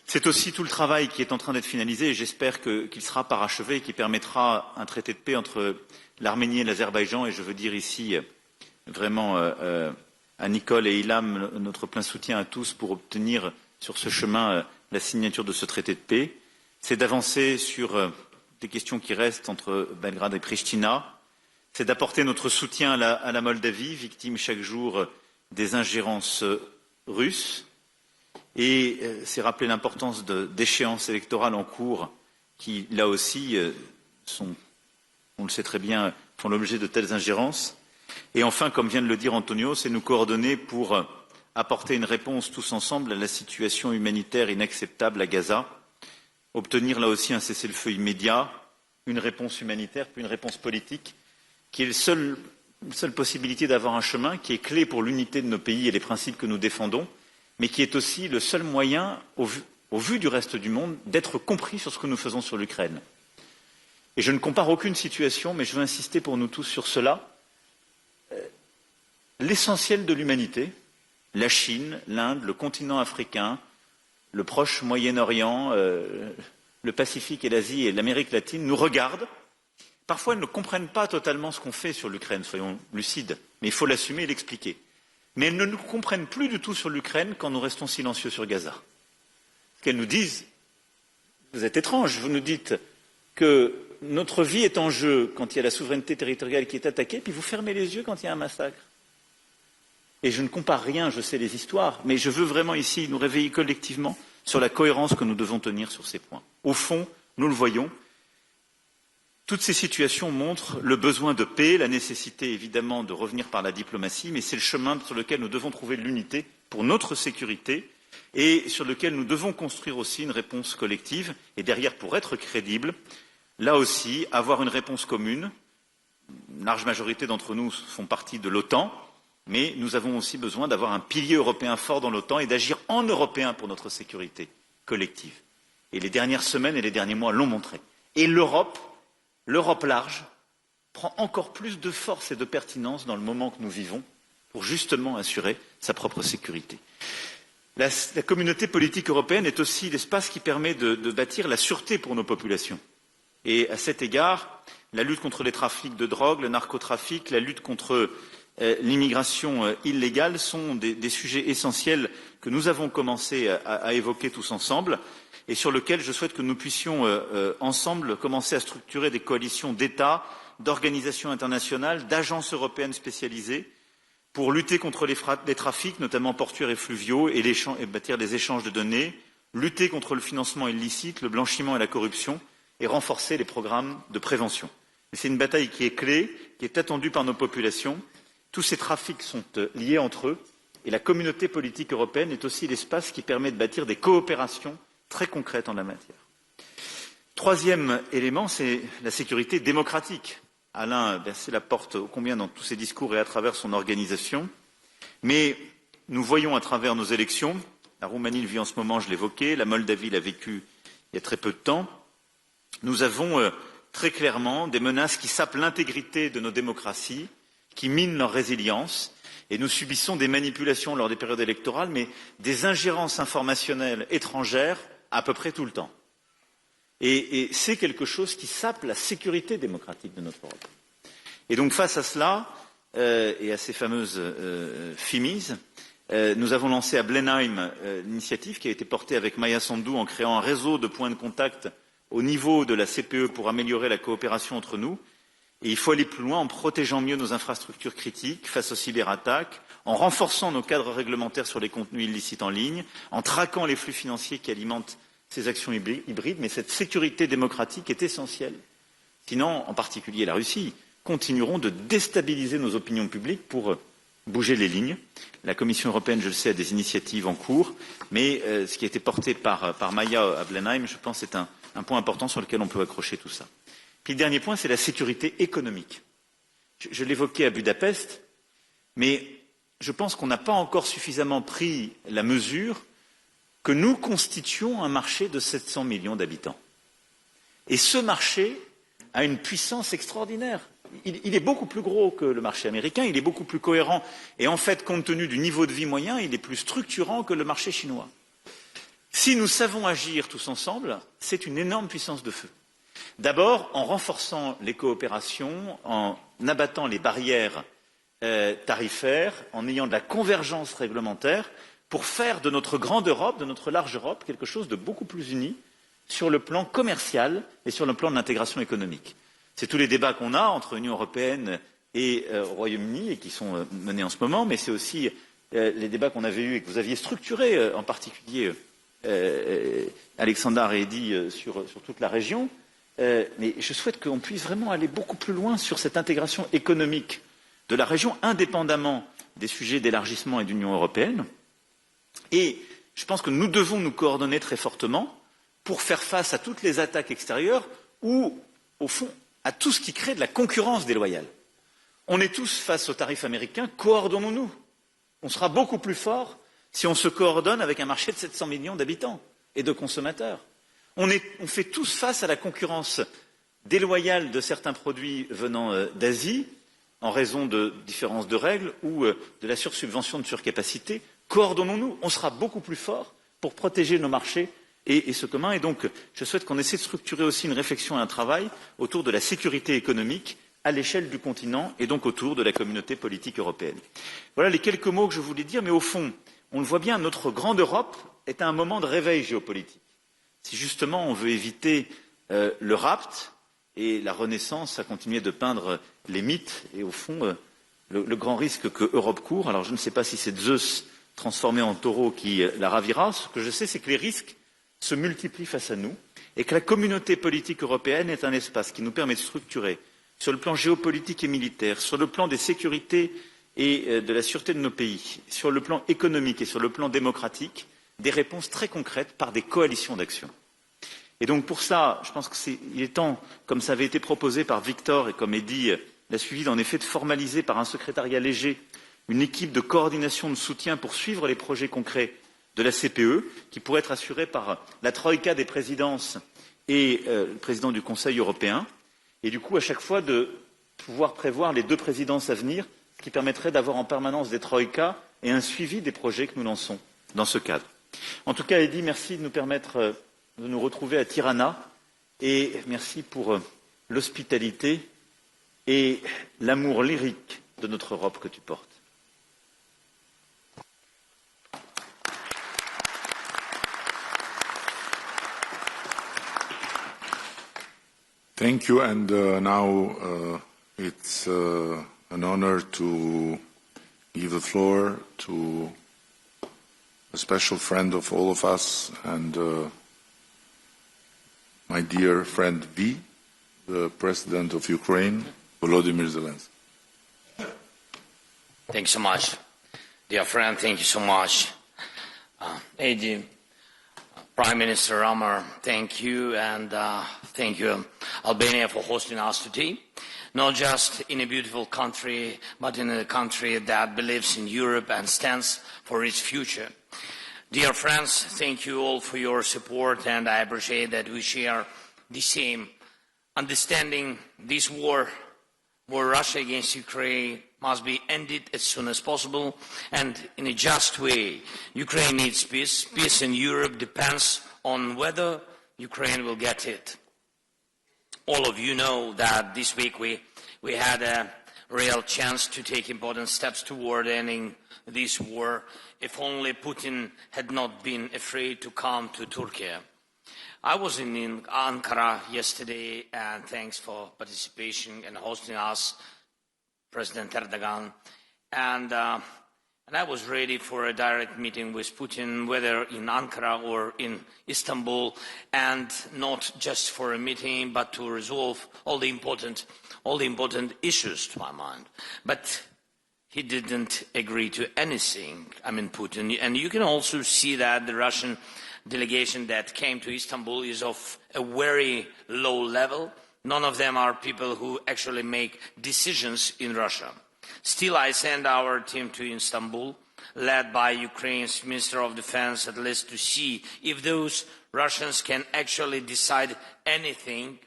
C'est aussi tout le travail qui est en train d'être finalisé et j'espère qu'il sera parachevé et qui permettra un traité de paix entre l'Arménie et l'Azerbaïdjan. Et je veux dire ici vraiment à Nicole et Ilham notre plein soutien à tous pour obtenir sur ce chemin la signature de ce traité de paix. C'est d'avancer sur des questions qui restent entre Belgrade et Pristina. C'est d'apporter notre soutien à la Moldavie, victime chaque jour des ingérences russes. Et c'est rappeler l'importance d'échéances électorales en cours qui, là aussi, on le sait très bien, font l'objet de telles ingérences. Et enfin, comme vient de le dire Antonio, c'est nous coordonner pour apporter une réponse tous ensemble à la situation humanitaire inacceptable à Gaza, obtenir là aussi un cessez-le-feu immédiat, une réponse humanitaire, puis une réponse politique, qui est la seule possibilité d'avoir un chemin qui est clé pour l'unité de nos pays et les principes que nous défendons, mais qui est aussi le seul moyen, au vu du reste du monde, d'être compris sur ce que nous faisons sur l'Ukraine. Et je ne compare aucune situation, mais je veux insister pour nous tous sur cela. L'essentiel de l'humanité, la Chine, l'Inde, le continent africain, le proche Moyen-Orient, le Pacifique et l'Asie et l'Amérique latine nous regardent. Parfois, elles ne comprennent pas totalement ce qu'on fait sur l'Ukraine, soyons lucides, mais il faut l'assumer et l'expliquer. Mais elles ne nous comprennent plus du tout sur l'Ukraine quand nous restons silencieux sur Gaza. Ce qu'elles nous disent, vous êtes étrange, vous nous dites que notre vie est en jeu quand il y a la souveraineté territoriale qui est attaquée, puis vous fermez les yeux quand il y a un massacre. Et je ne compare rien, je sais les histoires, mais je veux vraiment ici nous réveiller collectivement sur la cohérence que nous devons tenir sur ces points. Au fond, nous le voyons, toutes ces situations montrent le besoin de paix, la nécessité évidemment de revenir par la diplomatie, mais c'est le chemin sur lequel nous devons trouver l'unité pour notre sécurité et sur lequel nous devons construire aussi une réponse collective et derrière, pour être crédible, là aussi, avoir une réponse commune. Une large majorité d'entre nous font partie de l'OTAN, mais nous avons aussi besoin d'avoir un pilier européen fort dans l'OTAN et d'agir en Européen pour notre sécurité collective. Et les dernières semaines et les derniers mois l'ont montré. Et l'Europe large, prend encore plus de force et de pertinence dans le moment que nous vivons pour justement assurer sa propre sécurité. La communauté politique européenne est aussi l'espace qui permet de bâtir la sûreté pour nos populations. Et à cet égard, la lutte contre les trafics de drogue, le narcotrafic, la lutte contre l'immigration illégale sont des sujets essentiels que nous avons commencé à évoquer tous ensemble et sur lesquels je souhaite que nous puissions ensemble commencer à structurer des coalitions d'États, d'organisations internationales, d'agences européennes spécialisées pour lutter contre les trafics, notamment portuaires et fluviaux, et bâtir des échanges de données, lutter contre le financement illicite, le blanchiment et la corruption, et renforcer les programmes de prévention. C'est une bataille qui est clé, qui est attendue par nos populations. Tous ces trafics sont liés entre eux et la communauté politique européenne est aussi l'espace qui permet de bâtir des coopérations très concrètes en la matière. Troisième élément, c'est la sécurité démocratique. Alain a versé la porte ô combien dans tous ses discours et à travers son organisation. Mais nous voyons à travers nos élections, la Roumanie le vit en ce moment, je l'évoquais, la Moldavie l'a vécu il y a très peu de temps, nous avons très clairement des menaces qui sapent l'intégrité de nos démocraties, qui minent leur résilience, et nous subissons des manipulations lors des périodes électorales, mais des ingérences informationnelles étrangères à peu près tout le temps. Et c'est quelque chose qui sape la sécurité démocratique de notre Europe. Et donc face à cela, et à ces fameuses FIMIS, nous avons lancé à Blenheim l'initiative qui a été portée avec Maya Sandu en créant un réseau de points de contact au niveau de la CPE pour améliorer la coopération entre nous. Et il faut aller plus loin en protégeant mieux nos infrastructures critiques face aux cyberattaques, en renforçant nos cadres réglementaires sur les contenus illicites en ligne, en traquant les flux financiers qui alimentent ces actions hybrides. Mais cette sécurité démocratique est essentielle. Sinon, en particulier la Russie, continueront de déstabiliser nos opinions publiques pour bouger les lignes. La Commission européenne, je le sais, a des initiatives en cours, mais ce qui a été porté par Maya à Blenheim, je pense, est un point important sur lequel on peut accrocher tout ça. Puis le dernier point, c'est la sécurité économique. Je l'évoquais à Budapest, mais je pense qu'on n'a pas encore suffisamment pris la mesure que nous constituons un marché de 700 millions d'habitants. Et ce marché a une puissance extraordinaire. Il est beaucoup plus gros que le marché américain, il est beaucoup plus cohérent. Et en fait, compte tenu du niveau de vie moyen, il est plus structurant que le marché chinois. Si nous savons agir tous ensemble, c'est une énorme puissance de feu. D'abord, en renforçant les coopérations, en abattant les barrières tarifaires, en ayant de la convergence réglementaire, pour faire de notre grande Europe, de notre large Europe, quelque chose de beaucoup plus uni sur le plan commercial et sur le plan de l'intégration économique. C'est tous les débats qu'on a entre l'Union européenne et Royaume-Uni et qui sont menés en ce moment, mais c'est aussi les débats qu'on avait eus et que vous aviez structurés, en particulier Alexandre et Eddy, sur toute la région. Mais je souhaite qu'on puisse vraiment aller beaucoup plus loin sur cette intégration économique de la région, indépendamment des sujets d'élargissement et d'Union européenne. Et je pense que nous devons nous coordonner très fortement pour faire face à toutes les attaques extérieures ou, au fond, à tout ce qui crée de la concurrence déloyale. On est tous face aux tarifs américains, coordonnons-nous. On sera beaucoup plus fort si on se coordonne avec un marché de 700 millions d'habitants et de consommateurs. On fait tous face à la concurrence déloyale de certains produits venant d'Asie, en raison de différences de règles ou de la sursubvention de surcapacité. Coordonnons-nous, on sera beaucoup plus fort pour protéger nos marchés et ce commun. Et donc, je souhaite qu'on essaie de structurer aussi une réflexion et un travail autour de la sécurité économique à l'échelle du continent et donc autour de la communauté politique européenne. Voilà les quelques mots que je voulais dire, mais au fond, on le voit bien, notre grande Europe est à un moment de réveil géopolitique. Si justement on veut éviter le rapt et la Renaissance à continuer de peindre les mythes et au fond le grand risque que Europe court, alors je ne sais pas si c'est Zeus transformé en taureau qui la ravira, ce que je sais c'est que les risques se multiplient face à nous et que la communauté politique européenne est un espace qui nous permet de structurer sur le plan géopolitique et militaire, sur le plan des sécurités et de la sûreté de nos pays, sur le plan économique et sur le plan démocratique, des réponses très concrètes par des coalitions d'action. Et donc pour ça, je pense qu'il est temps, comme ça avait été proposé par Victor et comme Eddy l'a suivi, en effet, de formaliser par un secrétariat léger une équipe de coordination de soutien pour suivre les projets concrets de la CPE, qui pourrait être assurée par la troïka des présidences et le président du Conseil européen, et du coup à chaque fois de pouvoir prévoir les 2 présidences à venir, ce qui permettrait d'avoir en permanence des troïkas et un suivi des projets que nous lançons dans ce cadre. En tout cas, Eddy, merci de nous permettre de nous retrouver à Tirana et merci pour l'hospitalité et l'amour lyrique de notre Europe que tu portes. Thank you, and now it's an honor to give the floor to a special friend of all of us and my dear friend V, the President of Ukraine, Volodymyr Zelensky. Thank you so much. Dear friend, thank you so much. Eddy, Prime Minister Ramar, thank you, and thank you, Albania, for hosting us today. Not just in a beautiful country, but in a country that believes in Europe and stands for its future. Dear friends, thank you all for your support, and I appreciate that we share the same understanding. This war Russia against Ukraine must be ended as soon as possible and in a just way. Ukraine needs peace. Peace in Europe depends on whether Ukraine will get it. All of you know that this week we had a real chance to take important steps toward ending this war, if only Putin had not been afraid to come to Turkey. I was in Ankara yesterday, and thanks for participation and hosting us, President Erdogan. And I was ready for a direct meeting with Putin, whether in Ankara or in Istanbul, and not just for a meeting, but to resolve all the important issues to my mind. But he didn't agree to anything, Putin. And you can also see that the Russian delegation that came to Istanbul is of a very low level. None of them are people who actually make decisions in Russia. Still, I send our team to Istanbul, led by Ukraine's Minister of Defense, at least to see if those Russians can actually decide anything.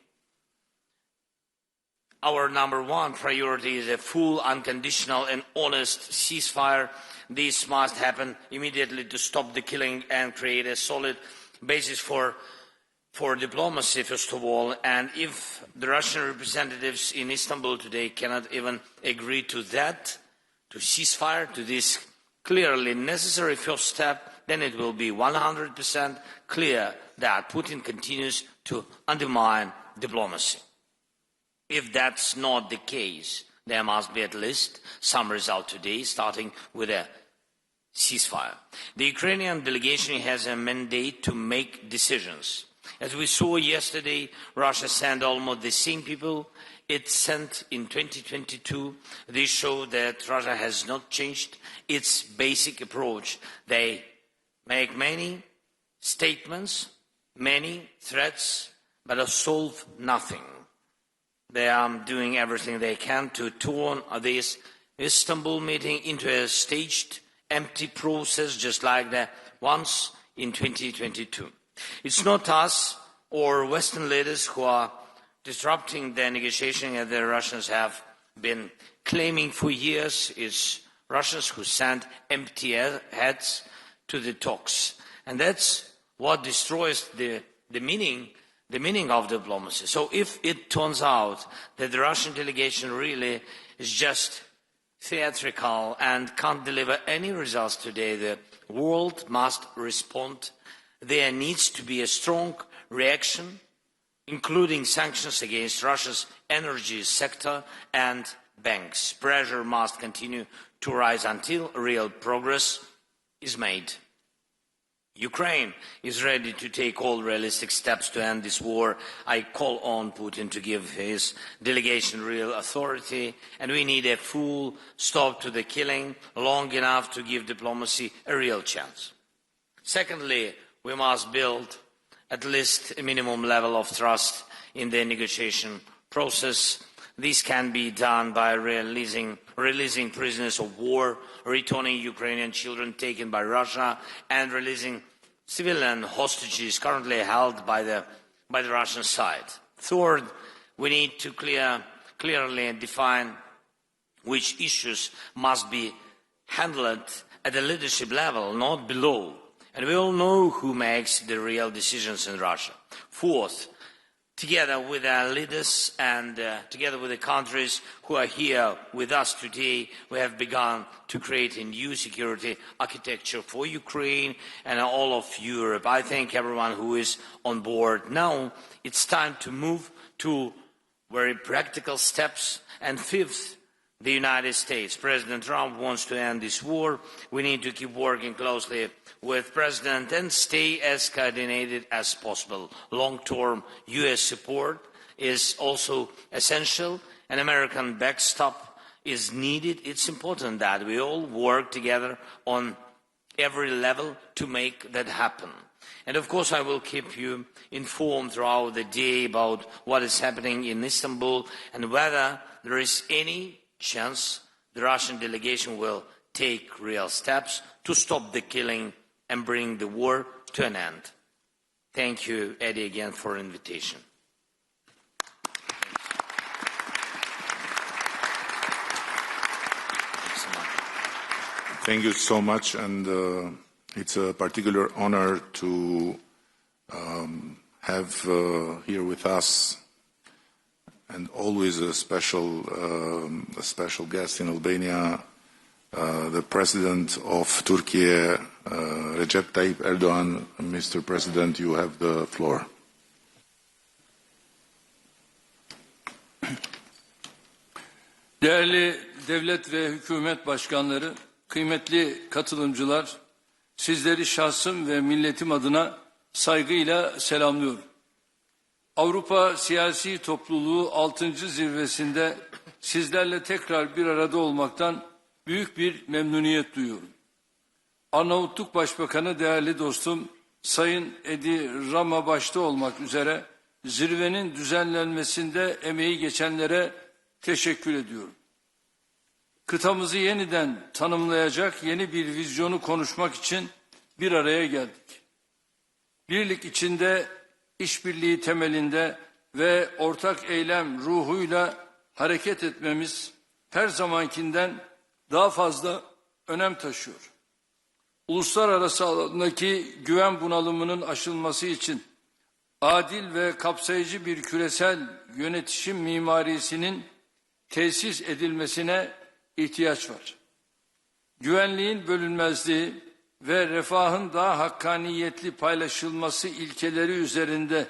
Our number one priority is a full, unconditional and honest ceasefire. This must happen immediately to stop the killing and create a solid basis for diplomacy, first of all. And if the Russian representatives in Istanbul today cannot even agree to that, to ceasefire, to this clearly necessary first step, then it will be 100% clear that Putin continues to undermine diplomacy. If that's not the case, there must be at least some result today, starting with a ceasefire. The Ukrainian delegation has a mandate to make decisions. As we saw yesterday, Russia sent almost the same people it sent in 2022. This shows that Russia has not changed its basic approach. They make many statements, many threats, but solve nothing. They are doing everything they can to turn this Istanbul meeting into a staged, empty process, just like the ones in 2022. It's not us or Western leaders who are disrupting the negotiation, as the Russians have been claiming for years. It's Russians who send empty heads to the talks. And that's what destroys the meaning of diplomacy. So if it turns out that the Russian delegation really is just theatrical and can't deliver any results today, the world must respond. There needs to be a strong reaction, including sanctions against Russia's energy sector and banks. Pressure must continue to rise until real progress is made. Ukraine is ready to take all realistic steps to end this war. I call on Putin to give his delegation real authority, and we need a full stop to the killing, long enough to give diplomacy a real chance. Secondly, we must build at least a minimum level of trust in the negotiation process. This can be done by releasing prisoners of war, returning Ukrainian children taken by Russia, and releasing civilian hostages currently held by the Russian side. Third, we need to clearly define which issues must be handled at the leadership level, not below. And we all know who makes the real decisions in Russia. Fourth, together with our leaders and together with the countries who are here with us today, we have begun to create a new security architecture for Ukraine and all of Europe. I thank everyone who is on board. Now it's time to move to very practical steps. And fifth, the United States. President Trump wants to end this war. We need to keep working closely with President and stay as coordinated as possible. Long-term U.S. support is also essential. An American backstop is needed. It's important that we all work together on every level to make that happen. And of course, I will keep you informed throughout the day about what is happening in Istanbul and whether there is any chance the Russian delegation will take real steps to stop the killing and bring the war to an end. Thank you, Eddie, again for the invitation. Thank you so much, and it's a particular honor to have here with us, and always a special guest in Albania, the President of Turkey, Recep Tayyip Erdogan. Mr. President, you have the floor. Değerli devlet ve hükümet başkanları, kıymetli katılımcılar, sizleri şahsım ve milletim adına saygıyla selamlıyorum. Avrupa Siyasi Topluluğu 6. zirvesinde sizlerle tekrar bir arada olmaktan büyük bir memnuniyet duyuyorum. Arnavutluk Başbakanı değerli dostum Sayın Edi Rama başta olmak üzere zirvenin düzenlenmesinde emeği geçenlere teşekkür ediyorum. Kıtamızı yeniden tanımlayacak yeni bir vizyonu konuşmak için bir araya geldik. Birlik içinde, işbirliği temelinde ve ortak eylem ruhuyla hareket etmemiz her zamankinden daha fazla önem taşıyor. Uluslararası alandaki güven bunalımının aşılması için adil ve kapsayıcı bir küresel yönetişim mimarisinin tesis edilmesine ihtiyaç var. Güvenliğin bölünmezliği ve refahın daha hakkaniyetli paylaşılması ilkeleri üzerinde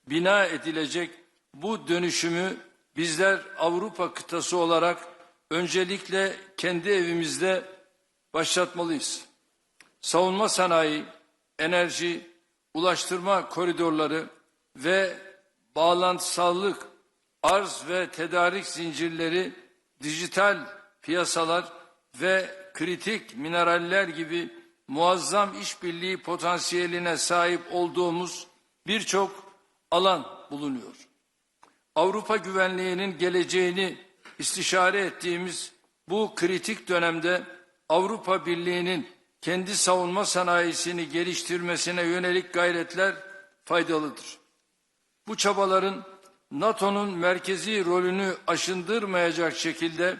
bina edilecek bu dönüşümü bizler Avrupa kıtası olarak öncelikle kendi evimizde başlatmalıyız. savunma sanayi, enerji, ulaştırma koridorları ve bağlantısallık, arz ve tedarik zincirleri, dijital piyasalar ve kritik mineraller gibi muazzam işbirliği potansiyeline sahip olduğumuz birçok alan bulunuyor. Avrupa güvenliğinin geleceğini istişare ettiğimiz bu kritik dönemde Avrupa Birliği'nin kendi savunma sanayisini geliştirmesine yönelik gayretler faydalıdır. Bu çabaların NATO'nun merkezi rolünü aşındırmayacak şekilde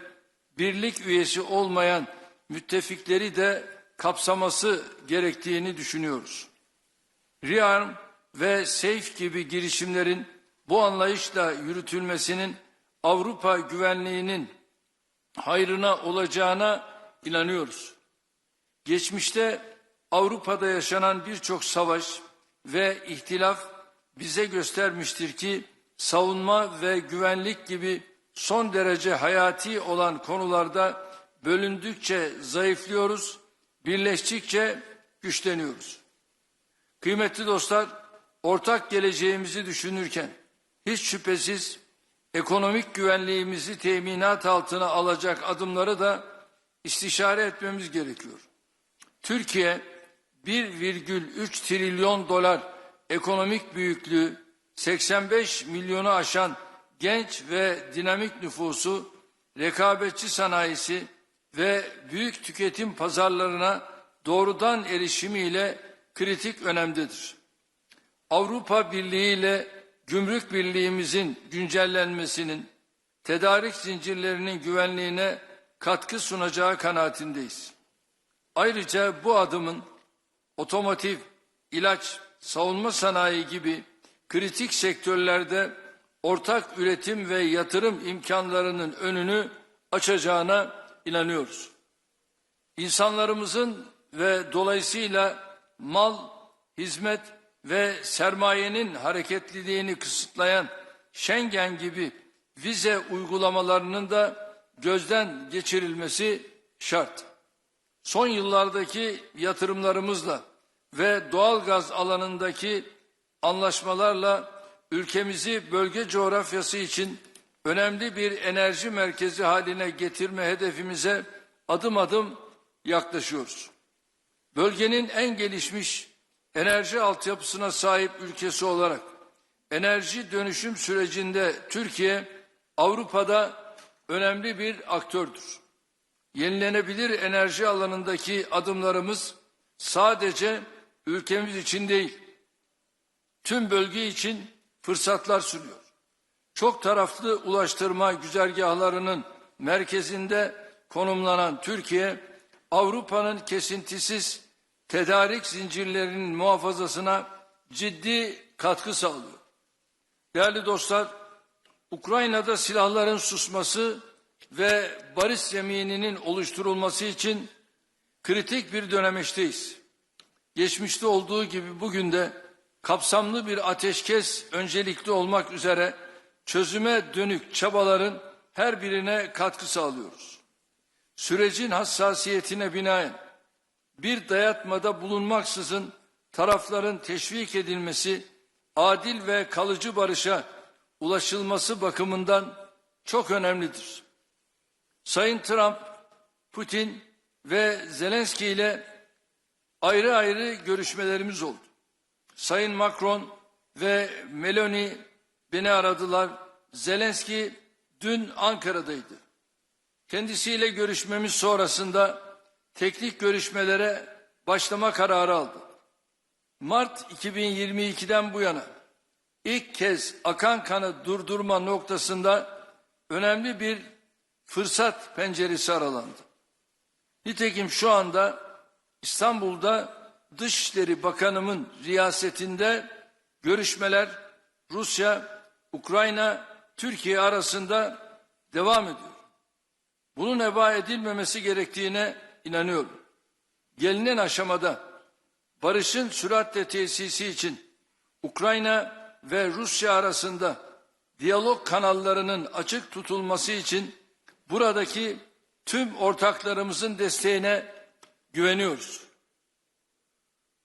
birlik üyesi olmayan müttefikleri de kapsaması gerektiğini düşünüyoruz. ReArm ve SAFE gibi girişimlerin bu anlayışla yürütülmesinin Avrupa güvenliğinin hayrına olacağına inanıyoruz. Geçmişte Avrupa'da yaşanan birçok savaş ve ihtilaf bize göstermiştir ki savunma ve güvenlik gibi son derece hayati olan konularda bölündükçe zayıflıyoruz, birleştikçe güçleniyoruz. Kıymetli dostlar, ortak geleceğimizi düşünürken hiç şüphesiz ekonomik güvenliğimizi teminat altına alacak adımları da istişare etmemiz gerekiyor. Türkiye 1,3 trilyon dolar ekonomik büyüklüğü, 85 milyonu aşan genç ve dinamik nüfusu, rekabetçi sanayisi ve büyük tüketim pazarlarına doğrudan erişimiyle kritik önemdedir. Avrupa Birliği ile gümrük birliğimizin güncellenmesinin tedarik zincirlerinin güvenliğine katkı sunacağı kanaatindeyiz. Ayrıca bu adımın otomotiv, ilaç, savunma sanayi gibi kritik sektörlerde ortak üretim ve yatırım imkanlarının önünü açacağına inanıyoruz. İnsanlarımızın ve dolayısıyla mal, hizmet ve sermayenin hareketliliğini kısıtlayan Schengen gibi vize uygulamalarının da gözden geçirilmesi şart. Son yıllardaki yatırımlarımızla ve doğalgaz alanındaki anlaşmalarla ülkemizi bölge coğrafyası için önemli bir enerji merkezi haline getirme hedefimize adım adım yaklaşıyoruz. Bölgenin en gelişmiş enerji altyapısına sahip ülkesi olarak enerji dönüşüm sürecinde Türkiye Avrupa'da önemli bir aktördür. Yenilenebilir enerji alanındaki adımlarımız sadece ülkemiz için değil, tüm bölge için fırsatlar sunuyor. Çok taraflı ulaştırma güzergahlarının merkezinde konumlanan Türkiye, Avrupa'nın kesintisiz tedarik zincirlerinin muhafazasına ciddi katkı sağlıyor. Değerli dostlar, Ukrayna'da silahların susması ve barış zemininin oluşturulması için kritik bir dönemeçteyiz. Geçmişte olduğu gibi bugün de kapsamlı bir ateşkes öncelikli olmak üzere çözüme dönük çabaların her birine katkı sağlıyoruz. Sürecin hassasiyetine binaen bir dayatmada bulunmaksızın tarafların teşvik edilmesi, adil ve kalıcı barışa ulaşılması bakımından çok önemlidir. Sayın Trump, Putin ve Zelenski ile ayrı ayrı görüşmelerimiz oldu. Sayın Macron ve Meloni beni aradılar. Zelenski dün Ankara'daydı. Kendisiyle görüşmemiz sonrasında teknik görüşmelere başlama kararı aldı. Mart 2022'den bu yana ilk kez akan kanı durdurma noktasında önemli bir fırsat penceresi aralandı. Nitekim şu anda İstanbul'da Dışişleri Bakanımın riyasetinde görüşmeler Rusya, Ukrayna, Türkiye arasında devam ediyor. Bunun heba edilmemesi gerektiğine inanıyorum. Gelinen aşamada barışın süratle tesisi için Ukrayna ve Rusya arasında diyalog kanallarının açık tutulması için buradaki tüm ortaklarımızın desteğine güveniyoruz.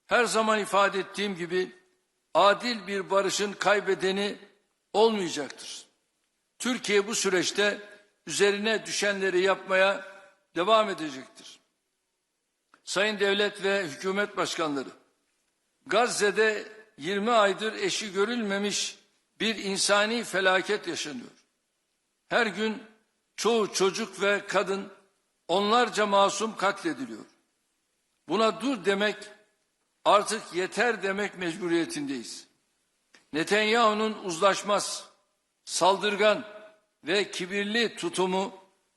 Her zaman ifade ettiğim gibi adil bir barışın kaybedeni olmayacaktır. Türkiye bu süreçte üzerine düşenleri yapmaya devam edecektir. Sayın devlet ve hükümet başkanları, Gazze'de 20 aydır eşi görülmemiş bir insani felaket yaşanıyor. Her gün çoğu çocuk ve kadın, onlarca masum katlediliyor. Buna dur demek, artık yeter demek mecburiyetindeyiz. Netanyahu'nun uzlaşmaz, saldırgan ve kibirli tutumu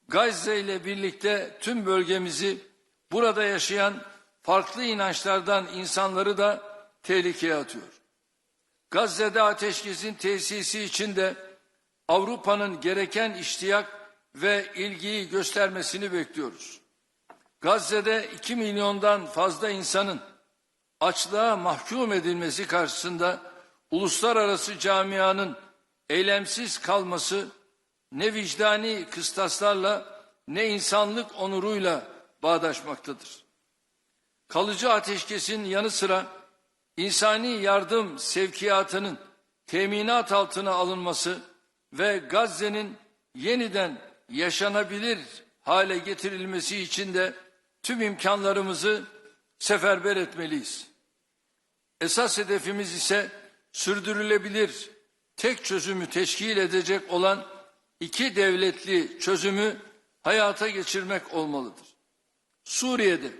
Gazze ile birlikte tüm bölgemizi, burada yaşayan farklı inançlardan insanları da tehlikeye atıyor. Gazze'de ateşkesin tesisi için de Avrupa'nın gereken iştiyak ve ilgiyi göstermesini bekliyoruz. Gazze'de 2 milyondan fazla insanın açlığa mahkum edilmesi karşısında uluslararası camianın eylemsiz kalması ne vicdani kıstaslarla ne insanlık onuruyla bağdaşmaktadır. Kalıcı ateşkesin yanı sıra insani yardım sevkiyatının teminat altına alınması ve Gazze'nin yeniden yaşanabilir hale getirilmesi için de tüm imkanlarımızı seferber etmeliyiz. Esas hedefimiz ise sürdürülebilir tek çözümü teşkil edecek olan 2 devletli çözümü hayata geçirmek olmalıdır. Suriye'de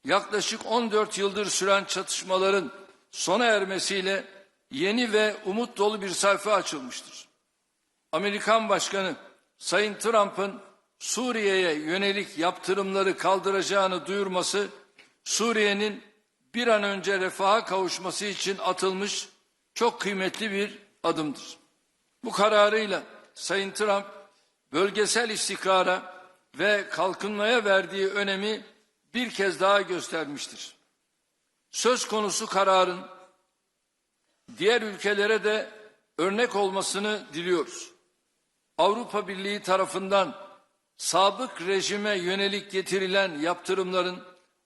yaklaşık 14 yıldır süren çatışmaların sona ermesiyle yeni ve umut dolu bir sayfa açılmıştır. Amerikan Başkanı Sayın Trump'ın Suriye'ye yönelik yaptırımları kaldıracağını duyurması, Suriye'nin bir an önce refaha kavuşması için atılmış çok kıymetli bir adımdır. Bu kararıyla Sayın Trump, bölgesel istikrara ve kalkınmaya verdiği önemi bir kez daha göstermiştir. Söz konusu kararın diğer ülkelere de örnek olmasını diliyoruz. Avrupa Birliği tarafından sabık rejime yönelik getirilen yaptırımların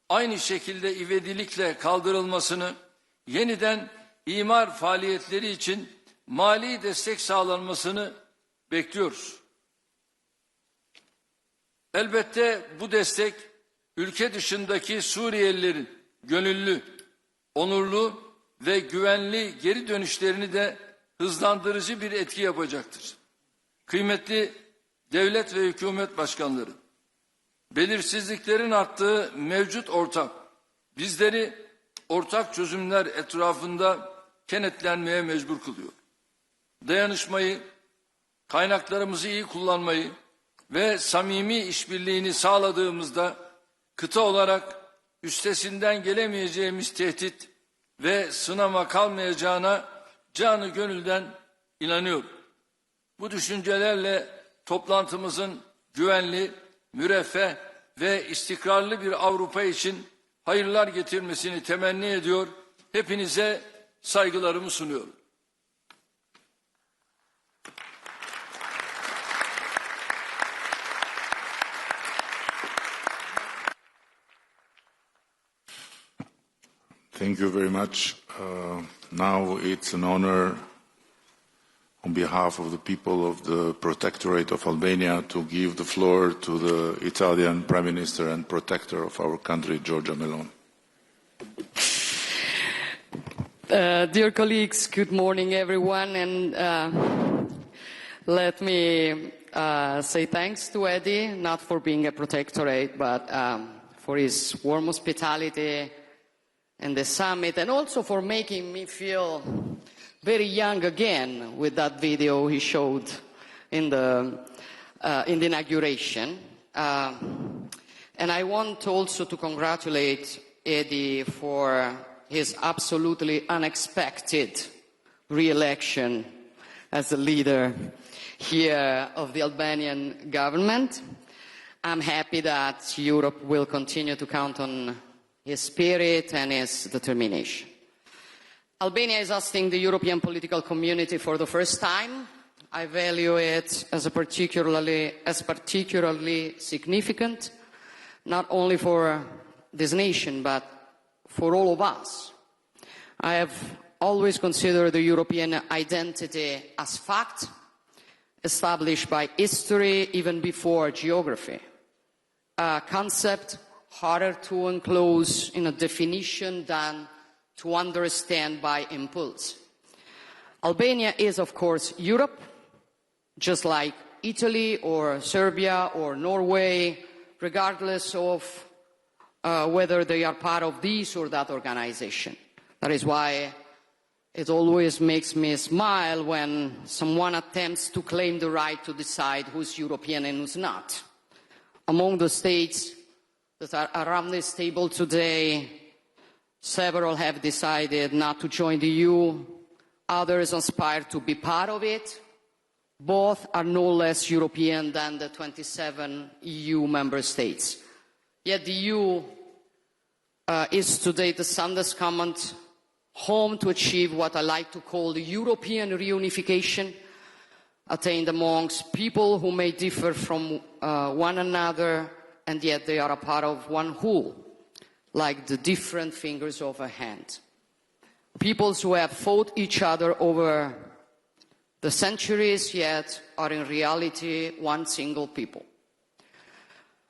aynı şekilde ivedilikle kaldırılmasını, yeniden imar faaliyetleri için mali destek sağlanmasını bekliyoruz. Elbette bu destek ülke dışındaki Suriyelilerin gönüllü, onurlu ve güvenli geri dönüşlerini de hızlandırıcı bir etki yapacaktır. Kıymetli devlet ve hükümet başkanları, belirsizliklerin arttığı mevcut ortam bizleri ortak çözümler etrafında kenetlenmeye mecbur kılıyor. Dayanışmayı, kaynaklarımızı iyi kullanmayı ve samimi işbirliğini sağladığımızda kıta olarak üstesinden gelemeyeceğimiz tehdit ve sınama kalmayacağına canı gönülden inanıyorum. Bu düşüncelerle toplantımızın güvenli, müreffeh ve istikrarlı bir Avrupa için hayırlar getirmesini temenni ediyor. Hepinize saygılarımı sunuyorum. Thank you very much. Now it's an honor on behalf of the people of the Protectorate of Albania to give the floor to the Italian Prime Minister and Protector of our country, Giorgia Meloni. Dear colleagues, good morning everyone, and let me say thanks to Eddie, not for being a protectorate, but for his warm hospitality and the summit, and also for making me feel very young again with that video he showed in the inauguration. And I want also to congratulate Eddie for his absolutely unexpected re-election as the leader here of the Albanian government. I'm happy that Europe will continue to count on his spirit and his determination. Albania is hosting the European political community for the first time. I value it as particularly significant, not only for this nation, but for all of us, I have always considered the European identity as fact, established by history even before geography. A concept harder to enclose in a definition than to understand by impulse. Albania is, of course, Europe, just like Italy or Serbia or Norway, regardless of whether they are part of this or that organization. That is why it always makes me smile when someone attempts to claim the right to decide who's European and who's not. Among the states that are around this table today, several have decided not to join the EU, others aspire to be part of it. Both are no less European than the 27 EU member states. Yet the EU is today the soundest common home to achieve what I like to call the European reunification, attained amongst people who may differ from one another, and yet they are a part of one whole, like the different fingers of a hand. Peoples who have fought each other over the centuries, yet are in reality one single people.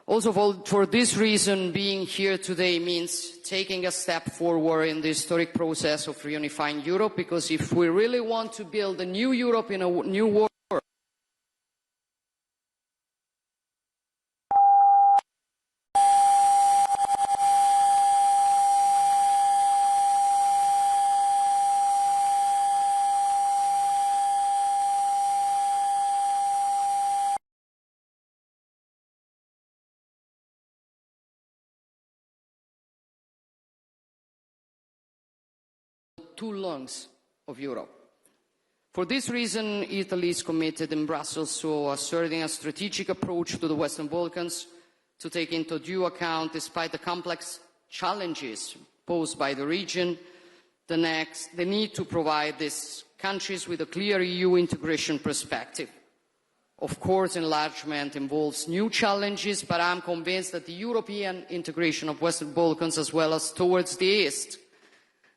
Also, for this reason, being here today means taking a step forward in the historic process of reunifying Europe, because if we really want to build a new Europe in a new world, two lungs of Europe. For this reason, Italy is committed in Brussels to asserting a strategic approach to the Western Balkans to take into due account, despite the complex challenges posed by the region, the need to provide these countries with a clear EU integration perspective. Of course, enlargement involves new challenges, but I'm convinced that the European integration of Western Balkans, as well as towards the East,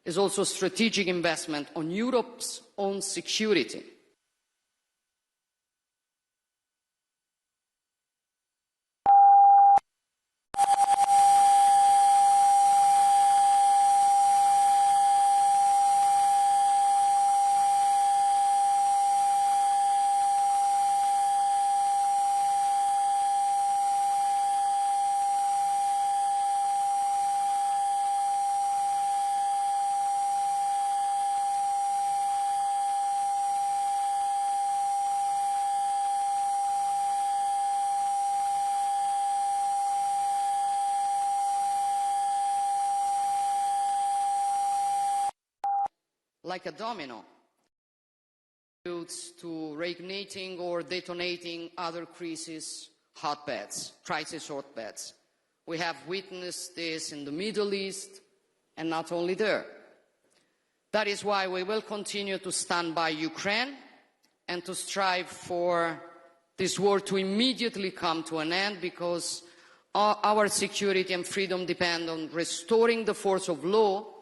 is also a strategic investment on Europe's own security. Like a domino, to reigniting or detonating other crisis hotbeds. We have witnessed this in the Middle East, and not only there. That is why we will continue to stand by Ukraine and to strive for this war to immediately come to an end, because our security and freedom depend on restoring the force of law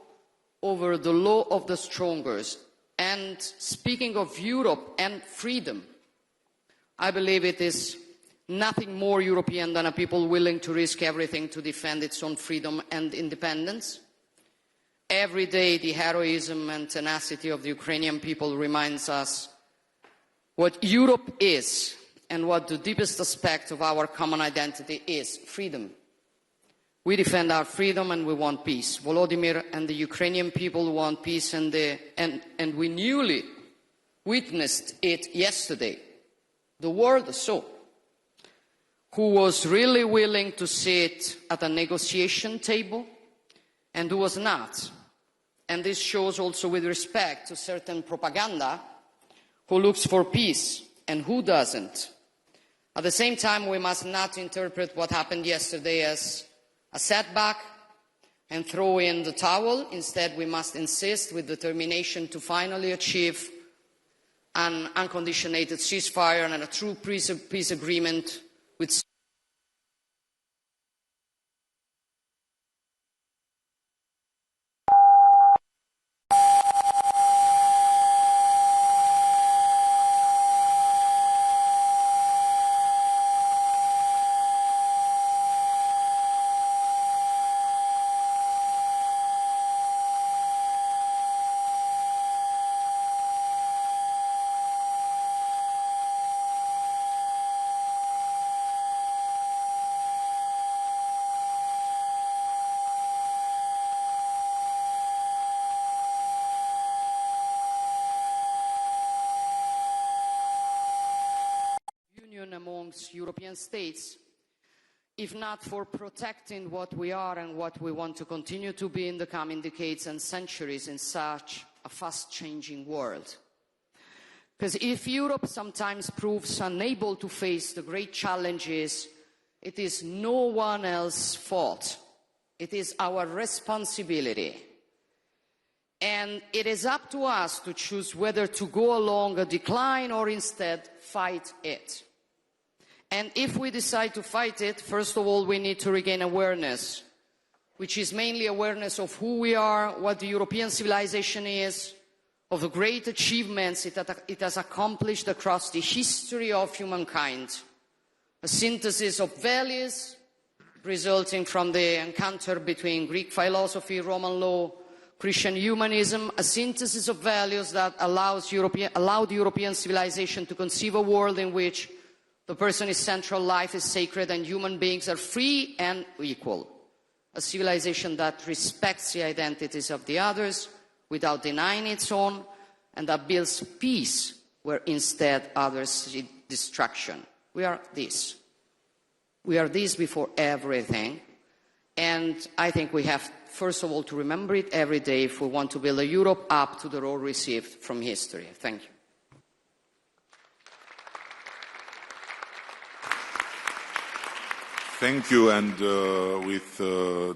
over the law of the strongest. And speaking of Europe and freedom, I believe it is nothing more European than a people willing to risk everything to defend its own freedom and independence. Every day, the heroism and tenacity of the Ukrainian people reminds us what Europe is and what the deepest aspect of our common identity is: freedom. We defend our freedom and we want peace. Volodymyr and the Ukrainian people want peace, and we newly witnessed it yesterday. The world saw who was really willing to sit at a negotiation table and who was not. And this shows also with respect to certain propaganda who looks for peace and who doesn't. At the same time, we must not interpret what happened yesterday as a setback and throw in the towel. Instead, we must insist with determination to finally achieve an unconditional ceasefire and a true peace agreement with amongst European states, if not for protecting what we are and what we want to continue to be in the coming decades and centuries in such a fast-changing world. Because if Europe sometimes proves unable to face the great challenges, it is no one else's fault. It is our responsibility. And it is up to us to choose whether to go along a decline or instead fight it. And if we decide to fight it, first of all, we need to regain awareness, which is mainly awareness of who we are, what the European civilization is, of the great achievements it has accomplished across the history of humankind. A synthesis of values resulting from the encounter between Greek philosophy, Roman law, Christian humanism, a synthesis of values that allowed European civilization to conceive a world in which the person is central, life is sacred, and human beings are free and equal. A civilization that respects the identities of the others without denying its own, and that builds peace where instead others see destruction. We are this. We are this before everything. And I think we have, first of all, to remember it every day if we want to build a Europe up to the role received from history. Thank you. Thank you, and with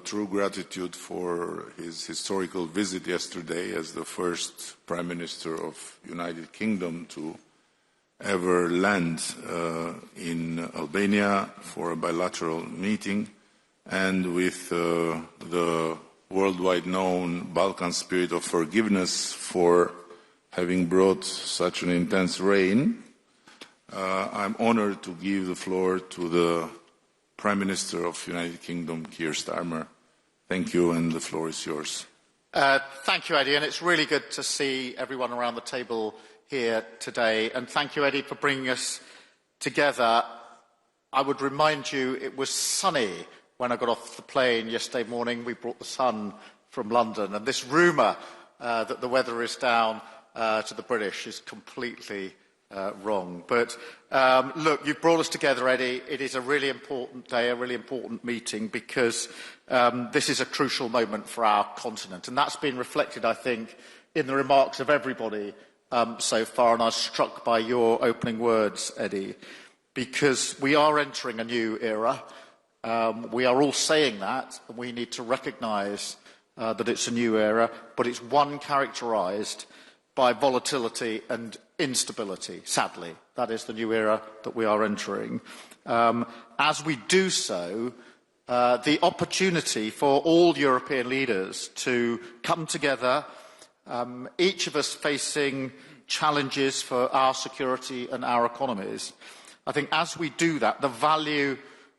true gratitude for his historical visit yesterday as the first Prime Minister of United Kingdom to ever land in Albania for a bilateral meeting, and with the worldwide known Balkan spirit of forgiveness for having brought such an intense rain. I'm honored to give the floor to the Prime Minister of United Kingdom, Keir Starmer. Thank you, and the floor is yours. Thank you, Eddie, and it's really good to see everyone around the table here today. And thank you, Eddie, for bringing us together. I would remind you it was sunny when I got off the plane yesterday morning. We brought the sun from London, and this rumour that the weather is down to the British is completely wrong. But look, you've brought us together, Eddie. It is a really important day, a really important meeting, because this is a crucial moment for our continent. And that's been reflected, I think, in the remarks of everybody so far. And I was struck by your opening words, Eddie, because we are entering a new era. We are all saying that, and we need to recognise that it's a new era, but it's one characterised by volatility and instability, sadly. That is the new era that we are entering. As we do so, the opportunity for all European leaders to come together, each of us facing challenges for our security and our economies, I think as we do that, the value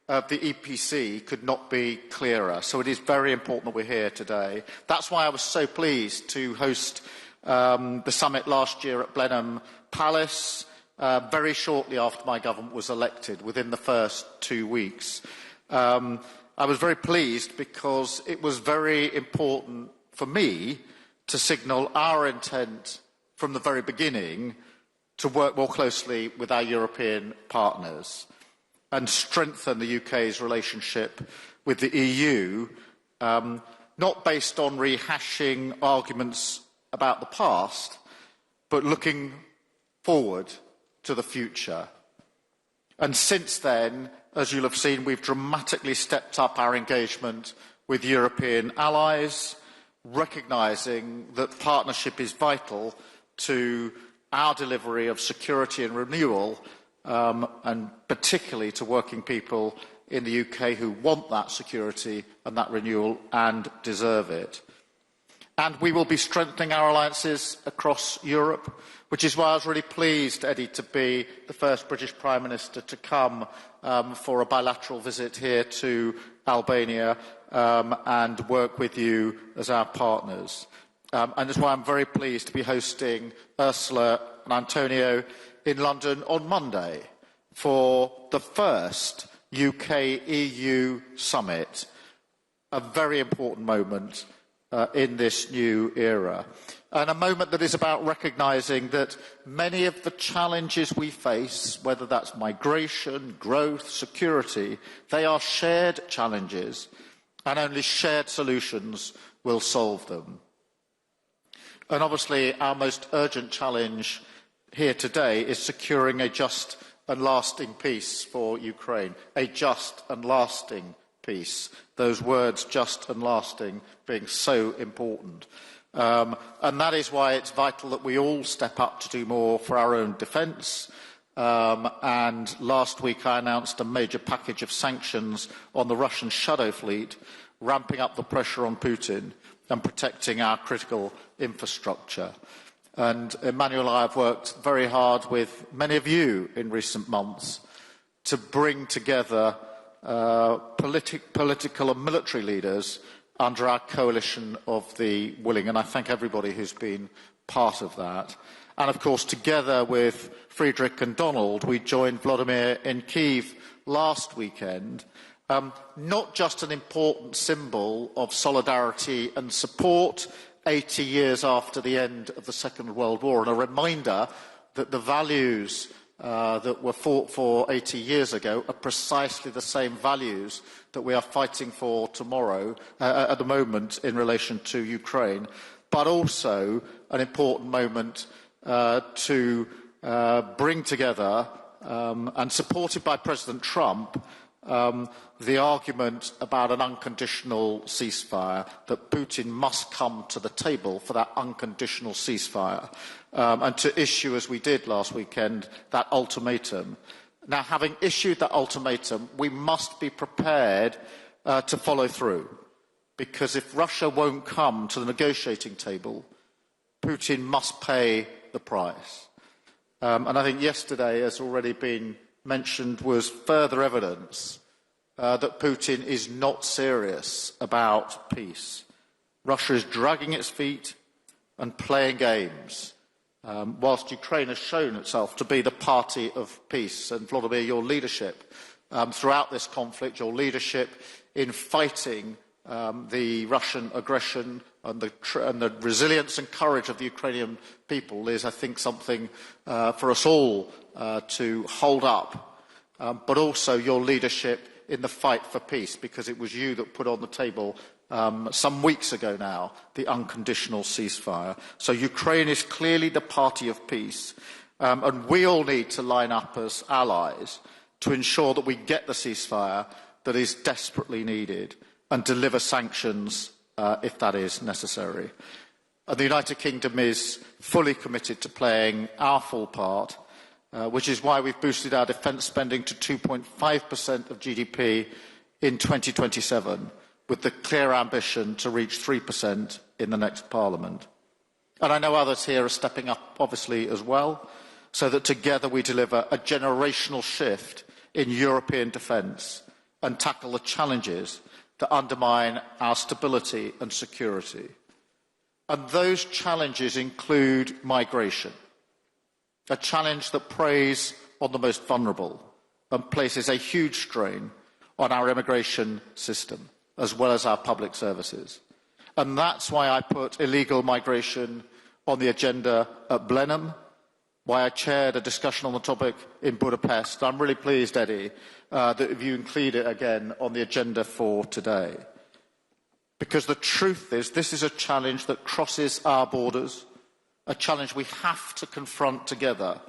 of the EPC could not be clearer. So it is very important that we're here today. That's why I was so pleased to host the summit last year at Blenheim Palace, very shortly after my government was elected, within the first 2 weeks. I was very pleased because it was very important for me to signal our intent from the very beginning to work more closely with our European partners and strengthen the UK's relationship with the EU, not based on rehashing arguments about the past, but looking forward to the future. And since then, as you'll have seen, we've dramatically stepped up our engagement with European allies, recognising that partnership is vital to our delivery of security and renewal, and particularly to working people in the UK who want that security and that renewal and deserve it. And we will be strengthening our alliances across Europe, which is why I was really pleased, Eddie, to be the first British Prime Minister to come for a bilateral visit here to Albania and work with you as our partners. And that's why I'm very pleased to be hosting Ursula and Antonio in London on Monday for the first UK-EU summit, a very important moment in this new era. And a moment that is about recognising that many of the challenges we face, whether that's migration, growth, security, they are shared challenges, and only shared solutions will solve them. And obviously, our most urgent challenge here today is securing a just and lasting peace for Ukraine, a just and lasting peace. Those words, just and lasting, being so important. And that is why it's vital that we all step up to do more for our own defence. And last week I announced a major package of sanctions on the Russian shadow fleet, ramping up the pressure on Putin and protecting our critical infrastructure. And Emmanuel and I have worked very hard with many of you in recent months to bring together political and military leaders under our coalition of the willing, and I thank everybody who's been part of that. And of course, together with Friedrich and Donald, we joined Vladimir in Kyiv last weekend, not just an important symbol of solidarity and support 80 years after the end of the Second World War, and a reminder that the values that were fought for 80 years ago are precisely the same values that we are fighting for tomorrow, at the moment, in relation to Ukraine, but also an important moment to bring together, and supported by President Trump, the argument about an unconditional ceasefire, that Putin must come to the table for that unconditional ceasefire, and to issue, as we did last weekend, that ultimatum. Now, having issued that ultimatum, we must be prepared to follow through, because if Russia won't come to the negotiating table, Putin must pay the price. And I think yesterday, as already been mentioned, was further evidence that Putin is not serious about peace. Russia is dragging its feet and playing games, whilst Ukraine has shown itself to be the party of peace. And Vladimir, your leadership throughout this conflict, your leadership in fighting the Russian aggression and the resilience and courage of the Ukrainian people is, I think, something for us all to hold up, but also your leadership in the fight for peace, because it was you that put on the table some weeks ago now the unconditional ceasefire. So Ukraine is clearly the party of peace, and we all need to line up as allies to ensure that we get the ceasefire that is desperately needed and deliver sanctions if that is necessary. And the United Kingdom is fully committed to playing our full part, which is why we've boosted our defence spending to 2.5% of GDP in 2027, with the clear ambition to reach 3% in the next Parliament. And I know others here are stepping up, obviously, as well, so that together we deliver a generational shift in European defence and tackle the challenges that undermine our stability and security. And those challenges include migration, a challenge that preys on the most vulnerable and places a huge strain on our immigration system, as well as our public services. And that's why I put illegal migration on the agenda at Blenheim, why I chaired a discussion on the topic in Budapest. I'm really pleased, Eddie, that you include it again on the agenda for today. Because the truth is, this is a challenge that crosses our borders, a challenge we have to confront together.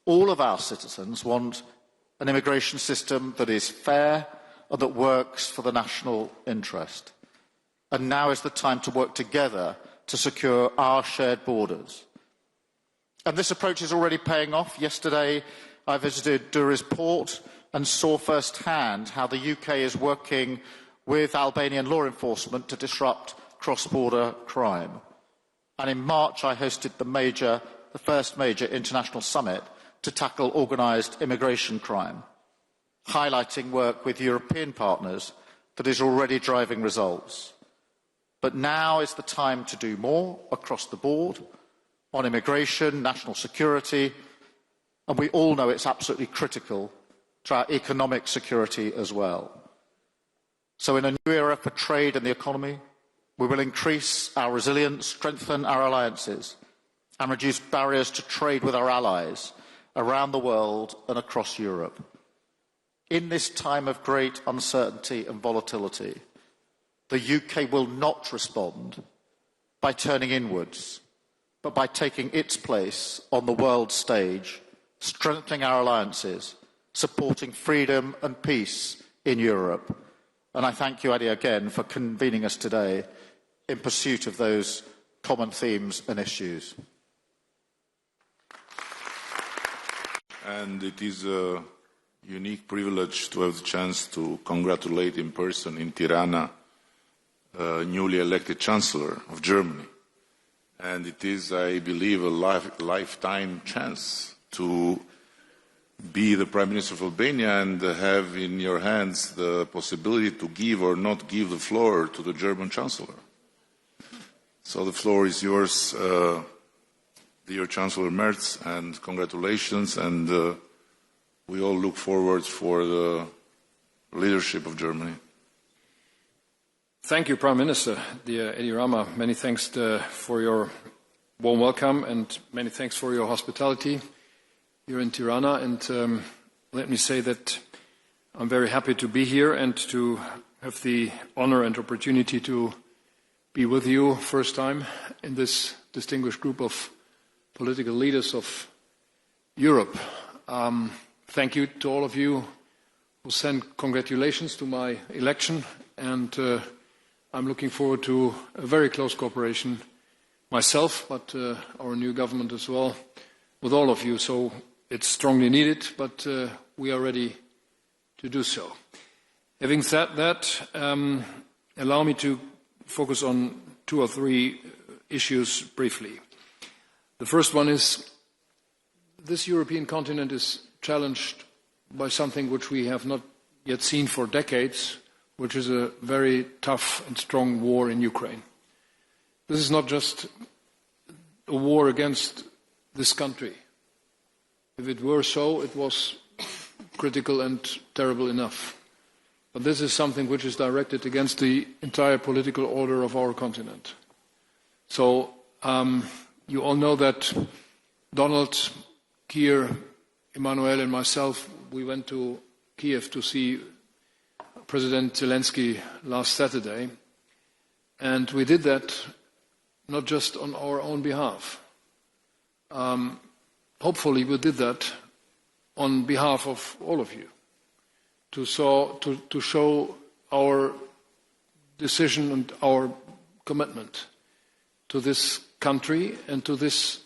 All of our citizens want an immigration system that is fair and that works for the national interest. And now is the time to work together to secure our shared borders. And this approach is already paying off. Yesterday, I visited Durrës port and saw firsthand how the UK is working with Albanian law enforcement to disrupt cross-border crime. And in March, I hosted the first major international summit to tackle organised immigration crime, highlighting work with European partners that is already driving results. But now is the time to do more across the board on immigration, national security, and we all know it's absolutely critical to our economic security as well. So in a new era for trade and the economy, We will increase our resilience, strengthen our alliances, and reduce barriers to trade with our allies around the world and across Europe. In this time of great uncertainty and volatility, the UK will not respond by turning inwards, but by taking its place on the world stage, strengthening our alliances, supporting freedom and peace in Europe. And I thank you, Adi, again for convening us today in pursuit of those common themes and issues. And it is a unique privilege to have the chance to congratulate in person in Tirana newly elected Chancellor of Germany. And it is, I believe, a lifetime chance to be the Prime Minister of Albania and have in your hands the possibility to give or not give the floor to the German Chancellor. So the floor is yours, dear Chancellor Merz, and congratulations, and we all look forward for the leadership of Germany. Thank you, Prime Minister, dear Edi Rama. Many thanks for your warm welcome and many thanks for your hospitality here in Tirana. And let me say that I'm very happy to be here and to have the honor and opportunity to be with you first time in this distinguished group of political leaders of Europe. Thank you to all of you who sent congratulations to my election, and I'm looking forward to a very close cooperation myself, but our new government as well, with all of you. So it's strongly needed, but we are ready to do so. Having said that, allow me to focus on 2 or 3 issues briefly. The first one is this European continent is challenged by something which we have not yet seen for decades, which is a very tough and strong war in Ukraine. This is not just a war against this country. If it were so, it was critical and terrible enough. But this is something which is directed against the entire political order of our continent. So you all know that Donald, Keir, Emmanuel and myself, we went to Kiev to see President Zelensky last Saturday, and we did that not just on our own behalf. Hopefully we did that on behalf of all of you, to show our decision and our commitment to this country and to this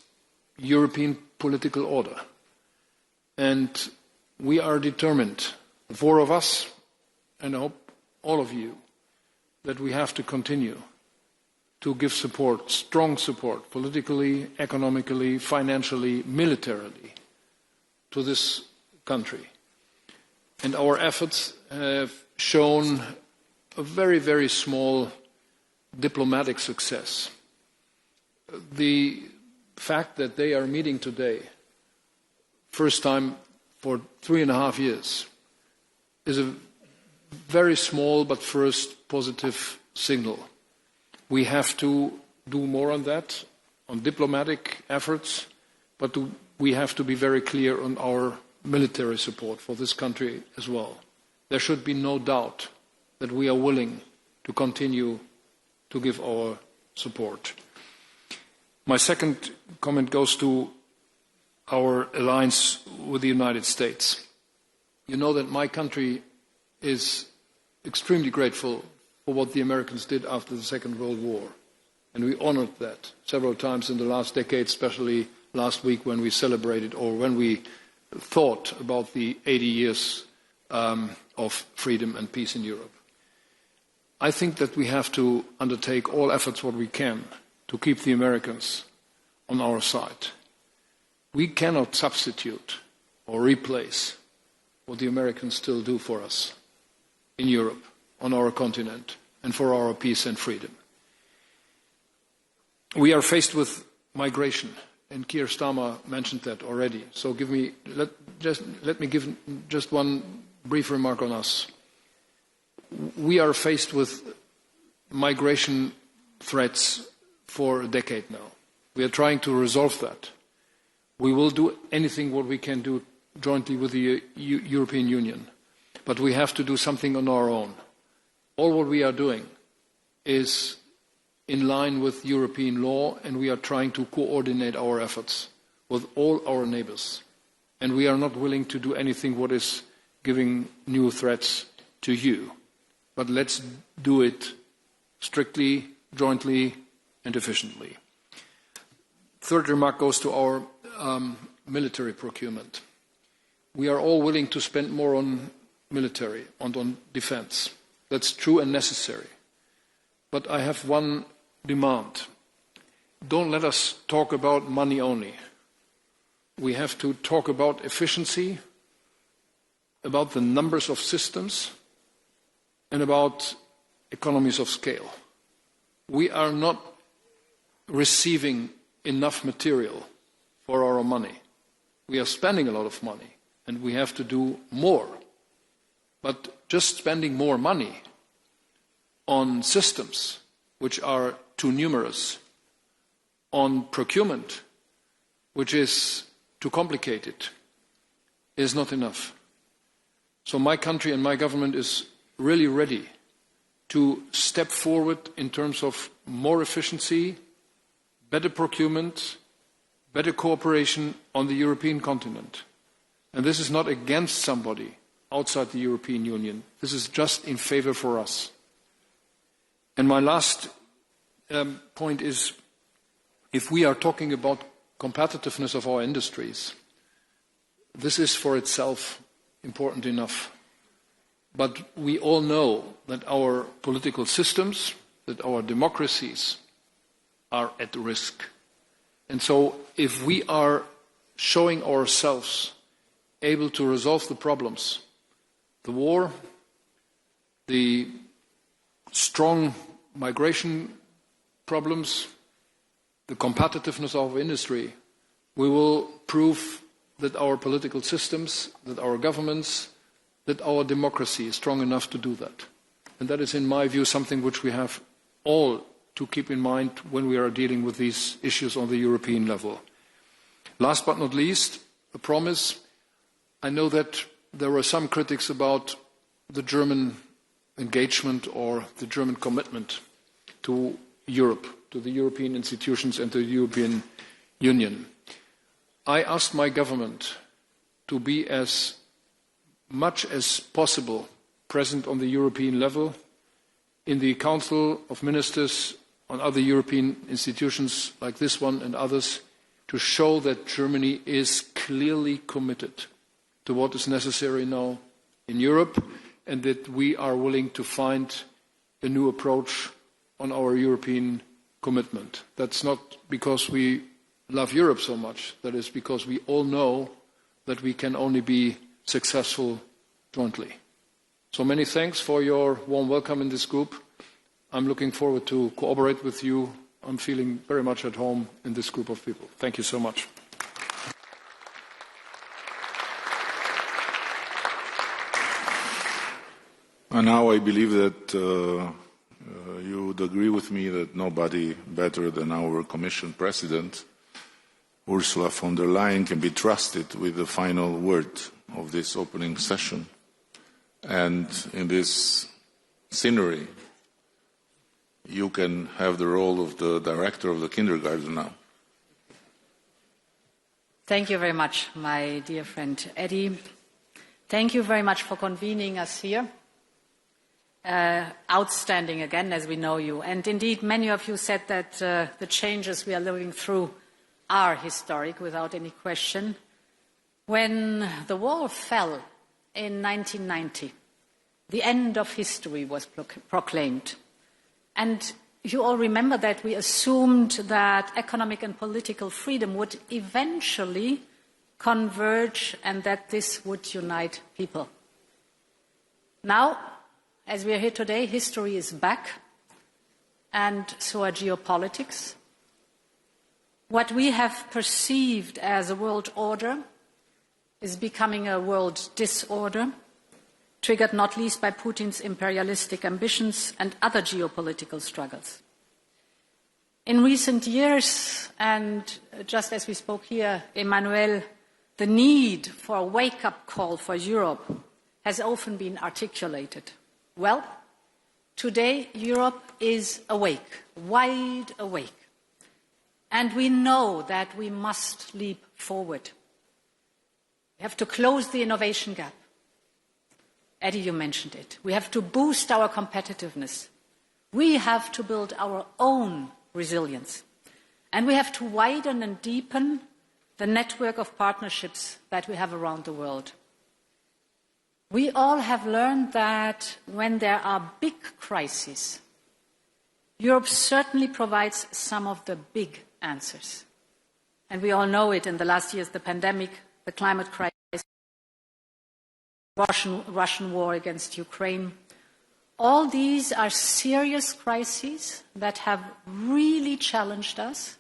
European political order. And we are determined, the 4 of us, and I hope all of you, that we have to continue to give support, strong support, politically, economically, financially, militarily, to this country. And our efforts have shown a very, very small diplomatic success. The fact that they are meeting today, first time for 3.5 years, is a very small but first positive signal. We have to do more on that, on diplomatic efforts, but we have to be very clear on our military support for this country as well. There should be no doubt that we are willing to continue to give our support. My second comment goes to our alliance with the United States. You know that my country is extremely grateful for what the Americans did after the Second World War. And we honored that several times in the last decade, especially last week when we celebrated or when we thought about the 80 years of freedom and peace in Europe. I think that we have to undertake all efforts what we can to keep the Americans on our side. We cannot substitute or replace what the Americans still do for us in Europe, on our continent, and for our peace and freedom. We are faced with migration, and Keir Starmer mentioned that already. So let me give just one brief remark on us. We are faced with migration threats for a decade now. We are trying to resolve that. We will do anything what we can do jointly with the European Union, but we have to do something on our own. All what we are doing is in line with European law, and we are trying to coordinate our efforts with all our neighbors. And we are not willing to do anything what is giving new threats to you. But let's do it strictly, jointly, and efficiently. Third remark goes to our military procurement. We are all willing to spend more on military and on defense. That's true and necessary. But I have one demand. Don't let us talk about money only. We have to talk about efficiency, about the numbers of systems, and about economies of scale. We are not receiving enough material for our money. We are spending a lot of money, and we have to do more. But just spending more money on systems which are too numerous, on procurement which is too complicated, is not enough. So my country and my government is really ready to step forward in terms of more efficiency, better procurement, better cooperation on the European continent. And this is not against somebody outside the European Union. This is just in favor for us. And my last point is, if we are talking about competitiveness of our industries, this is for itself important enough. But we all know that our political systems, that our democracies are at risk. And so if we are showing ourselves able to resolve the problems, the war, the strong migration problems, the competitiveness of our industry, we will prove that our political systems, that our governments, that our democracy is strong enough to do that. And that is, in my view, something which we have all to keep in mind when we are dealing with these issues on the European level. Last but not least, a promise. I know that there were some critics about the German engagement or the German commitment to Europe, to the European institutions and to the European Union. I asked my government to be as much as possible present on the European level, in the Council of Ministers, on other European institutions like this one and others, to show that Germany is clearly committed to what is necessary now in Europe, and that we are willing to find a new approach on our European commitment. That's not because we love Europe so much. That is because we all know that we can only be successful jointly. So many thanks for your warm welcome in this group. I'm looking forward to cooperate with you. I'm feeling very much at home in this group of people. Thank you so much. And now I believe that you would agree with me that nobody better than our Commission President, Ursula von der Leyen, can be trusted with the final word of this opening session. And in this scenery, you can have the role of the director of the kindergarten now. Thank you very much, my dear friend Eddie. Thank you very much for convening us here. Outstanding again, as we know you. And indeed, many of you said that the changes we are living through are historic, without any question. When the wall fell in 1990, the end of history was proclaimed. And you all remember that we assumed that economic and political freedom would eventually converge and that this would unite people. Now, as we are here today, history is back, and so are geopolitics. What we have perceived as a world order is becoming a world disorder, triggered not least by Putin's imperialistic ambitions and other geopolitical struggles. In recent years, and just as we spoke here, Emmanuel, the need for a wake-up call for Europe has often been articulated. Well, today Europe is awake, wide awake. And we know that we must leap forward. We have to close the innovation gap. Eddie, you mentioned it. We have to boost our competitiveness. We have to build our own resilience. And we have to widen and deepen the network of partnerships that we have around the world. We all have learned that when there are big crises, Europe certainly provides some of the big answers. And we all know it in the last years, the pandemic, the climate crisis, Russian war against Ukraine. All these are serious crises that have really challenged us,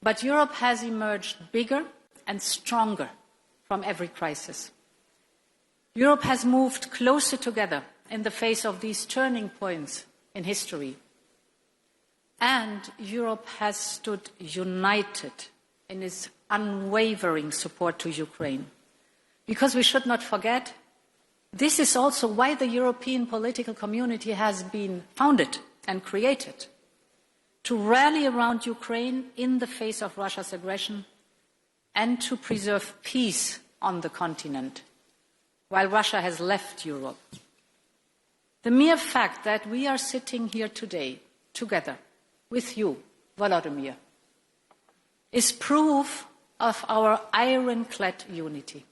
but Europe has emerged bigger and stronger from every crisis. Europe has moved closer together in the face of these turning points in history. And Europe has stood united in its unwavering support to Ukraine. Because we should not forget, this is also why the European political community has been founded and created, to rally around Ukraine in the face of Russia's aggression and to preserve peace on the continent, while Russia has left Europe. The mere fact that we are sitting here today, together, with you, Volodymyr, is proof of our ironclad unity.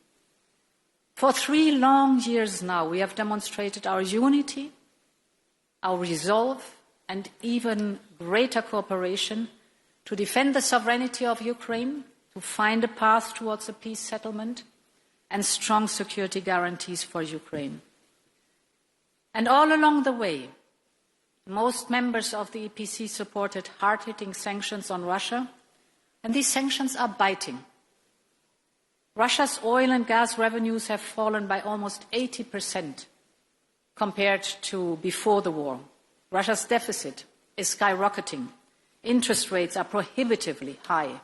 For 3 long years now, we have demonstrated our unity, our resolve, and even greater cooperation to defend the sovereignty of Ukraine, to find a path towards a peace settlement, and strong security guarantees for Ukraine. And all along the way, most members of the EPC supported hard-hitting sanctions on Russia, and these sanctions are biting. Russia's oil and gas revenues have fallen by almost 80% compared to before the war. Russia's deficit is skyrocketing. Interest rates are prohibitively high.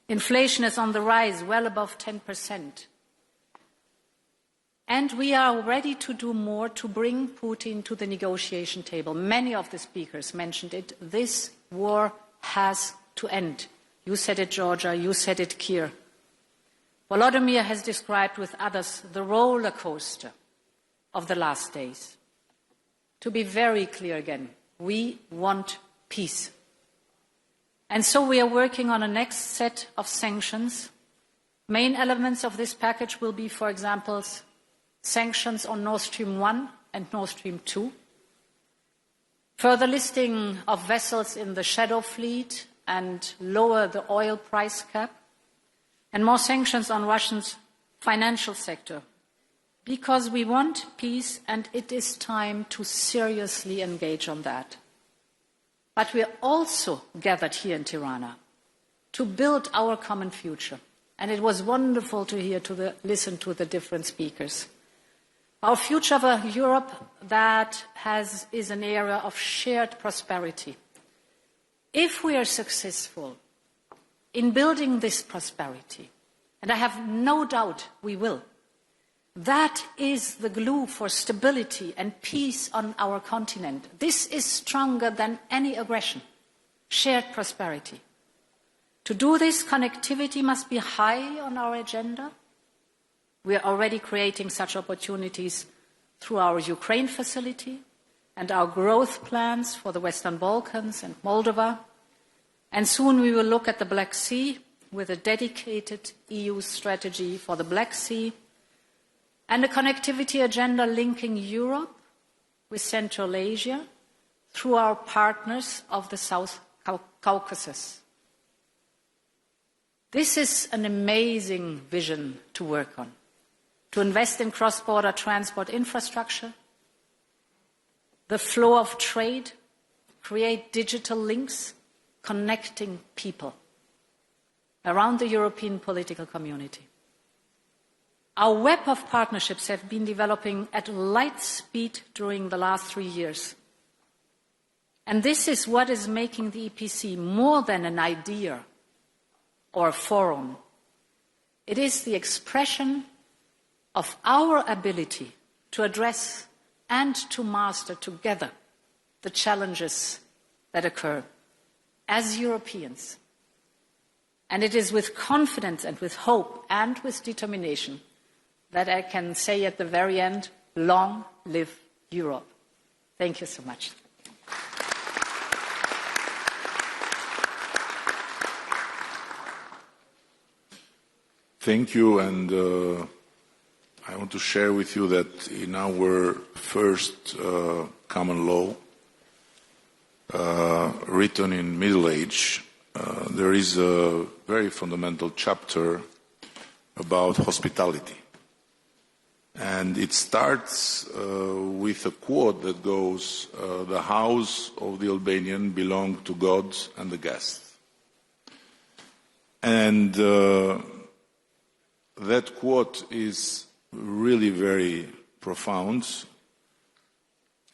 Inflation is on the rise, well above 10%. And we are ready to do more to bring Putin to the negotiation table. Many of the speakers mentioned it. This war has to end. You said it, Georgia. You said it, Keir. Volodymyr has described with others the roller coaster of the last days. To be very clear again, we want peace. And so we are working on a next set of sanctions. Main elements of this package will be, for example, sanctions on Nord Stream 1 and Nord Stream 2, further listing of vessels in the shadow fleet and lower the oil price cap, and more sanctions on Russia's financial sector, because we want peace and it is time to seriously engage on that. But we are also gathered here in Tirana to build our common future. And it was wonderful to listen to the different speakers. Our future of a Europe that is an era of shared prosperity. If we are successful in building this prosperity, and I have no doubt we will, that is the glue for stability and peace on our continent. This is stronger than any aggression, shared prosperity. To do this, connectivity must be high on our agenda. We are already creating such opportunities through our Ukraine facility and our growth plans for the Western Balkans and Moldova. And soon we will look at the Black Sea with a dedicated EU strategy for the Black Sea and a connectivity agenda linking Europe with Central Asia through our partners of the South Caucasus. This is an amazing vision to work on, to invest in cross-border transport infrastructure, the flow of trade, create digital links, connecting people around the European political community. Our web of partnerships have been developing at light speed during the last 3 years. And this is what is making the EPC more than an idea or a forum. It is the expression of our ability to address and to master together the challenges that occur as Europeans. And it is with confidence and with hope and with determination that I can say at the very end, long live Europe. Thank you so much. Thank you, and I want to share with you that in our first common law, written in Middle Age, there is a very fundamental chapter about hospitality. And it starts with a quote that goes, the house of the Albanian belongs to God and the guest. And that quote is really very profound,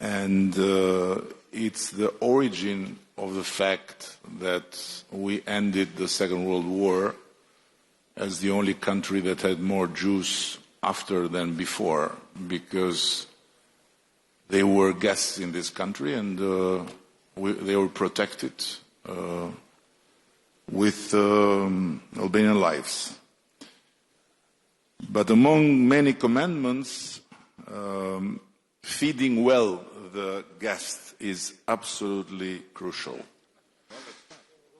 and it's the origin of the fact that we ended the Second World War as the only country that had more Jews after than before, because they were guests in this country and they were protected with Albanian lives. But among many commandments, feeding well the guest is absolutely crucial.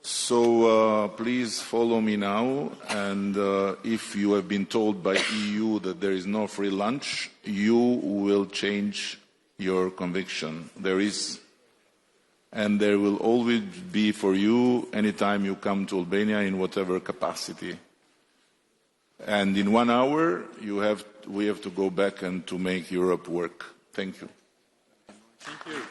So please follow me now, and if you have been told by EU that there is no free lunch, you will change your conviction. There is, and there will always be for you anytime you come to Albania in whatever capacity. And in 1 hour, we have to go back and to make Europe work. Thank you. Thank you.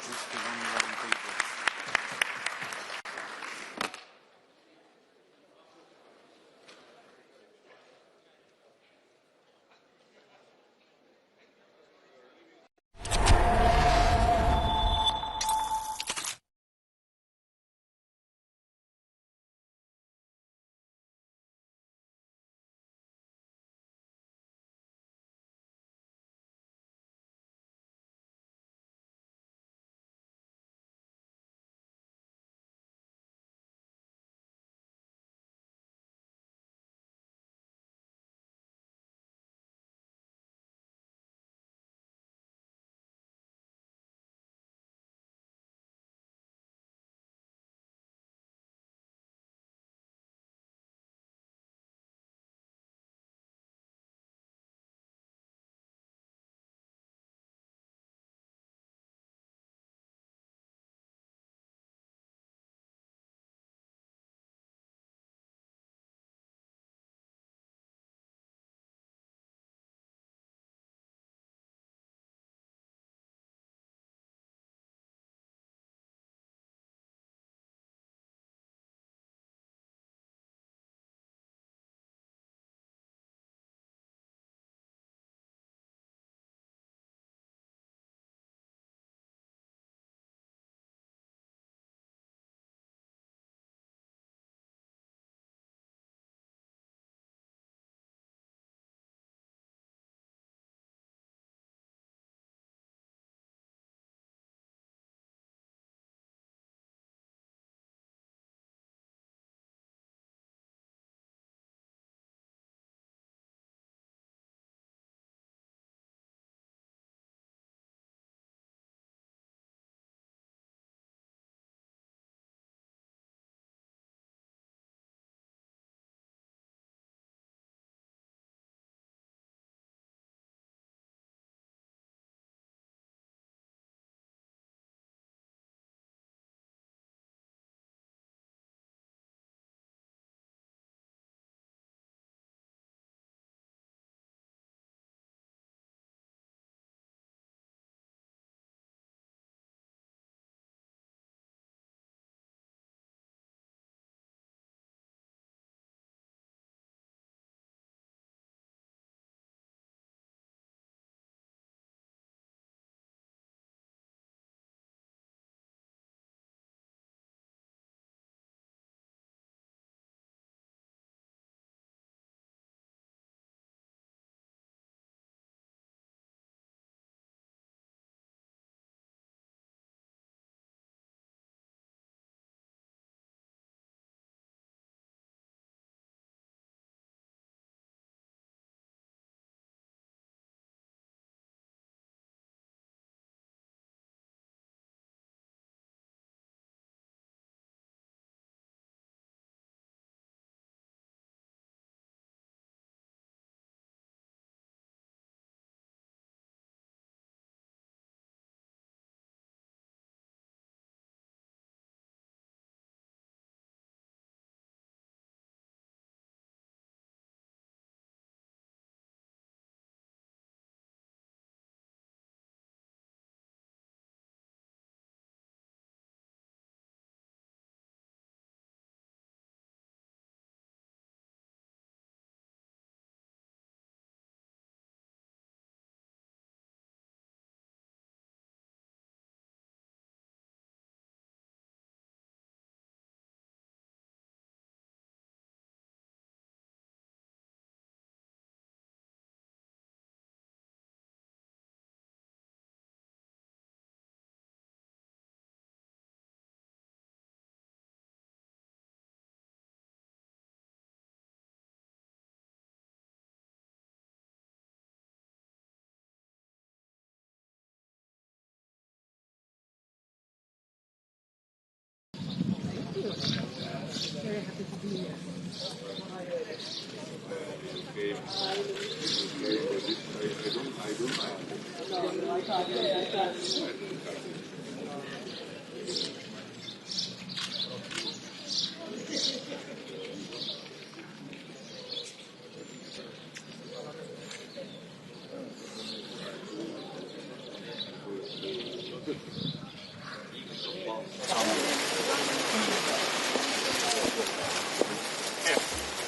very happy to be here.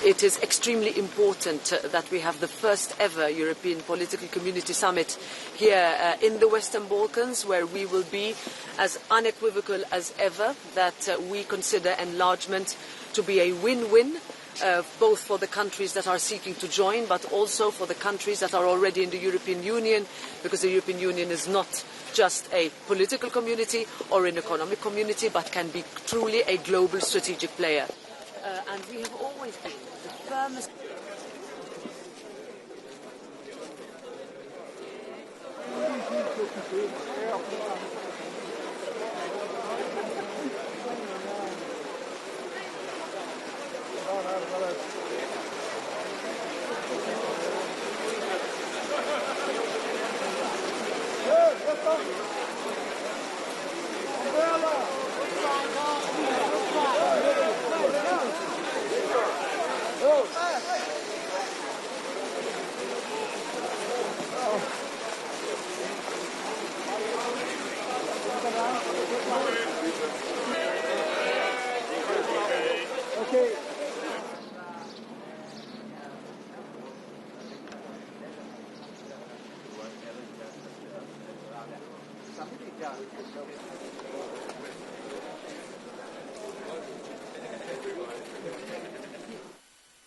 It is extremely important that we have the first ever European Political Community Summit here in the Western Balkans, where we will be as unequivocal as ever that we consider enlargement to be a win-win, both for the countries that are seeking to join, but also for the countries that are already in the European Union, because the European Union is not just a political community or an economic community, but can be truly a global strategic player. And we have always been the firmest.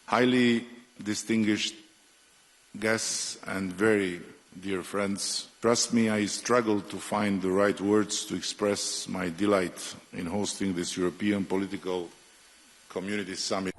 Highly distinguished guests and very dear friends, trust me, I struggled to find the right words to express my delight in hosting this European Political Community Summit.